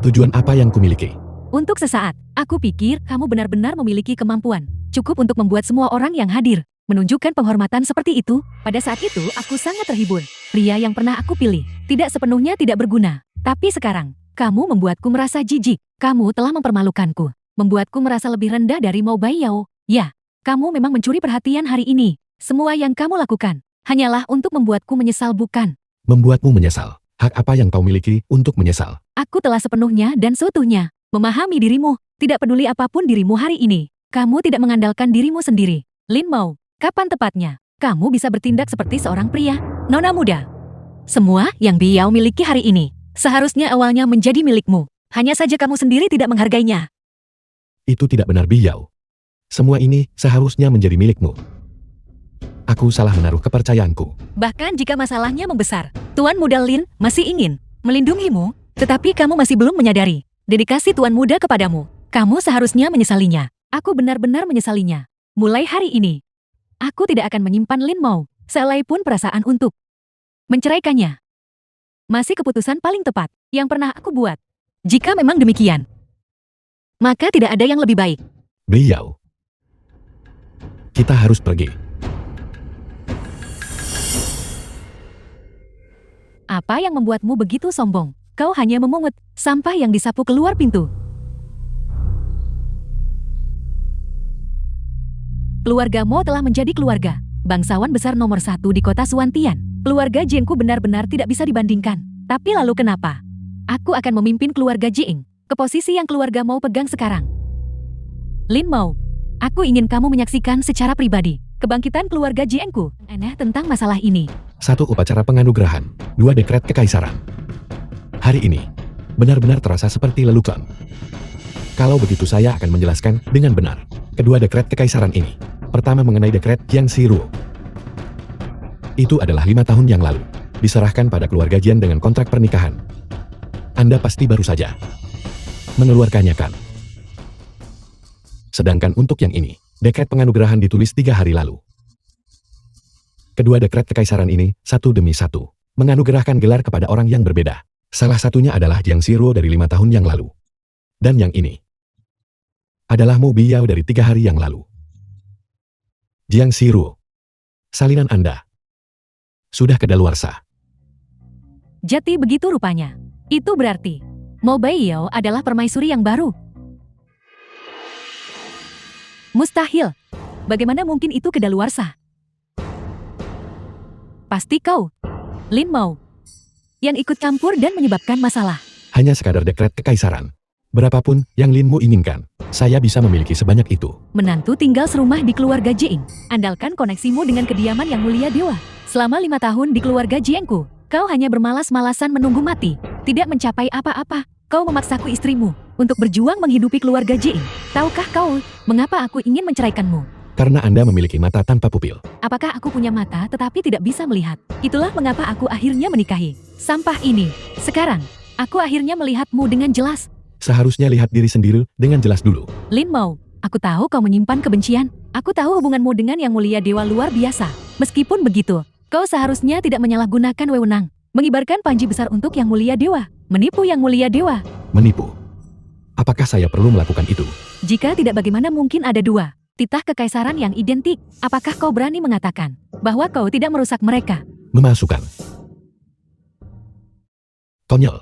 Tujuan apa yang kumiliki? Untuk sesaat, aku pikir kamu benar-benar memiliki kemampuan. Cukup untuk membuat semua orang yang hadir menunjukkan penghormatan seperti itu. Pada saat itu, aku sangat terhibur. Pria yang pernah aku pilih tidak sepenuhnya tidak berguna. Tapi sekarang, kamu membuatku merasa jijik. Kamu telah mempermalukanku. Membuatku merasa lebih rendah dari Mo Baiyao. Ya, kamu memang mencuri perhatian hari ini. Semua yang kamu lakukan hanyalah untuk membuatku menyesal, bukan? Membuatmu menyesal. Hak apa yang kau miliki untuk menyesal? Aku telah sepenuhnya dan seutuhnya memahami dirimu. Tidak peduli apapun dirimu hari ini. Kamu tidak mengandalkan dirimu sendiri. Lin Mo, kapan tepatnya kamu bisa bertindak seperti seorang pria? Nona muda. Semua yang Biao miliki hari ini seharusnya awalnya menjadi milikmu. Hanya saja kamu sendiri tidak menghargainya. Itu tidak benar, Biao. Semua ini seharusnya menjadi milikmu. Aku salah menaruh kepercayaanku. Bahkan jika masalahnya membesar, Tuan Muda Lin masih ingin melindungimu, tetapi kamu masih belum menyadari dedikasi Tuan Muda kepadamu. Kamu seharusnya menyesalinya. Aku benar-benar menyesalinya. Mulai hari ini, aku tidak akan menyimpan Lin Mo, sehelai pun perasaan untuk menceraikannya. Masih keputusan paling tepat yang pernah aku buat. Jika memang demikian, maka tidak ada yang lebih baik. Biao, kita harus pergi. Apa yang membuatmu begitu sombong? Kau hanya memungut sampah yang disapu keluar pintu. Keluarga Mo telah menjadi keluarga bangsawan besar nomor 1 di kota Xuantian. Keluarga Jiengku benar-benar tidak bisa dibandingkan. Tapi lalu kenapa? Aku akan memimpin keluarga Jieng ke posisi yang keluarga Mo pegang sekarang. Lin Mo, aku ingin kamu menyaksikan secara pribadi kebangkitan keluarga Jiengku. Aneh tentang masalah ini. 1 upacara penganugerahan, 2 dekret kekaisaran. Hari ini, benar-benar terasa seperti lelucon. Kalau begitu saya akan menjelaskan dengan benar kedua dekret kekaisaran ini. Pertama mengenai dekret Jiang Shiruo. Itu adalah 5 tahun yang lalu. Diserahkan pada keluarga Jian dengan kontrak pernikahan. Anda pasti baru saja mengeluarkannya, kan? Sedangkan untuk yang ini, dekret penganugerahan ditulis 3 hari lalu. Kedua dekret kekaisaran ini, satu demi satu, menganugerahkan gelar kepada orang yang berbeda. Salah satunya adalah Jiang Shiruo dari 5 tahun yang lalu. Dan yang ini adalah Mo Biao dari 3 hari yang lalu. Jiang Shiruo, salinan Anda sudah kedaluarsa. Jati begitu rupanya. Itu berarti Mo Biao adalah permaisuri yang baru. Mustahil. Bagaimana mungkin itu kedaluarsa? Pasti kau, Lin Mao, yang ikut campur dan menyebabkan masalah. Hanya sekadar dekret kekaisaran. Berapapun yang Lin Mo inginkan, saya bisa memiliki sebanyak itu. Menantu tinggal serumah di keluarga Jieng. Andalkan koneksimu dengan kediaman yang mulia dewa. Selama 5 tahun di keluarga Jiengku, kau hanya bermalas-malasan menunggu mati. Tidak mencapai apa-apa. Kau memaksaku istrimu untuk berjuang menghidupi keluarga Jieng. Tahukah kau, mengapa aku ingin menceraikanmu? Karena Anda memiliki mata tanpa pupil. Apakah aku punya mata tetapi tidak bisa melihat? Itulah mengapa aku akhirnya menikahi sampah ini. Sekarang, aku akhirnya melihatmu dengan jelas. Seharusnya lihat diri sendiri dengan jelas dulu. Lin Mao, aku tahu kau menyimpan kebencian. Aku tahu hubunganmu dengan yang mulia dewa luar biasa. Meskipun begitu, kau seharusnya tidak menyalahgunakan wewenang. Mengibarkan panji besar untuk yang mulia dewa. Menipu yang mulia dewa. Menipu. Apakah saya perlu melakukan itu? Jika tidak, bagaimana mungkin ada 2 titah kekaisaran yang identik? Apakah kau berani mengatakan bahwa kau tidak merusak mereka? Memasukkan. Konyol.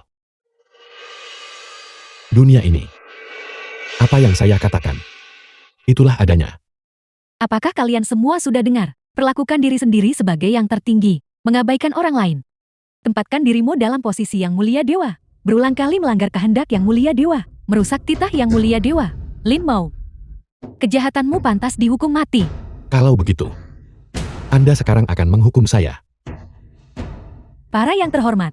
Dunia ini. Apa yang saya katakan? Itulah adanya. Apakah kalian semua sudah dengar? Perlakukan diri sendiri sebagai yang tertinggi, mengabaikan orang lain. Tempatkan dirimu dalam posisi yang mulia dewa. Berulang kali melanggar kehendak yang mulia dewa, merusak titah yang mulia dewa. Lin Mao, kejahatanmu pantas dihukum mati. Kalau begitu, Anda sekarang akan menghukum saya. Para yang terhormat,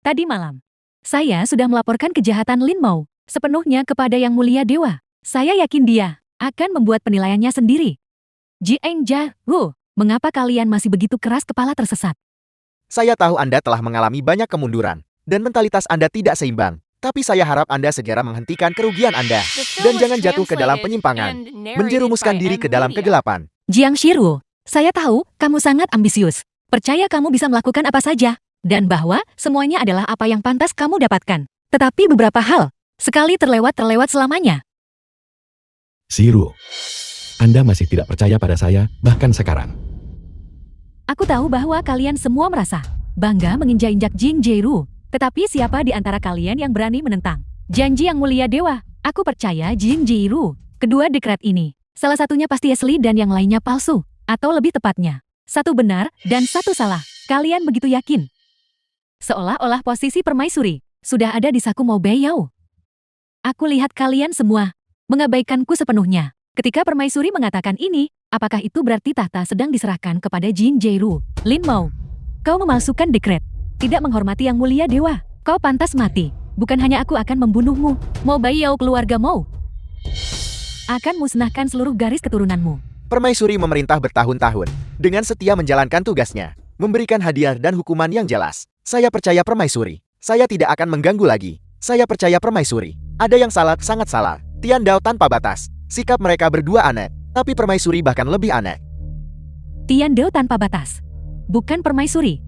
tadi malam, saya sudah melaporkan kejahatan Lin Mao sepenuhnya kepada yang mulia dewa. Saya yakin dia akan membuat penilaiannya sendiri. Jieng Jia-hu, mengapa kalian masih begitu keras kepala tersesat? Saya tahu Anda telah mengalami banyak kemunduran, dan mentalitas Anda tidak seimbang. Tapi saya harap Anda segera menghentikan kerugian Anda, dan jangan jatuh ke dalam penyimpangan, menjerumuskan diri ke dalam kegelapan. Jiang Shiruo, saya tahu kamu sangat ambisius. Percaya kamu bisa melakukan apa saja, dan bahwa semuanya adalah apa yang pantas kamu dapatkan. Tetapi beberapa hal, sekali terlewat selamanya. Shiruo, Anda masih tidak percaya pada saya, bahkan sekarang. Aku tahu bahwa kalian semua merasa bangga menginjak-injak Jing Jieru. Tetapi siapa di antara kalian yang berani menentang janji yang mulia dewa? Aku percaya Jing Jieru. Kedua dekret ini, salah satunya pasti asli dan yang lainnya palsu. Atau lebih tepatnya, satu benar dan satu salah. Kalian begitu yakin? Seolah-olah posisi permaisuri sudah ada di saku Mo Biao. Aku lihat kalian semua mengabaikanku sepenuhnya. Ketika permaisuri mengatakan ini, apakah itu berarti tahta sedang diserahkan kepada Jing Jieru? Lin Mao, kau memalsukan dekret. Tidak menghormati yang mulia dewa. Kau pantas mati. Bukan hanya aku akan membunuhmu. Mo Biao keluarga Mo akan musnahkan seluruh garis keturunanmu. Permaisuri memerintah bertahun-tahun, dengan setia menjalankan tugasnya, memberikan hadiah dan hukuman yang jelas. Saya percaya Permaisuri. Saya tidak akan mengganggu lagi. Saya percaya Permaisuri. Ada yang salah, sangat salah. Tian Dao tanpa batas. Sikap mereka berdua aneh, tapi Permaisuri bahkan lebih aneh. Tian Dao tanpa batas. Bukan Permaisuri.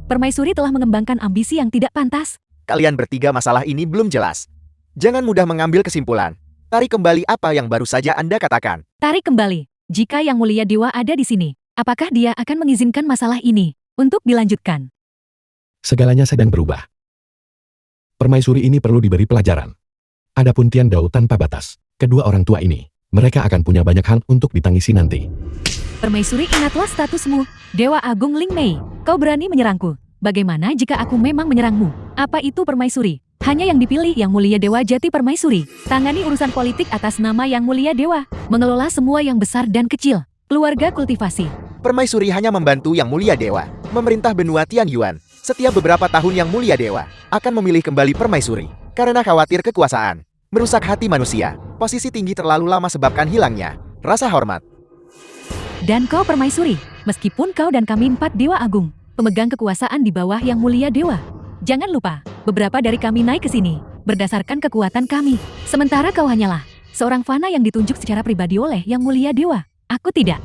Permaisuri telah mengembangkan ambisi yang tidak pantas. Kalian bertiga masalah ini belum jelas. Jangan mudah mengambil kesimpulan. Tarik kembali apa yang baru saja Anda katakan. Tarik kembali. Jika yang mulia dewa ada di sini, apakah dia akan mengizinkan masalah ini untuk dilanjutkan? Segalanya sedang berubah. Permaisuri ini perlu diberi pelajaran. Adapun Tian Dao tanpa batas, kedua orang tua ini, mereka akan punya banyak hal untuk ditangisi nanti. Permaisuri, ingatlah statusmu, Dewa Agung Ling Mei. Kau berani menyerangku. Bagaimana jika aku memang menyerangmu? Apa itu Permaisuri? Hanya yang dipilih yang mulia dewa jati Permaisuri. Tangani urusan politik atas nama yang mulia dewa. Mengelola semua yang besar dan kecil. Keluarga kultivasi. Permaisuri hanya membantu yang mulia dewa, memerintah benua Tianyuan. Setiap beberapa tahun yang mulia dewa akan memilih kembali Permaisuri. Karena khawatir kekuasaan merusak hati manusia. Posisi tinggi terlalu lama sebabkan hilangnya rasa hormat. Dan kau Permaisuri, meskipun kau dan kami 4 dewa agung, pemegang kekuasaan di bawah yang mulia dewa. Jangan lupa, beberapa dari kami naik ke sini, berdasarkan kekuatan kami. Sementara kau hanyalah seorang fana yang ditunjuk secara pribadi oleh yang mulia dewa. Aku tidak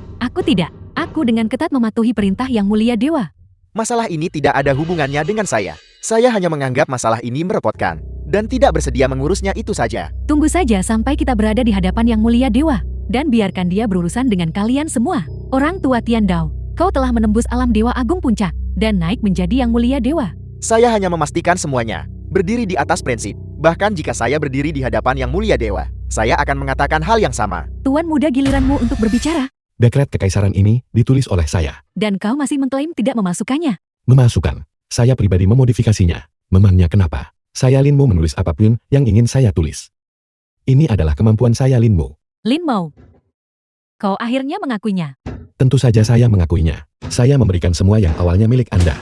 Aku dengan ketat mematuhi perintah Yang Mulia Dewa. Masalah ini tidak ada hubungannya dengan saya. Saya hanya menganggap masalah ini merepotkan dan tidak bersedia mengurusnya itu saja. Tunggu saja sampai kita berada di hadapan Yang Mulia Dewa. Dan biarkan dia berurusan dengan kalian semua. Orang tua Tian Dao, kau telah menembus alam Dewa Agung Puncak dan naik menjadi Yang Mulia Dewa. Saya hanya memastikan semuanya berdiri di atas prinsip. Bahkan jika saya berdiri di hadapan Yang Mulia Dewa, saya akan mengatakan hal yang sama. Tuan muda, giliranmu untuk berbicara. Dekret kekaisaran ini ditulis oleh saya. Dan kau masih mengklaim tidak memasukkannya. Memasukkan. Saya pribadi memodifikasinya. Memangnya kenapa? Saya Lin Mo menulis apapun yang ingin saya tulis. Ini adalah kemampuan saya Lin Mo. Lin Mo. Kau akhirnya mengakuinya. Tentu saja saya mengakuinya. Saya memberikan semua yang awalnya milik Anda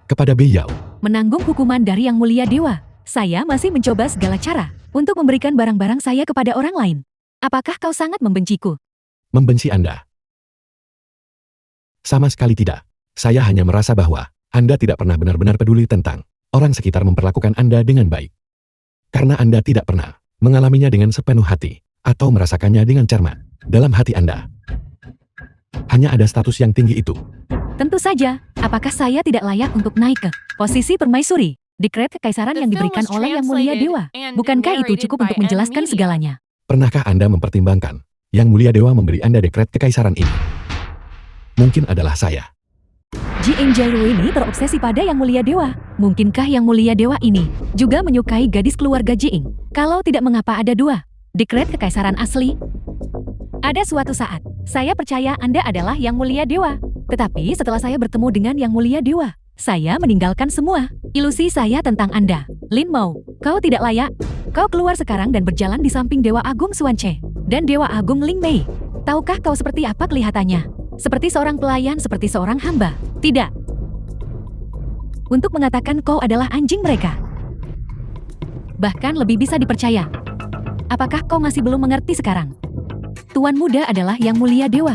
kepada beliau. Menanggung hukuman dari Yang Mulia Dewa. Saya masih mencoba segala cara untuk memberikan barang-barang saya kepada orang lain. Apakah kau sangat membenciku? Membenci Anda? Sama sekali tidak. Saya hanya merasa bahwa Anda tidak pernah benar-benar peduli tentang orang sekitar memperlakukan Anda dengan baik. Karena Anda tidak pernah mengalaminya dengan sepenuh hati atau merasakannya dengan cermat dalam hati Anda. Hanya ada status yang tinggi itu. Tentu saja, apakah saya tidak layak untuk naik ke posisi permaisuri? Dekret kekaisaran yang diberikan oleh Yang Mulia Dewa. Bukankah itu cukup untuk menjelaskan segalanya? Pernahkah Anda mempertimbangkan Yang Mulia Dewa memberi Anda dekret kekaisaran ini? Mungkin adalah saya. Jieng Jairu ini terobsesi pada Yang Mulia Dewa. Mungkinkah Yang Mulia Dewa ini juga menyukai gadis keluarga Jieng? Kalau tidak, mengapa ada dua dekret kekaisaran asli? Ada suatu saat, saya percaya Anda adalah Yang Mulia Dewa. Tetapi setelah saya bertemu dengan Yang Mulia Dewa, saya meninggalkan semua ilusi saya tentang Anda. Lin Mo, kau tidak layak. Kau keluar sekarang dan berjalan di samping Dewa Agung Xuan Che dan Dewa Agung Ling Mei. Tahukah kau seperti apa kelihatannya? Seperti seorang pelayan, seperti seorang hamba. Tidak. Untuk mengatakan kau adalah anjing mereka. Bahkan lebih bisa dipercaya. Apakah kau masih belum mengerti sekarang? Tuan muda adalah Yang Mulia Dewa.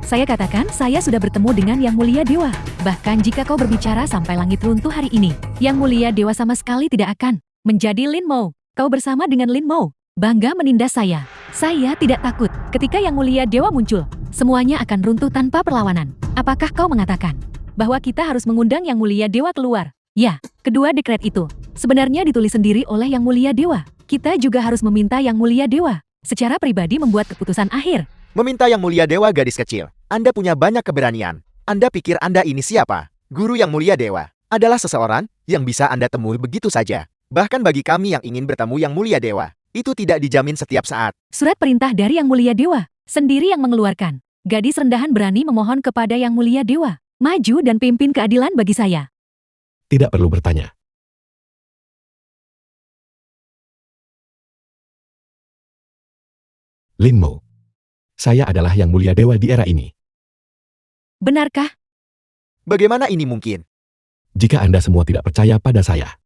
Saya katakan saya sudah bertemu dengan Yang Mulia Dewa. Bahkan jika kau berbicara sampai langit runtuh hari ini, Yang Mulia Dewa sama sekali tidak akan menjadi Lin Mo. Kau bersama dengan Lin Mo bangga menindas saya. Saya tidak takut. Ketika Yang Mulia Dewa muncul, semuanya akan runtuh tanpa perlawanan. Apakah kau mengatakan bahwa kita harus mengundang Yang Mulia Dewa keluar? Ya, kedua dekret itu sebenarnya ditulis sendiri oleh Yang Mulia Dewa. Kita juga harus meminta Yang Mulia Dewa secara pribadi membuat keputusan akhir. Meminta Yang Mulia Dewa, gadis kecil. Anda punya banyak keberanian. Anda pikir Anda ini siapa? Guru Yang Mulia Dewa adalah seseorang yang bisa Anda temui begitu saja. Bahkan bagi kami yang ingin bertemu Yang Mulia Dewa, itu tidak dijamin setiap saat. Surat perintah dari Yang Mulia Dewa sendiri yang mengeluarkan. Gadis rendahan berani memohon kepada Yang Mulia Dewa, maju dan pimpin keadilan bagi saya. Tidak perlu bertanya. Lin Mo, saya adalah Yang Mulia Dewa di era ini. Benarkah? Bagaimana ini mungkin? Jika Anda semua tidak percaya pada saya,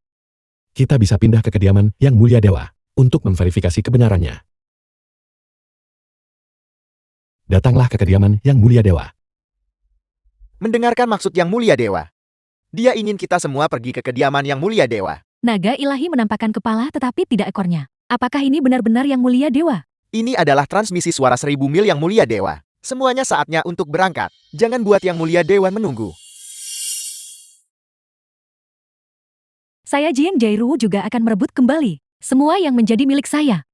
kita bisa pindah ke kediaman Yang Mulia Dewa untuk memverifikasi kebenarannya. Datanglah ke kediaman Yang Mulia Dewa. Mendengarkan maksud Yang Mulia Dewa. Dia ingin kita semua pergi ke kediaman Yang Mulia Dewa. Naga ilahi menampakkan kepala tetapi tidak ekornya. Apakah ini benar-benar Yang Mulia Dewa? Ini adalah transmisi suara 1000 mil Yang Mulia Dewa. Semuanya saatnya untuk berangkat. Jangan buat Yang Mulia Dewa menunggu. Saya Jieng Jairu juga akan merebut kembali semua yang menjadi milik saya.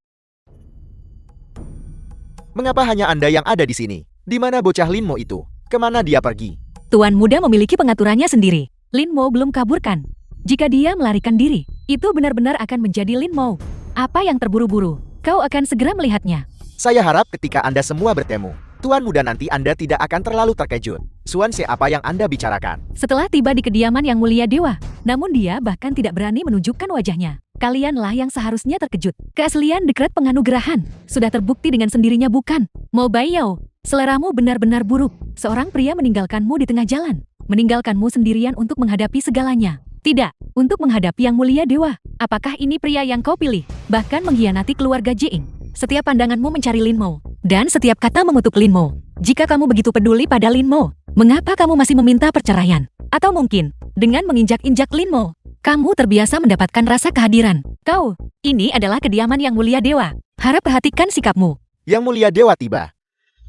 Mengapa hanya Anda yang ada di sini? Di mana bocah Lin Mo itu? Kemana dia pergi? Tuan muda memiliki pengaturannya sendiri. Lin Mo belum kaburkan. Jika dia melarikan diri, itu benar-benar akan menjadi Lin Mo. Apa yang terburu-buru? Kau akan segera melihatnya. Saya harap ketika Anda semua bertemu, Tuan muda, nanti Anda tidak akan terlalu terkejut. Xuan Xe, apa yang Anda bicarakan? Setelah tiba di kediaman Yang Mulia Dewa, namun dia bahkan tidak berani menunjukkan wajahnya. Kalianlah yang seharusnya terkejut. Keaslian dekret penganugerahan sudah terbukti dengan sendirinya, bukan? Mo Baiyao, seleramu benar-benar buruk. Seorang pria meninggalkanmu di tengah jalan. Meninggalkanmu sendirian untuk menghadapi segalanya. Tidak, untuk menghadapi Yang Mulia Dewa. Apakah ini pria yang kau pilih? Bahkan mengkhianati keluarga Jieng. Setiap pandanganmu mencari Lin Mo, dan setiap kata mengutuk Lin Mo. Jika kamu begitu peduli pada Lin Mo, mengapa kamu masih meminta perceraian? Atau mungkin, dengan menginjak-injak Lin Mo, kamu terbiasa mendapatkan rasa kehadiran. Kau, ini adalah kediaman Yang Mulia Dewa. Harap perhatikan sikapmu. Yang Mulia Dewa tiba.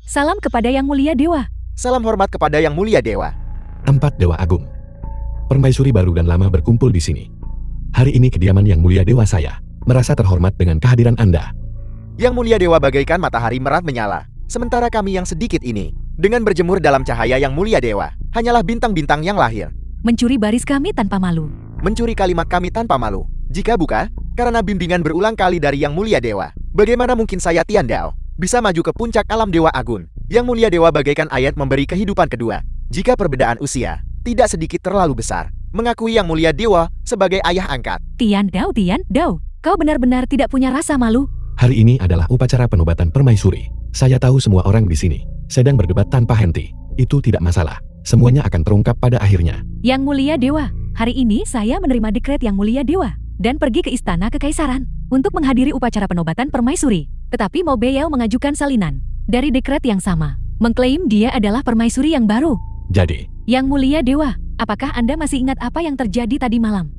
Salam kepada Yang Mulia Dewa. Salam hormat kepada Yang Mulia Dewa. 4 Dewa Agung. Permaisuri baru dan lama berkumpul di sini. Hari ini kediaman Yang Mulia Dewa saya merasa terhormat dengan kehadiran Anda. Yang Mulia Dewa bagaikan matahari merat menyala, sementara kami yang sedikit ini, dengan berjemur dalam cahaya Yang Mulia Dewa, hanyalah bintang-bintang yang lahir. Mencuri baris kami tanpa malu. Mencuri kalimat kami tanpa malu. Jika bukan, karena bimbingan berulang kali dari Yang Mulia Dewa, bagaimana mungkin saya Tian Dao bisa maju ke puncak alam Dewa Agung? Yang Mulia Dewa bagaikan ayat memberi kehidupan kedua. Jika perbedaan usia tidak sedikit terlalu besar, mengakui Yang Mulia Dewa sebagai ayah angkat. Tian Dao, kau benar-benar tidak punya rasa malu. Hari ini adalah upacara penobatan permaisuri. Saya tahu semua orang di sini sedang berdebat tanpa henti. Itu tidak masalah. Semuanya akan terungkap pada akhirnya. Yang Mulia Dewa, hari ini saya menerima dekret Yang Mulia Dewa dan pergi ke istana kekaisaran untuk menghadiri upacara penobatan permaisuri. Tetapi Mo Beiyao mengajukan salinan dari dekret yang sama, mengklaim dia adalah permaisuri yang baru. Jadi, Yang Mulia Dewa, apakah Anda masih ingat apa yang terjadi tadi malam?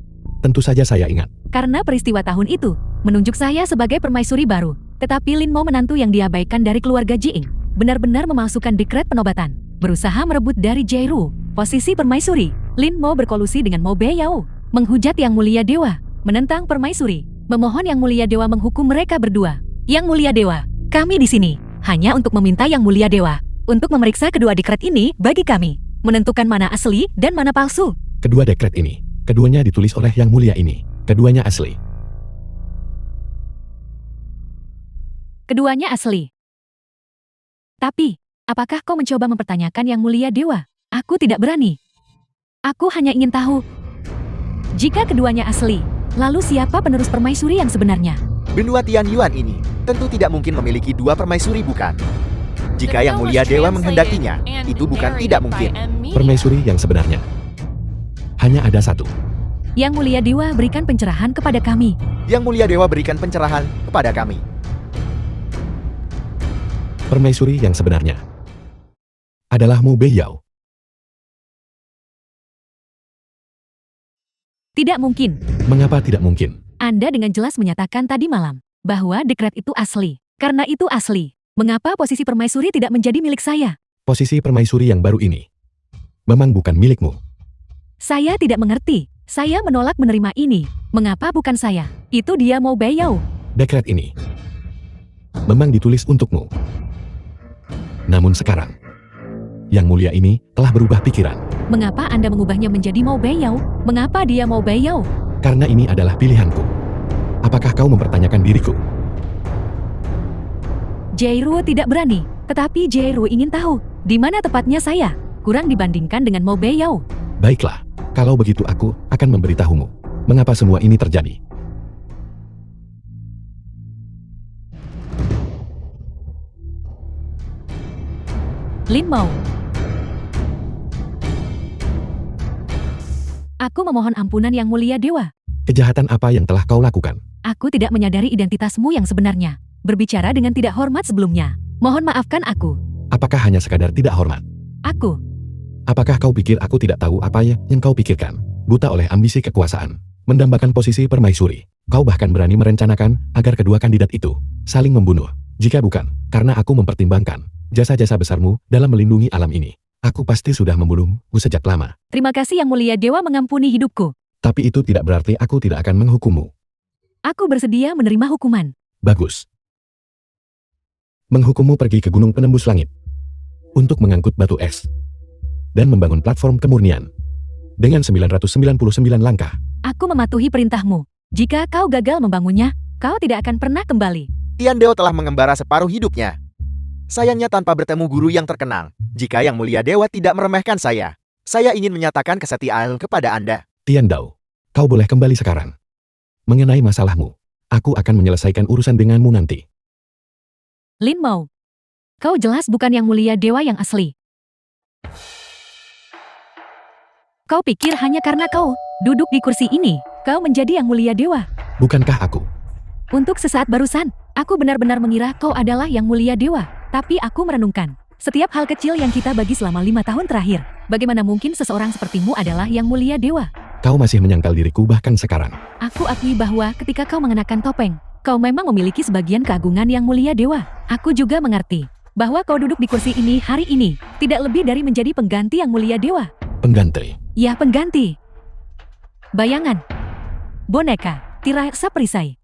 tentu saja saya ingat. Karena peristiwa tahun itu menunjuk saya sebagai permaisuri baru. Tetapi Lin Mo menantu yang diabaikan dari keluarga Jing benar-benar memalsukan dekret penobatan, berusaha merebut dari Jairu posisi permaisuri. Lin Mo berkolusi dengan Mo Beiyao, menghujat Yang Mulia Dewa, menentang permaisuri, memohon Yang Mulia Dewa menghukum mereka berdua. Yang Mulia Dewa, kami di sini hanya untuk meminta Yang Mulia Dewa untuk memeriksa kedua dekret ini bagi kami, menentukan mana asli dan mana palsu. Kedua dekret ini, keduanya ditulis oleh Yang Mulia ini, keduanya asli. Keduanya asli. Tapi, apakah kau mencoba mempertanyakan Yang Mulia Dewa? Aku tidak berani. Aku hanya ingin tahu, jika keduanya asli, lalu siapa penerus permaisuri yang sebenarnya? Benua Tian Yuan ini tentu tidak mungkin memiliki dua permaisuri, bukan? Jika Yang Mulia Dewa menghendakinya, itu bukan tidak mungkin. Permaisuri yang sebenarnya hanya ada satu. Yang Mulia Dewa berikan pencerahan kepada kami. Yang Mulia Dewa berikan pencerahan kepada kami. Permaisuri yang sebenarnya adalah Mo Beiyao. Tidak mungkin. Mengapa tidak mungkin? Anda dengan jelas menyatakan tadi malam bahwa dekret itu asli. Karena itu asli, mengapa posisi permaisuri tidak menjadi milik saya? Posisi permaisuri yang baru ini memang bukan milikmu. Saya tidak mengerti. Saya menolak menerima ini. Mengapa bukan saya? Itu dia Mo Beiyao. Dekret ini memang ditulis untukmu. Namun sekarang, Yang Mulia ini telah berubah pikiran. Mengapa Anda mengubahnya menjadi Mo Beiyao? Mengapa dia Mo Beiyao? Karena ini adalah pilihanku. Apakah kau mempertanyakan diriku? Jairu tidak berani, tetapi Jairu ingin tahu di mana tepatnya saya kurang dibandingkan dengan Mo Beiyao. Baiklah, kalau begitu aku akan memberitahumu mengapa semua ini terjadi. Lin Mo. Aku memohon ampunan Yang Mulia Dewa. Kejahatan apa yang telah kau lakukan? Aku tidak menyadari identitasmu yang sebenarnya. Berbicara dengan tidak hormat sebelumnya. Mohon maafkan aku. Apakah hanya sekadar tidak hormat? Aku. Apakah kau pikir aku tidak tahu apa yang kau pikirkan? Buta oleh ambisi kekuasaan, mendambakan posisi permaisuri. Kau bahkan berani merencanakan agar kedua kandidat itu saling membunuh. Jika bukan, karena aku mempertimbangkan jasa-jasa besarmu dalam melindungi alam ini, aku pasti sudah membunuhmu sejak lama. Terima kasih Yang Mulia Dewa mengampuni hidupku. Tapi itu tidak berarti aku tidak akan menghukummu. Aku bersedia menerima hukuman. Bagus. Menghukummu pergi ke Gunung Penembus Langit untuk mengangkut batu es dan membangun platform kemurnian dengan 999 langkah. Aku mematuhi perintahmu. Jika kau gagal membangunnya, kau tidak akan pernah kembali. Tian Dao telah mengembara separuh hidupnya. Sayangnya tanpa bertemu guru yang terkenang. Jika Yang Mulia Dewa tidak meremehkan saya ingin menyatakan kesetiaan kepada Anda. Tian Dao, kau boleh kembali sekarang. Mengenai masalahmu, aku akan menyelesaikan urusan denganmu nanti. Lin Mo. Kau jelas bukan Yang Mulia Dewa yang asli. Kau pikir hanya karena kau duduk di kursi ini, kau menjadi Yang Mulia Dewa? Bukankah aku? Untuk sesaat barusan, aku benar-benar mengira kau adalah Yang Mulia Dewa. Tapi aku merenungkan setiap hal kecil yang kita bagi selama 5 tahun terakhir. Bagaimana mungkin seseorang sepertimu adalah Yang Mulia Dewa? Kau masih menyangkal diriku bahkan sekarang. Aku akui bahwa ketika kau mengenakan topeng, kau memang memiliki sebagian keagungan Yang Mulia Dewa. Aku juga mengerti bahwa kau duduk di kursi ini hari ini tidak lebih dari menjadi pengganti yang mulia dewa. Pengganti. Ya, pengganti. Bayangan. Boneka. Tiraksa perisai.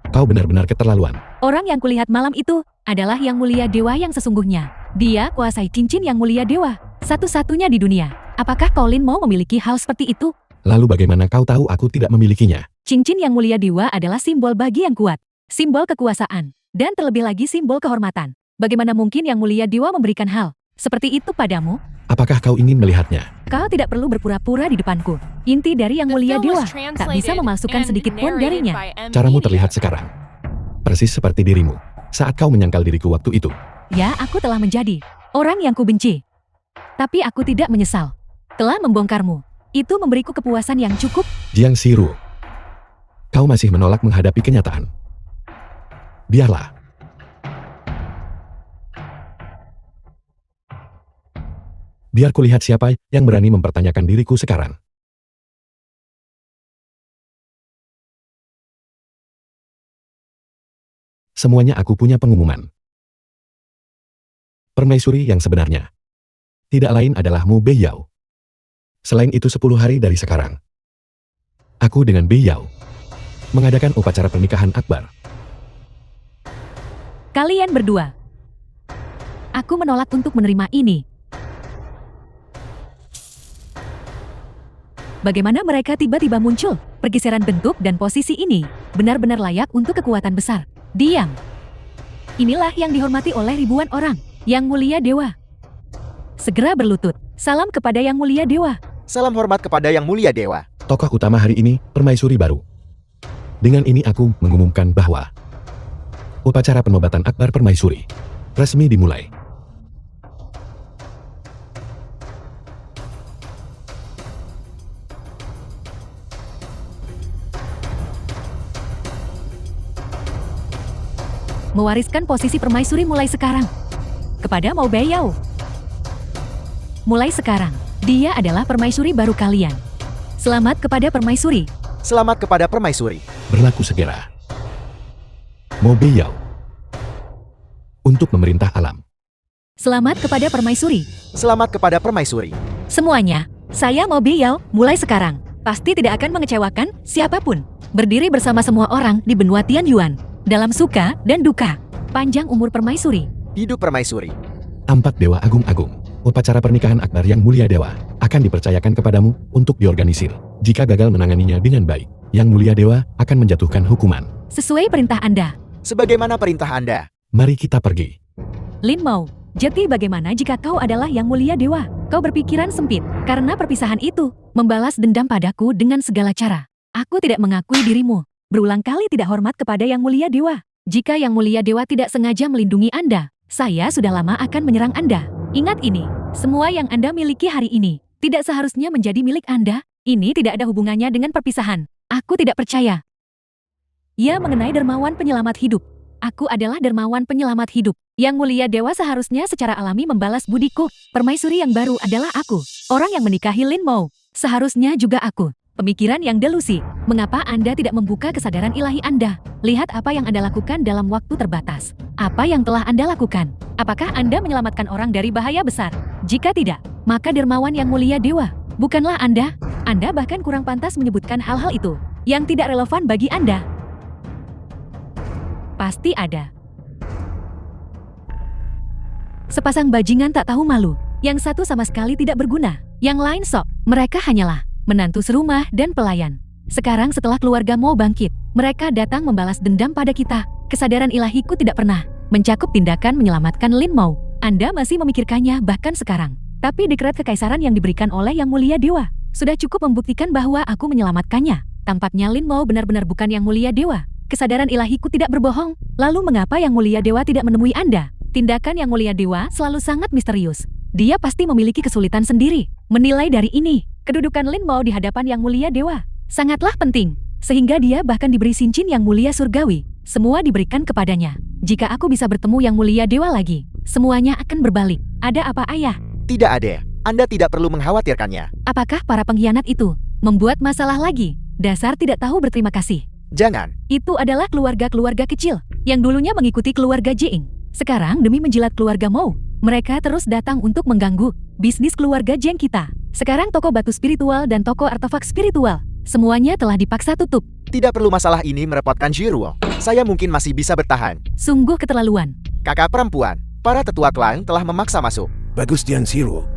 Kau benar-benar keterlaluan. Orang yang kulihat malam itu adalah yang mulia dewa yang sesungguhnya. Dia kuasai cincin yang mulia dewa, satu-satunya di dunia. Apakah kau Lin mau memiliki hal seperti itu? Lalu bagaimana kau tahu aku tidak memilikinya? Cincin yang mulia dewa adalah simbol bagi yang kuat, simbol kekuasaan, dan terlebih lagi simbol kehormatan. Bagaimana mungkin yang mulia dewa memberikan hal seperti itu padamu? Apakah kau ingin melihatnya? Kau tidak perlu berpura-pura di depanku. Inti dari yang mulia dewa tak bisa memalsukan sedikit pun darinya. Caramu terlihat sekarang. Persis seperti dirimu saat kau menyangkal diriku waktu itu. Ya, aku telah menjadi orang yang kubenci. Tapi aku tidak menyesal. Telah membongkarmu. Itu memberiku kepuasan yang cukup. Jiang Siruo, kau masih menolak menghadapi kenyataan. Biarlah. Biar kulihat siapa yang berani mempertanyakan diriku sekarang. Semuanya aku punya pengumuman. Permaisuri yang sebenarnya tidak lain adalah Mu Beiyao. Selain itu 10 hari dari sekarang, aku dengan Beiyao mengadakan upacara pernikahan akbar. Kalian berdua. Aku menolak untuk menerima ini. Bagaimana mereka tiba-tiba muncul? Pergeseran bentuk dan posisi ini benar-benar layak untuk kekuatan besar. Diam. Inilah yang dihormati oleh ribuan orang. Yang mulia dewa. Segera berlutut. Salam kepada yang mulia dewa. Salam hormat kepada yang mulia dewa. Tokoh utama hari ini, permaisuri baru. Dengan ini aku mengumumkan bahwa upacara penobatan akbar permaisuri resmi dimulai. Mewariskan posisi permaisuri mulai sekarang kepada Mo Beiyao. Mulai sekarang, dia adalah permaisuri baru kalian. Selamat kepada permaisuri. Selamat kepada permaisuri. Berlaku segera. Mo Beiyao untuk memerintah alam. Selamat kepada permaisuri. Selamat kepada permaisuri. Semuanya, saya Mo Beiyao mulai sekarang. Pasti tidak akan mengecewakan siapapun. Berdiri bersama semua orang di benua Tianyuan. Dalam suka dan duka. Panjang umur permaisuri. Hidup permaisuri. 4 dewa agung-agung. Upacara pernikahan akbar yang mulia dewa akan dipercayakan kepadamu untuk diorganisir. Jika gagal menanganinya dengan baik, yang mulia dewa akan menjatuhkan hukuman. Sesuai perintah Anda. Sebagaimana perintah Anda. Mari kita pergi. Lin Mo, jadi bagaimana jika kau adalah yang mulia dewa? Kau berpikiran sempit, karena perpisahan itu membalas dendam padaku dengan segala cara. Aku tidak mengakui dirimu. Berulang kali tidak hormat kepada yang mulia dewa. Jika yang mulia dewa tidak sengaja melindungi Anda, saya sudah lama akan menyerang Anda. Ingat ini, semua yang Anda miliki hari ini tidak seharusnya menjadi milik Anda. Ini tidak ada hubungannya dengan perpisahan. Aku tidak percaya. Ia mengenai dermawan penyelamat hidup. Aku adalah dermawan penyelamat hidup. Yang mulia dewa seharusnya secara alami membalas budiku. Permaisuri yang baru adalah aku. Orang yang menikahi Lin Mo. Seharusnya juga aku. Pemikiran yang delusi. Mengapa Anda tidak membuka kesadaran ilahi Anda? Lihat apa yang Anda lakukan dalam waktu terbatas. Apa yang telah Anda lakukan? Apakah Anda menyelamatkan orang dari bahaya besar? Jika tidak, maka dermawan yang mulia dewa. Bukanlah Anda. Anda bahkan kurang pantas menyebutkan hal-hal itu yang tidak relevan bagi Anda. Pasti ada. Sepasang bajingan tak tahu malu. Yang satu sama sekali tidak berguna. Yang lain sok. Mereka hanyalah menantu serumah dan pelayan. Sekarang setelah keluarga Mo bangkit, mereka datang membalas dendam pada kita. Kesadaran ilahiku tidak pernah mencakup tindakan menyelamatkan Lin Mo. Anda masih memikirkannya bahkan sekarang. Tapi dekret kekaisaran yang diberikan oleh Yang Mulia Dewa sudah cukup membuktikan bahwa aku menyelamatkannya. Tampaknya Lin Mo benar-benar bukan Yang Mulia Dewa. Kesadaran ilahiku tidak berbohong. Lalu mengapa Yang Mulia Dewa tidak menemui Anda? Tindakan Yang Mulia Dewa selalu sangat misterius. Dia pasti memiliki kesulitan sendiri. Menilai dari ini, kedudukan Lin Mo di hadapan Yang Mulia Dewa sangatlah penting. Sehingga dia bahkan diberi cincin Yang Mulia Surgawi. Semua diberikan kepadanya. Jika aku bisa bertemu Yang Mulia Dewa lagi, semuanya akan berbalik. Ada apa, Ayah? Tidak ada. Anda tidak perlu mengkhawatirkannya. Apakah para pengkhianat itu membuat masalah lagi? Dasar tidak tahu berterima kasih. Jangan. Itu adalah keluarga-keluarga kecil yang dulunya mengikuti keluarga Jing. Sekarang demi menjilat keluarga Mo, mereka terus datang untuk mengganggu bisnis keluarga Jiang kita. Sekarang toko batu spiritual dan toko artefak spiritual, semuanya telah dipaksa tutup. Tidak perlu masalah ini merepotkan Jiruo. Saya mungkin masih bisa bertahan. Sungguh keterlaluan. Kakak perempuan, para tetua klan telah memaksa masuk. Bagus Jiang Shiruo.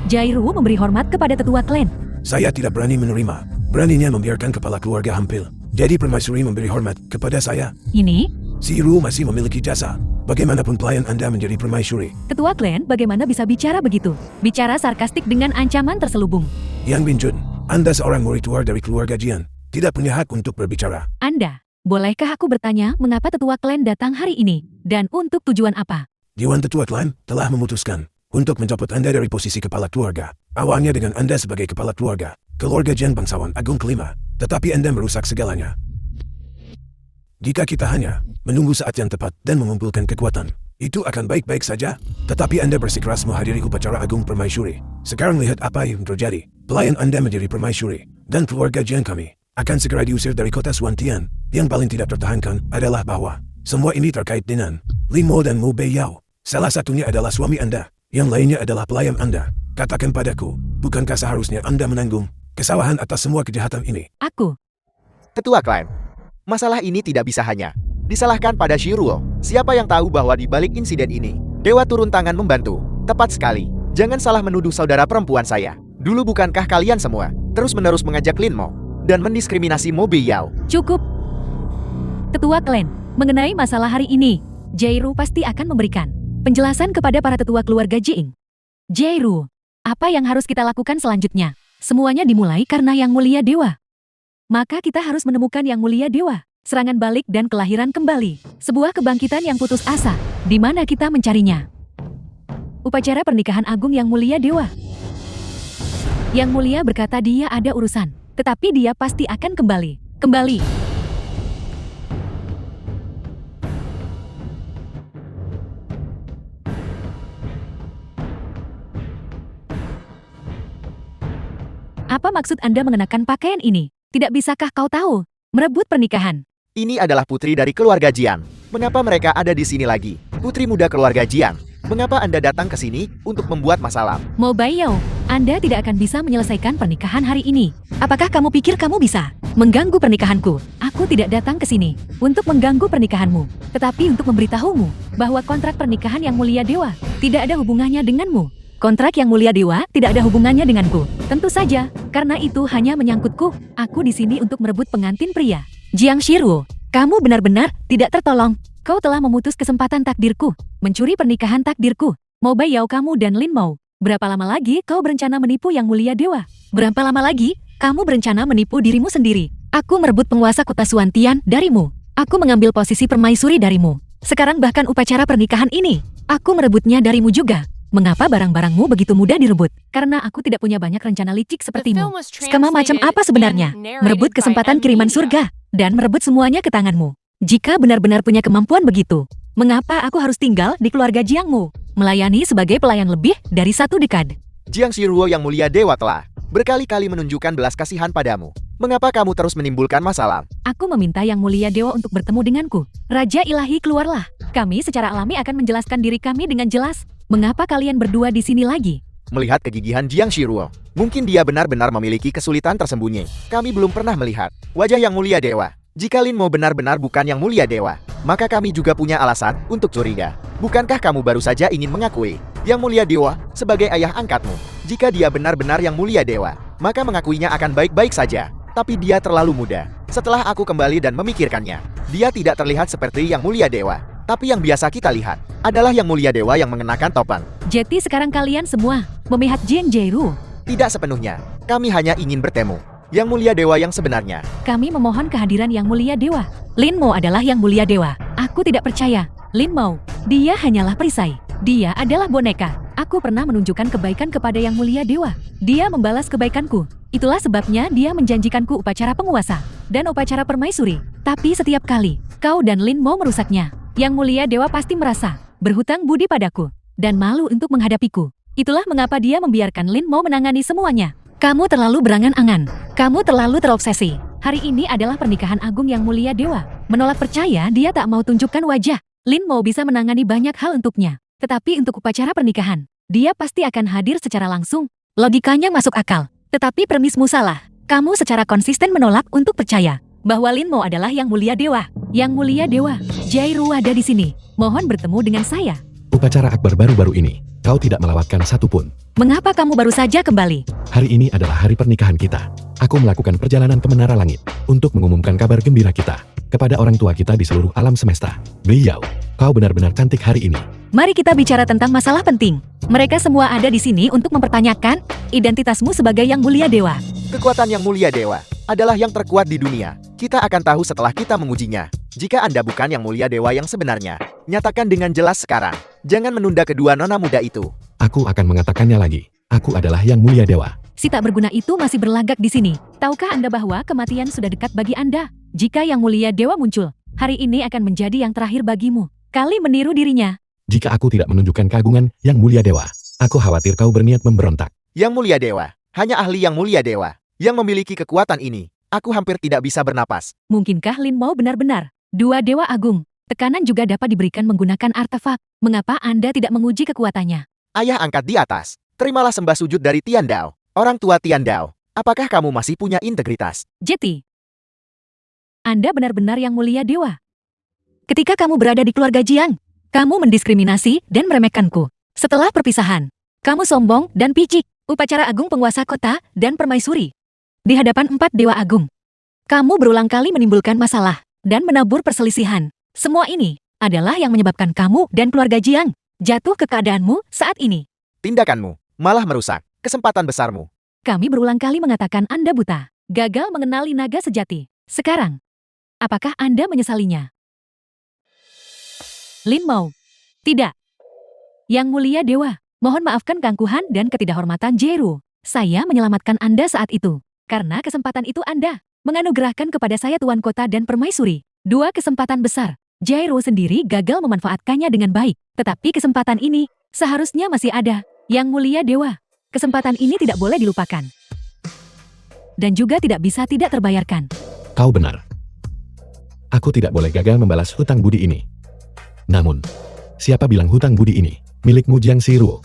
Jairu memberi hormat kepada tetua klan. Saya tidak berani menerima. Beraninya membiarkan kepala keluarga Hampil. Jadi permaisuri memberi hormat kepada saya. Ini, Shiruo masih memiliki jasa. Bagaimanapun pelayan Anda menjadi permaisuri. tetua klan bagaimana bisa bicara begitu? Bicara sarkastik dengan ancaman terselubung. Yang Binjun, Anda seorang murid luar dari keluarga Jian. Tidak punya hak untuk berbicara. Anda, bolehkah aku bertanya mengapa tetua klan datang hari ini? Dan untuk tujuan apa? Dewan Tetua Klan telah memutuskan untuk mencopot Anda dari posisi kepala keluarga. Awalnya dengan Anda sebagai kepala keluarga Jian Bangsawan Agung kelima, tetapi Anda merusak segalanya. Jika kita hanya menunggu saat yang tepat dan mengumpulkan kekuatan, itu akan baik-baik saja. Tetapi Anda bersikeras menghadiri upacara agung permaisuri. Sekarang lihat apa yang terjadi. Pelayan Anda menjadi permaisuri, dan keluarga Jian kami akan segera diusir dari kota Suantian. Yang paling tidak tertahankan adalah bahwa semua ini terkait dengan Lin Mo dan Mo Beiyao. Salah satunya adalah suami Anda, yang lainnya adalah pelayan Anda. Katakan padaku, bukankah seharusnya Anda menanggung kesalahan atas semua kejahatan ini? Aku. Tetua klan, masalah ini tidak bisa hanya disalahkan pada Shiruo. Siapa yang tahu bahwa di balik insiden ini, Dewa turun tangan membantu. Tepat sekali. Jangan salah menuduh saudara perempuan saya. Dulu bukankah kalian semua terus-menerus mengajak Lin Mo dan mendiskriminasi Mo Beiyao? Cukup. Tetua klan, mengenai masalah hari ini, Jairu pasti akan memberikan penjelasan kepada para tetua keluarga Jing. Jairu, apa yang harus kita lakukan selanjutnya? Semuanya dimulai karena Yang Mulia Dewa. Maka kita harus menemukan Yang Mulia Dewa. Serangan balik dan kelahiran kembali. Sebuah kebangkitan yang putus asa. Di mana kita mencarinya? Upacara pernikahan agung Yang Mulia Dewa. Yang Mulia berkata dia ada urusan. Tetapi dia pasti akan kembali. Kembali. Apa maksud Anda mengenakan pakaian ini? Tidak bisakah kau tahu? Merebut pernikahan. Ini adalah putri dari keluarga Jian. Mengapa mereka ada di sini lagi? Putri muda keluarga Jian. Mengapa Anda datang ke sini untuk membuat masalah? Mo Beiyao, Anda tidak akan bisa menyelesaikan pernikahan hari ini. Apakah kamu pikir kamu bisa mengganggu pernikahanku? Aku tidak datang ke sini untuk mengganggu pernikahanmu, tetapi untuk memberitahumu bahwa kontrak pernikahan Yang Mulia Dewa tidak ada hubungannya denganmu. Kontrak Yang Mulia Dewa tidak ada hubungannya denganku. Tentu saja, karena itu hanya menyangkutku. Aku di sini untuk merebut pengantin pria. Jiang Shiruo, kamu benar-benar tidak tertolong. Kau telah memutus kesempatan takdirku, mencuri pernikahan takdirku. Mo Beiyao kamu dan Lin Mo. Berapa lama lagi kau berencana menipu Yang Mulia Dewa? Berapa lama lagi kamu berencana menipu dirimu sendiri? Aku merebut penguasa kota Suantian darimu. Aku mengambil posisi permaisuri darimu. Sekarang bahkan upacara pernikahan ini, aku merebutnya darimu juga. Mengapa barang-barangmu begitu mudah direbut? Karena aku tidak punya banyak rencana licik sepertimu. Skema macam apa sebenarnya? Merebut kesempatan kiriman surga dan merebut semuanya ke tanganmu. Jika benar-benar punya kemampuan begitu, mengapa aku harus tinggal di keluarga Jiangmu? Melayani sebagai pelayan lebih dari 1 dekade. Jiang Shiruo Yang Mulia Dewa telah berkali-kali menunjukkan belas kasihan padamu. Mengapa kamu terus menimbulkan masalah? Aku meminta Yang Mulia Dewa untuk bertemu denganku. Raja Ilahi keluarlah. Kami secara alami akan menjelaskan diri kami dengan jelas. Mengapa kalian berdua di sini lagi? Melihat kegigihan Jiang Shiruo, mungkin dia benar-benar memiliki kesulitan tersembunyi. Kami belum pernah melihat wajah Yang Mulia Dewa. Jika Lin Mo benar-benar bukan Yang Mulia Dewa, maka kami juga punya alasan untuk curiga. Bukankah kamu baru saja ingin mengakui Yang Mulia Dewa sebagai ayah angkatmu? Jika dia benar-benar Yang Mulia Dewa, maka mengakuinya akan baik-baik saja. Tapi dia terlalu muda. Setelah aku kembali dan memikirkannya, dia tidak terlihat seperti Yang Mulia Dewa. Tapi yang biasa kita lihat adalah Yang Mulia Dewa yang mengenakan topeng. Jadi sekarang kalian semua memihak Jiang Jairu. Tidak sepenuhnya. Kami hanya ingin bertemu Yang Mulia Dewa yang sebenarnya. Kami memohon kehadiran Yang Mulia Dewa. Lin Mo adalah Yang Mulia Dewa. Aku tidak percaya. Lin Mo, dia hanyalah perisai. Dia adalah boneka. Aku pernah menunjukkan kebaikan kepada Yang Mulia Dewa. Dia membalas kebaikanku. Itulah sebabnya dia menjanjikanku upacara penguasa dan upacara permaisuri. Tapi setiap kali kau dan Lin Mo merusaknya, Yang Mulia Dewa pasti merasa berhutang budi padaku dan malu untuk menghadapiku. Itulah mengapa dia membiarkan Lin Mo menangani semuanya. Kamu terlalu berangan-angan. Kamu terlalu terobsesi. Hari ini adalah pernikahan agung Yang Mulia Dewa. Menolak percaya dia tak mau tunjukkan wajah. Lin Mo bisa menangani banyak hal untuknya. Tetapi untuk upacara pernikahan, dia pasti akan hadir secara langsung. Logikanya masuk akal. Tetapi premismu salah. Kamu secara konsisten menolak untuk percaya bahwa Lin Mo adalah Yang Mulia Dewa. Yang Mulia Dewa, Jairu ada di sini. Mohon bertemu dengan saya. Upacara akbar baru-baru ini, kau tidak melawatkan satupun. Mengapa kamu baru saja kembali? Hari ini adalah hari pernikahan kita. Aku melakukan perjalanan ke Menara Langit untuk mengumumkan kabar gembira kita kepada orang tua kita di seluruh alam semesta. Beliau, kau benar-benar cantik hari ini. Mari kita bicara tentang masalah penting. Mereka semua ada di sini untuk mempertanyakan identitasmu sebagai Yang Mulia Dewa. Kekuatan Yang Mulia Dewa adalah yang terkuat di dunia. Kita akan tahu setelah kita mengujinya. Jika Anda bukan Yang Mulia Dewa yang sebenarnya, nyatakan dengan jelas sekarang. Jangan menunda kedua nona muda itu. Aku akan mengatakannya lagi. Aku adalah Yang Mulia Dewa. Si tak berguna itu masih berlagak di sini. Tahukah Anda bahwa kematian sudah dekat bagi Anda? Jika Yang Mulia Dewa muncul, hari ini akan menjadi yang terakhir bagimu. Kali meniru dirinya. Jika aku tidak menunjukkan keagungan Yang Mulia Dewa, aku khawatir kau berniat memberontak. Yang Mulia Dewa, hanya ahli Yang Mulia Dewa yang memiliki kekuatan ini. Aku hampir tidak bisa bernapas. Mungkinkah Lin Mo benar-benar dua dewa agung? Tekanan juga dapat diberikan menggunakan artefak. Mengapa Anda tidak menguji kekuatannya? Ayah angkat di atas. Terimalah sembah sujud dari Tian Dao. Orang tua Tian Dao, apakah kamu masih punya integritas? Jeti, Anda benar-benar Yang Mulia Dewa. Ketika kamu berada di keluarga Jiang, kamu mendiskriminasi dan meremehkanku. Setelah perpisahan, kamu sombong dan picik. Upacara agung penguasa kota dan permaisuri. Di hadapan 4 dewa agung. Kamu berulang kali menimbulkan masalah dan menabur perselisihan. Semua ini adalah yang menyebabkan kamu dan keluarga Jiang jatuh ke keadaanmu saat ini. Tindakanmu malah merusak kesempatan besarmu. Kami berulang kali mengatakan Anda buta, gagal mengenali naga sejati. Sekarang, apakah Anda menyesalinya? Lin Mo. Tidak. Yang Mulia Dewa, mohon maafkan keangkuhan dan ketidakhormatan Jairu. Saya menyelamatkan Anda saat itu. Karena kesempatan itu Anda menganugerahkan kepada saya Tuan Kota dan Permaisuri. 2 kesempatan besar. Jairu sendiri gagal memanfaatkannya dengan baik. Tetapi kesempatan ini seharusnya masih ada. Yang Mulia Dewa, kesempatan ini tidak boleh dilupakan. Dan juga tidak bisa tidak terbayarkan. Kau benar. Aku tidak boleh gagal membalas hutang budi ini. Namun, siapa bilang hutang budi ini milikmu Jiang Siruo?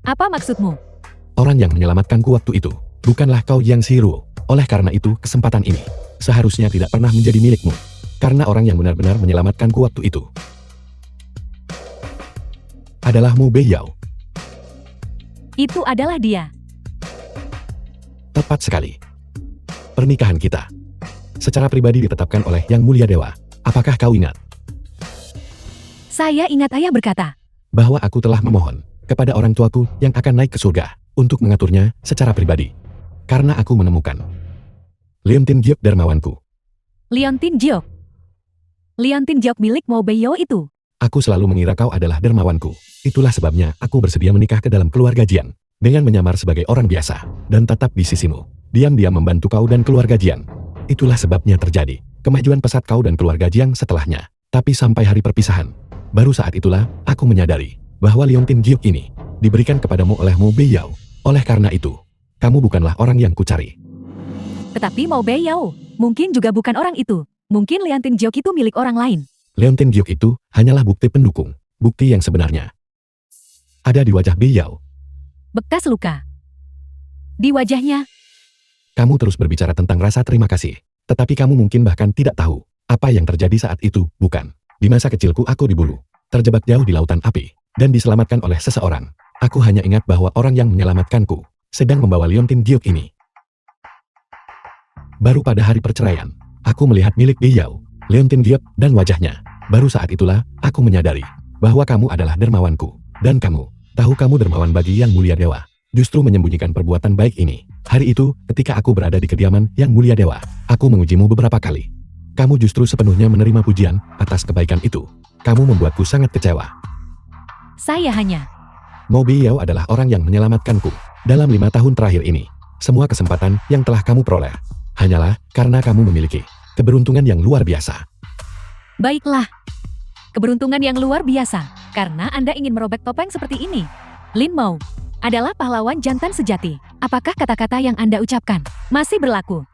Apa maksudmu? Orang yang menyelamatkanku waktu itu bukanlah kau Jiang Siruo. Oleh karena itu, kesempatan ini seharusnya tidak pernah menjadi milikmu. Karena orang yang benar-benar menyelamatkanku waktu itu adalah Mu Beiyao. Itu adalah dia. Tepat sekali. Pernikahan kita secara pribadi ditetapkan oleh Yang Mulia Dewa. Apakah kau ingat? Saya ingat ayah berkata, Bahwa aku telah memohon kepada orang tuaku yang akan naik ke surga untuk mengaturnya secara pribadi. Karena aku menemukan Leontin Giok dermawanku. Leontin Jiok. Leontin Jiok milik Mo Beiyao itu. Aku selalu mengira kau adalah dermawanku. Itulah sebabnya aku bersedia menikah ke dalam keluarga Jian dengan menyamar sebagai orang biasa dan tetap di sisimu. Diam-diam membantu kau dan keluarga Jian. Itulah sebabnya terjadi kemajuan pesat kau dan keluarga Jiang setelahnya. Tapi sampai hari perpisahan, baru saat itulah aku menyadari bahwa Leontin Giok ini diberikan kepadamu oleh Mo Beiyao. Oleh karena itu, kamu bukanlah orang yang kucari. Tetapi Mo Beiyao mungkin juga bukan orang itu. Mungkin Leontin Jiok itu milik orang lain. Leontin Giok itu hanyalah bukti pendukung. Bukti yang sebenarnya ada di wajah Beiyao. Bekas luka. Di wajahnya. Kamu terus berbicara tentang rasa terima kasih. Tetapi kamu mungkin bahkan tidak tahu apa yang terjadi saat itu, bukan? Di masa kecilku aku diburu, terjebak jauh di lautan api, dan diselamatkan oleh seseorang. Aku hanya ingat bahwa orang yang menyelamatkanku sedang membawa Leontin Giok ini. Baru pada hari perceraian, aku melihat milik Beiyao, Leontin Giok, dan wajahnya. Baru saat itulah aku menyadari bahwa kamu adalah dermawanku. Dan kamu, tahu kamu dermawan bagi Yang Mulia Dewa. Justru menyembunyikan perbuatan baik ini. Hari itu, ketika aku berada di kediaman Yang Mulia Dewa, aku mengujimu beberapa kali. Kamu justru sepenuhnya menerima pujian atas kebaikan itu. Kamu membuatku sangat kecewa. Saya hanya. Mo Beiyao adalah orang yang menyelamatkanku. Dalam 5 tahun terakhir ini, semua kesempatan yang telah kamu peroleh hanyalah karena kamu memiliki keberuntungan yang luar biasa. Baiklah. Keberuntungan yang luar biasa, karena Anda ingin merobek topeng seperti ini. Lin Mo adalah pahlawan jantan sejati. Apakah kata-kata yang Anda ucapkan masih berlaku?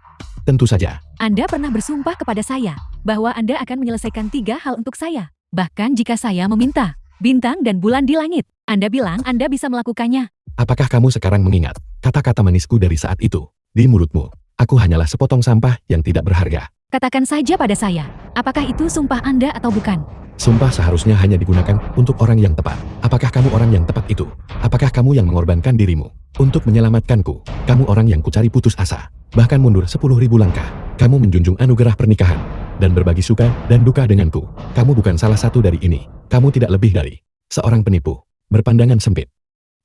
Tentu saja. Anda pernah bersumpah kepada saya bahwa Anda akan menyelesaikan 3 hal untuk saya. Bahkan jika saya meminta bintang dan bulan di langit, Anda bilang Anda bisa melakukannya. Apakah kamu sekarang mengingat kata-kata manisku dari saat itu? Di mulutmu, aku hanyalah sepotong sampah yang tidak berharga. Katakan saja pada saya, apakah itu sumpah Anda atau bukan? Sumpah seharusnya hanya digunakan untuk orang yang tepat. Apakah kamu orang yang tepat itu? Apakah kamu yang mengorbankan dirimu untuk menyelamatkanku? Kamu orang yang kucari putus asa, bahkan mundur 10.000 langkah. Kamu menjunjung anugerah pernikahan dan berbagi suka dan duka denganku. Kamu bukan salah satu dari ini. Kamu tidak lebih dari seorang penipu, berpandangan sempit,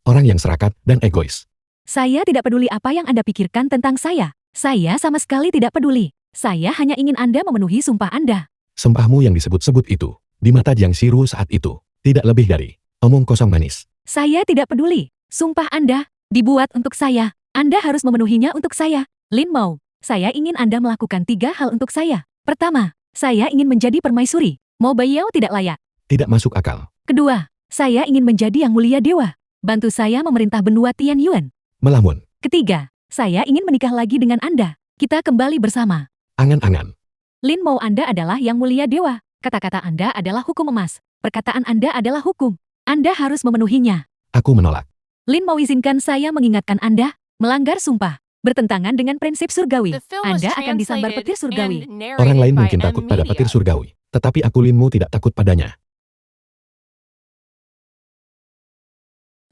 orang yang serakah dan egois. Saya tidak peduli apa yang Anda pikirkan tentang saya. Saya sama sekali tidak peduli. Saya hanya ingin Anda memenuhi sumpah Anda. Sumpahmu yang disebut-sebut itu, di mata Jiang Shiru saat itu, tidak lebih dari omong kosong manis. Saya tidak peduli. Sumpah Anda dibuat untuk saya. Anda harus memenuhinya untuk saya. Lin Mo, saya ingin Anda melakukan 3 hal untuk saya. Pertama, saya ingin menjadi permaisuri. Mo Baiyao tidak layak. Tidak masuk akal. Kedua, saya ingin menjadi yang mulia dewa. Bantu saya memerintah benua Tian Yuan. Melamun. Ketiga, saya ingin menikah lagi dengan Anda. Kita kembali bersama. Angan-angan. Lin Mo, Anda adalah yang mulia dewa. Kata-kata Anda adalah hukum emas. Perkataan Anda adalah hukum. Anda harus memenuhinya. Aku menolak. Lin Mo, izinkan saya mengingatkan Anda, melanggar sumpah, bertentangan dengan prinsip surgawi. Anda akan disambar petir surgawi. Orang lain mungkin takut pada petir surgawi, tetapi aku Lin Mo tidak takut padanya.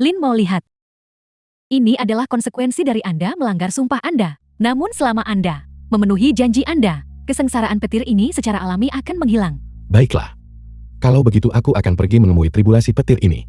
Lin Mo, lihat. Ini adalah konsekuensi dari Anda melanggar sumpah Anda. Namun selama Anda memenuhi janji Anda, kesengsaraan petir ini secara alami akan menghilang. Baiklah. Kalau begitu aku akan pergi menemui tribulasi petir ini.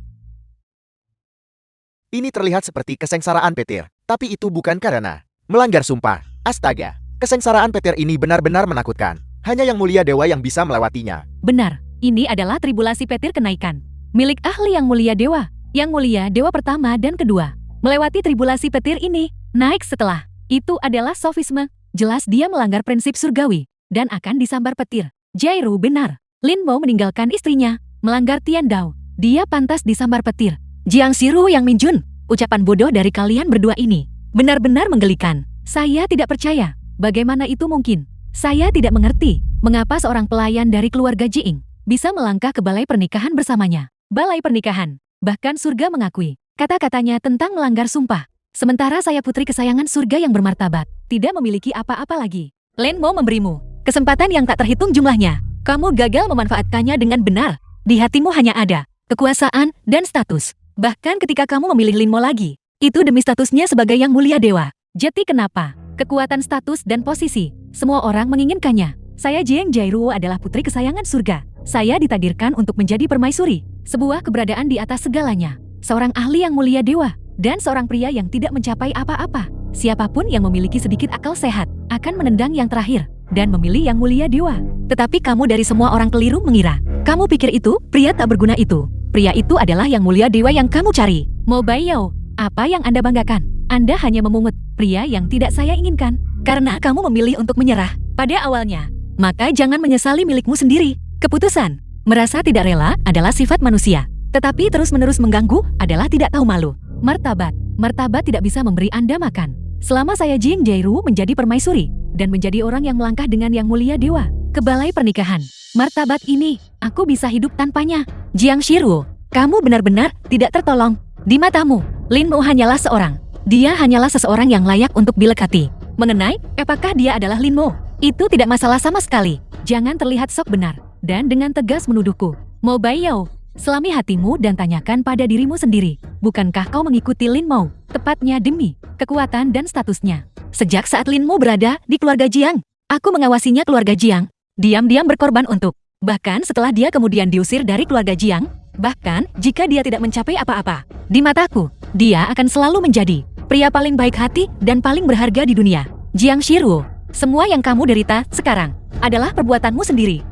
Ini terlihat seperti kesengsaraan petir, tapi itu bukan karena melanggar sumpah. Astaga, kesengsaraan petir ini benar-benar menakutkan. Hanya yang mulia dewa yang bisa melewatinya. Benar, ini adalah tribulasi petir kenaikan. Milik ahli yang mulia dewa. Yang mulia dewa pertama dan kedua. Melewati tribulasi petir ini, naik setelah. Itu adalah sofisme. Jelas dia melanggar prinsip surgawi dan akan disambar petir. Jairu benar. Lin Mo meninggalkan istrinya, melanggar Tian Dao. Dia pantas disambar petir. Jiang Shiru yang Minjun, ucapan bodoh dari kalian berdua ini benar-benar menggelikan. Saya tidak percaya. Bagaimana itu mungkin? Saya tidak mengerti mengapa seorang pelayan dari keluarga Jiing bisa melangkah ke balai pernikahan bersamanya. Balai pernikahan. Bahkan surga mengakui kata-katanya tentang melanggar sumpah. Sementara saya putri kesayangan surga yang bermartabat, tidak memiliki apa-apa lagi. Lin Mo memberimu kesempatan yang tak terhitung jumlahnya. Kamu gagal memanfaatkannya dengan benar. Di hatimu hanya ada kekuasaan dan status. Bahkan ketika kamu memilih Lin Mo lagi, itu demi statusnya sebagai yang mulia dewa. Jadi kenapa? Kekuatan status dan posisi, semua orang menginginkannya. Saya Jiang Jairuo adalah putri kesayangan surga. Saya ditakdirkan untuk menjadi permaisuri, sebuah keberadaan di atas segalanya. Seorang ahli yang mulia dewa, dan seorang pria yang tidak mencapai apa-apa. Siapapun yang memiliki sedikit akal sehat akan menendang yang terakhir dan memilih yang mulia dewa. Tetapi kamu dari semua orang keliru mengira. Kamu pikir itu pria tak berguna itu. Pria itu adalah yang mulia dewa yang kamu cari. Mo Baiyao, apa yang Anda banggakan? Anda hanya memungut pria yang tidak saya inginkan. Karena kamu memilih untuk menyerah pada awalnya. Maka jangan menyesali milikmu sendiri. Keputusan merasa tidak rela adalah sifat manusia. Tetapi terus-menerus mengganggu adalah tidak tahu malu. Martabat tidak bisa memberi Anda makan. Selama saya Jiang Jairu menjadi permaisuri dan menjadi orang yang melangkah dengan yang mulia dewa ke balai pernikahan. Martabat ini, aku bisa hidup tanpanya. Jiang Shiru, kamu benar-benar tidak tertolong. Di matamu, Lin Mo hanyalah seorang. Dia hanyalah seseorang yang layak untuk dilekati. Mengenai apakah dia adalah Lin Mo, itu tidak masalah sama sekali. Jangan terlihat sok benar dan dengan tegas menuduhku. Mo Baiyao, selami hatimu dan tanyakan pada dirimu sendiri, bukankah kau mengikuti Lin Mo, tepatnya demi kekuatan dan statusnya? Sejak saat Lin Mo berada di keluarga Jiang, aku mengawasinya keluarga Jiang, diam-diam berkorban untuk, bahkan setelah dia kemudian diusir dari keluarga Jiang, bahkan jika dia tidak mencapai apa-apa, di mataku, dia akan selalu menjadi pria paling baik hati dan paling berharga di dunia. Jiang Shiru, semua yang kamu derita sekarang adalah perbuatanmu sendiri.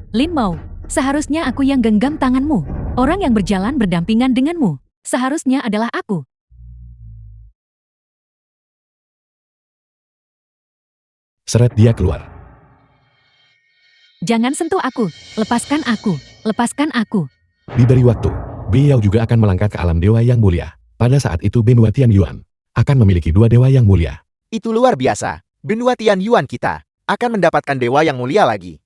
Lin Mo, seharusnya aku yang genggam tanganmu. Orang yang berjalan berdampingan denganmu seharusnya adalah aku. Seret dia keluar. Jangan sentuh aku, lepaskan aku, lepaskan aku. Diberi waktu, Biao juga akan melangkah ke alam dewa yang mulia. Pada saat itu benua Tian Yuan akan memiliki 2 dewa yang mulia. Itu luar biasa. Benua Tian Yuan kita akan mendapatkan dewa yang mulia lagi.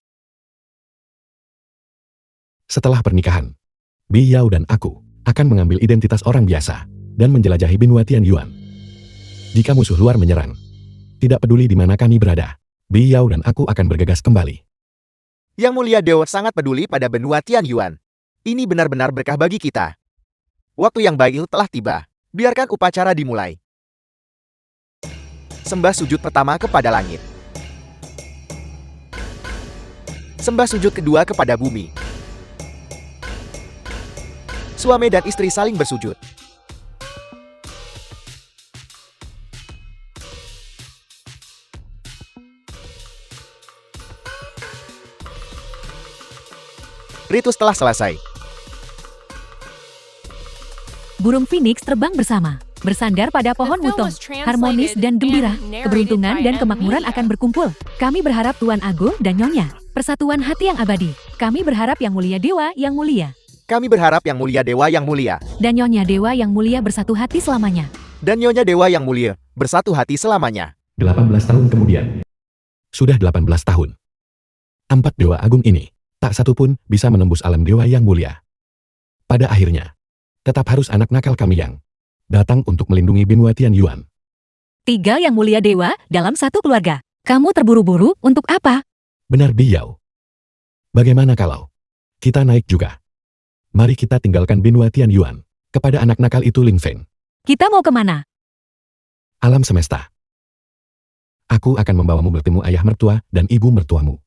Setelah pernikahan, Biyao dan aku akan mengambil identitas orang biasa dan menjelajahi benua Tianyuan. Jika musuh luar menyerang, tidak peduli di mana kami berada, Biyao dan aku akan bergegas kembali. Yang mulia dewa sangat peduli pada benua Tianyuan. Ini benar-benar berkah bagi kita. Waktu yang baik telah tiba. Biarkan upacara dimulai. Sembah sujud pertama kepada langit. Sembah sujud kedua kepada bumi. Suami dan istri saling bersujud. Ritus telah selesai. Burung phoenix terbang bersama, bersandar pada pohon wutong, harmonis dan gembira, keberuntungan dan kemakmuran akan berkumpul. Kami berharap Tuan Agung dan Nyonya, persatuan hati yang abadi. Kami berharap Yang Mulia Dewa yang mulia, Kami berharap Yang Mulia Dewa yang mulia, dan Nyonya Dewa yang mulia bersatu hati selamanya. dan Nyonya Dewa yang mulia, bersatu hati selamanya. 18 tahun kemudian. Sudah 18 tahun. 4 dewa agung ini, tak satu pun bisa menembus alam dewa yang mulia. Pada akhirnya, tetap harus anak nakal kami yang datang untuk melindungi benua Tianyuan. 3 Yang Mulia Dewa dalam satu keluarga. Kamu terburu-buru untuk apa? Benar Biyao. Bagaimana kalau kita naik juga? Mari kita tinggalkan benua Tianyuan kepada anak nakal itu Ling Feng. Kita mau kemana? Alam semesta. Aku akan membawamu bertemu ayah mertua dan ibu mertuamu.